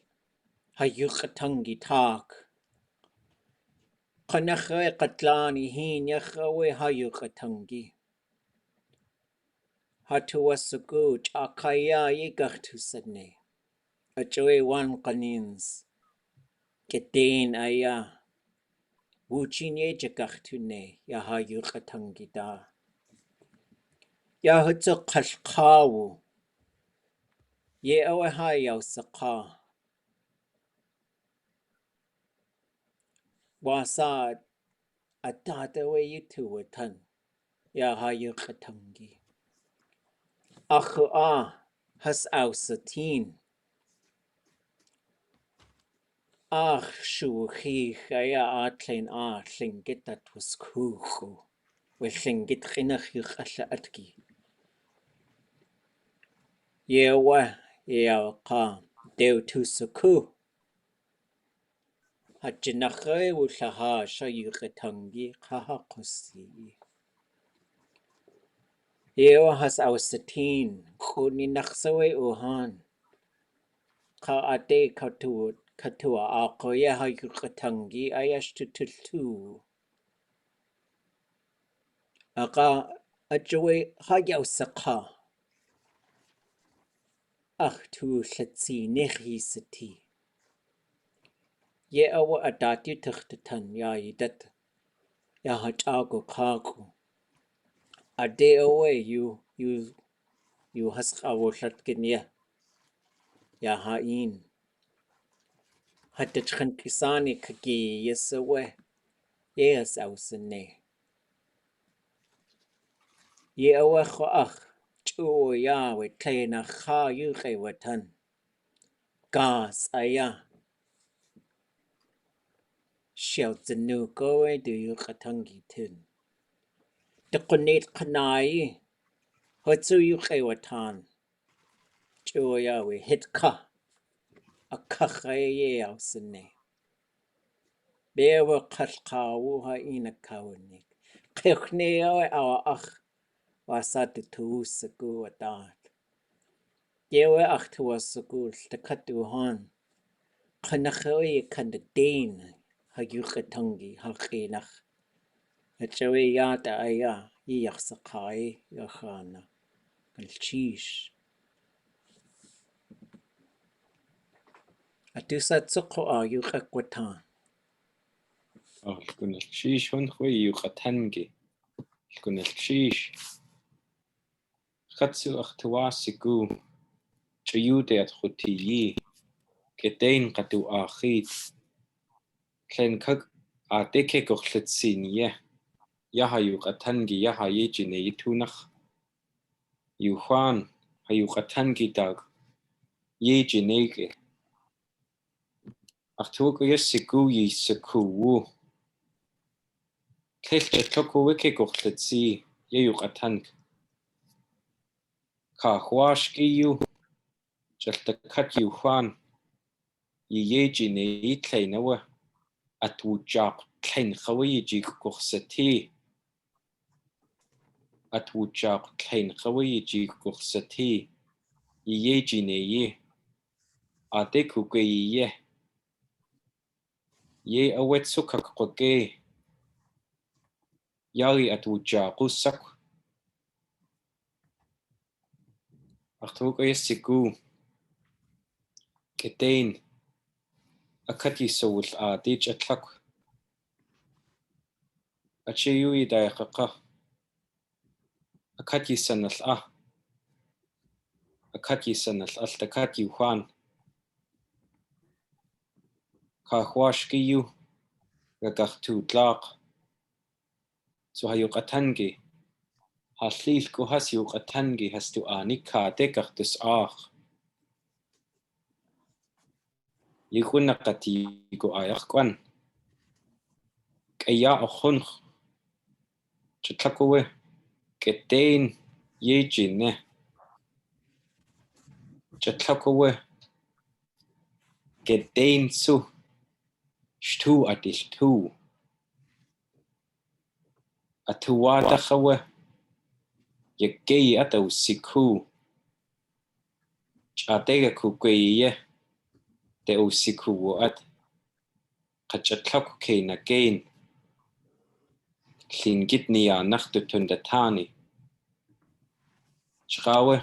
hayuqatangi taak. Qanakhe qatlani hinyakhawe hayuqatangi. Hatuwasuku chakaya yigartusane. Achoe wan qanins. Ketain aya. Wuchinye jagartune ya hayuqatangi da. Ya hutsu qashqawu. Ye awe hayaw saqa. Wasad atatawe yutuwatan. Ya hayuqatangi. Akhu has ausatin. Shuhi ya atlen lingitat was kuhu. We lingit rinach ʼadudli.átk. Yewa yeawqa deu tusuku. Hajinakhe wulaha shayuqatangi qahaqusi. Yewa has ausatin. Kuni naksawe uhan. Ka ate katua aqoya hayuqatangi ayashtutultu. Aqa ajowe hayawsaqa. Tu lhatsi nehisati. Ye awa adati tuhtatan ya idat. Ya hachago kaku. Ade awe you hasqawo hlatkinya. Ya hain. Hatachkan kisani kaki yesawe. Yes ausane. Ye awa khoach. Chuo ya we klena kha yuqe watan. Gas aya. Shieltanu goe do yuqatangi tun. Deqonet qanai. Hotsu yuqe watan. Chuo ya we hitka. Akakhaye ausane. Bewa qalqawu ha ina kawanik. Qekhne awa ach. Wasat tuusaku daat. Yewe ach tuusaku stakatuhan. Qanakhawe kandadein. Hayuqatangi haqinach. Achawe yata aya. Yiyaqsaqai yakhana. Kalchish. Atusat suqo yuqakwatan. كنا الشيش هون خوي يقتنجي كنا الشيش خدسو اختواسكو تيودات خوتيي كتين قدو آخيت كلين كك عاتيكي كوخلتسينيه يها يقتنجي يها يجيني يتونخ يوخان هيقتنجي داغ يجينيكي أختوكو يسكو يسكو كيف تلوكو وكي كوخلتسي يقتنج كاخواشكيو جلتكت يوخان يجيني يتلينوه أتوجاق كلين خوي يجيك كوخستي أتوجاق كلين خوي يجيك كوخستي يجيني أتيكو كي يه أوت سكك قوكي ياري أتوجاقو سك أختوكو يسيكو كتين أكتي سول آديج أتلك أتشيو يدايقق أكتي سنة أكتي سنة ألتكتي وخان كاخواشكيو غاقتو تلاق سو هيوقتنجي هالليلكو هس يوقتنجي هستو آنيكا ديكختس آخ يكون نقتيكو آيخكوان كأيا أخنخ تتلقوه كتين يجينه تتلقوه كتين سو شتو أدلتو أتوادخوه يكي أتو سيكو شاتيكو كويه te'usikuat qachatlaku keinakein llingit nianaqtutundatani chqawe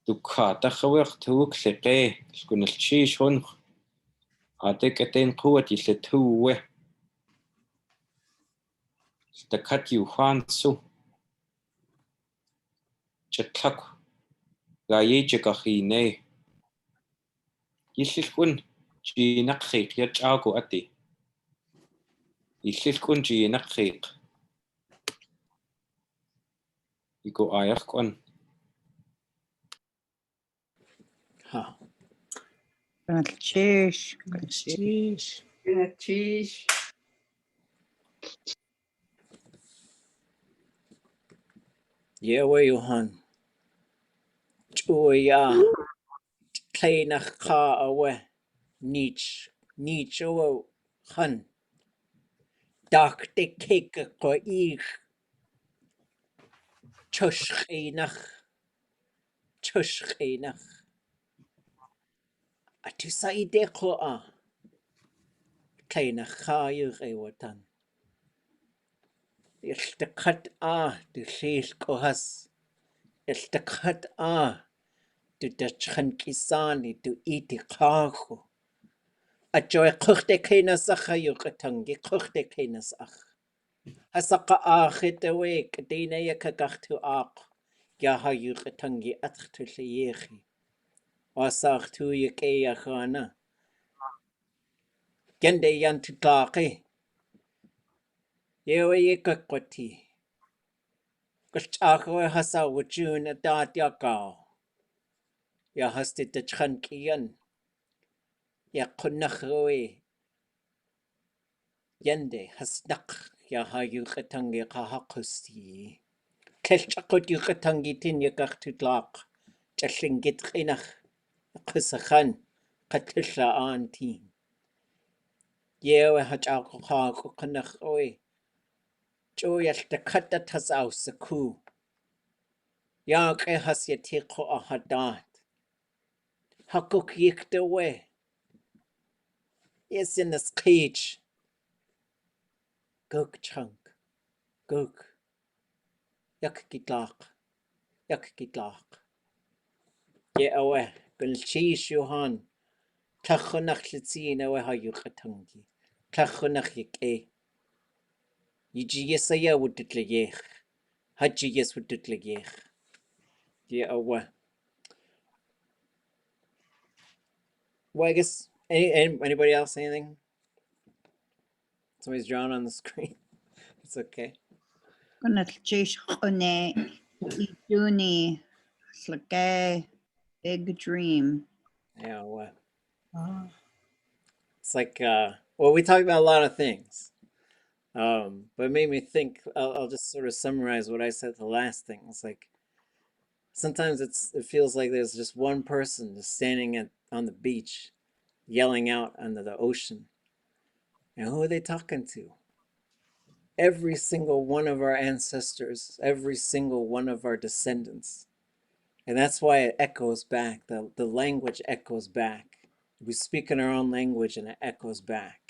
dukhataqawiq tuuk liqe lkunalchish hunq atekaten quwat illathuwe takat yuhansu chatlaku gayechakahine yillilkun chinaqqiq yach'aku ati yillilkun chinaqqiq iku ayaqkun Huh. Sheesh. Sheesh. Cheese. Yewe Johan. Chuya. Kleinach ka awe. Nietzsche awe. Han. Dak de keke ko ich. Tushchinach. Tushchinach. A tu sa ide ko a. Kleinach ka yuch ewatan. Iltakat a. Du shil ko has. Iltakat a. Du dachchan kisani. Du iti kahu. A joy kuchte kenas acha yukatangi. Kuchte kenas ach. Hasaka achit away. Kadina yakagachtu ach. Yaha yukatangi atchtu liyechi. Wasach tu yake yachana. Gende yantu tlaqi. Yewe yakakwati. Kashachwe hasa wujun daat yakao. Ya hasti dachchan kiyan. Ya kunachwe. Yende hasnak. Yaha yukatangi kahakusti. Kelchakot yukatangi tin yakachtu tlaq. Chalingit kinach. Qisakhan. Katilla anti. Yewe hachakha kunachwe. Joyal the katat has aus the coup. Yak e has yetiko a hadat. Hakuk yicked away. Yes, in the cage. Guk chunk. Guk. Yak gitlak. Yak gitlak. Ye away. Gulchish Johan. Tachonach litzin away how you katangi. Tachonach yik e. Yiji yesaya would it legech. Haji yes would it legech. Ye away. Well, I guess anybody else anything? Somebody's drawing on the screen. It's okay. Sheesh. Iduni. Slake. Big dream. Yeah, what? It's like well, we talked about a lot of things. But it made me think. I'll just sort of summarize what I said the last thing. It's like sometimes it feels like there's just one person just standing on the beach, yelling out under the ocean. And who are they talking to? Every single one of our ancestors, every single one of our descendants. And that's why it echoes back. The language echoes back. We speak in our own language and it echoes back.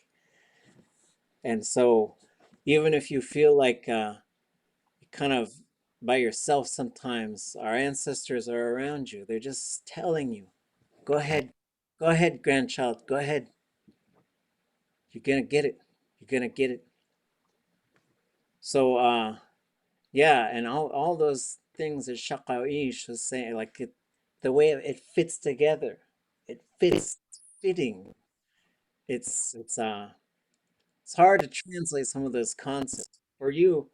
And so even if you feel like you're kind of by yourself sometimes, our ancestors are around you. They're just telling you, go ahead, grandchild, go ahead. You're gonna get it. You're gonna get it. So yeah, and all those things that Shaqaish was saying, like the way it fits together. It fits fitting. It's hard to translate some of those concepts. For you,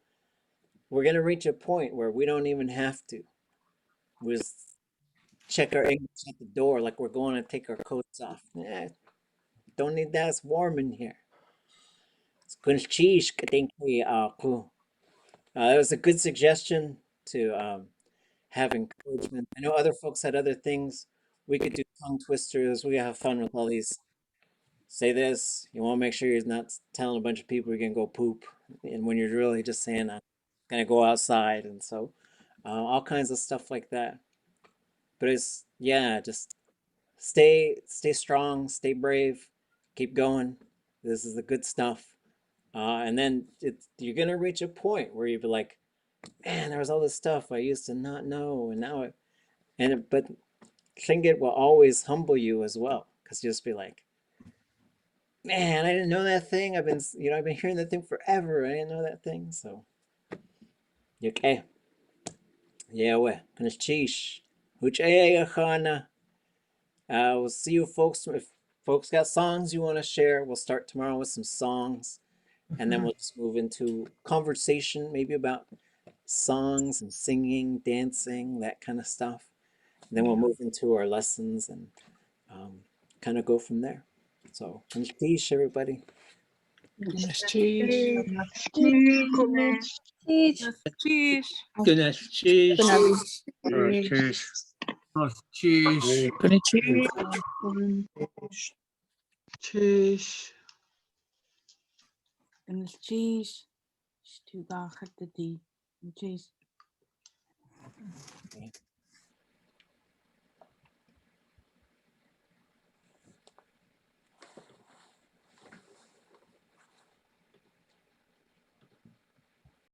we're gonna reach a point where we don't even have to. We just check our English at the door like we're going to take our coats off. Don't need that. It's warm in here. That was a good suggestion to have encouragement. I know other folks had other things. We could do tongue twisters. We have fun with all these. Say this. You want to make sure you're not telling a bunch of people you're gonna go poop, and when you're really just saying I'm gonna go outside, and so all kinds of stuff like that. But it's just stay strong, stay brave, keep going. This is the good stuff. And then you're gonna reach a point where you'll be like, man, there was all this stuff I used to not know, and now but Tlingit will always humble you as well, because you'll just be like, man, I didn't know that thing. I've been hearing that thing forever. I didn't know that thing. So, okay. Yeah, we gonna cheesh. We'll see you folks. If folks got songs you want to share, we'll start tomorrow with some songs, and then we'll just move into conversation, maybe about songs and singing, dancing, that kind of stuff. And then we'll move into our lessons and kind of go from there. So, peace, everybody. Cheese. Cheese.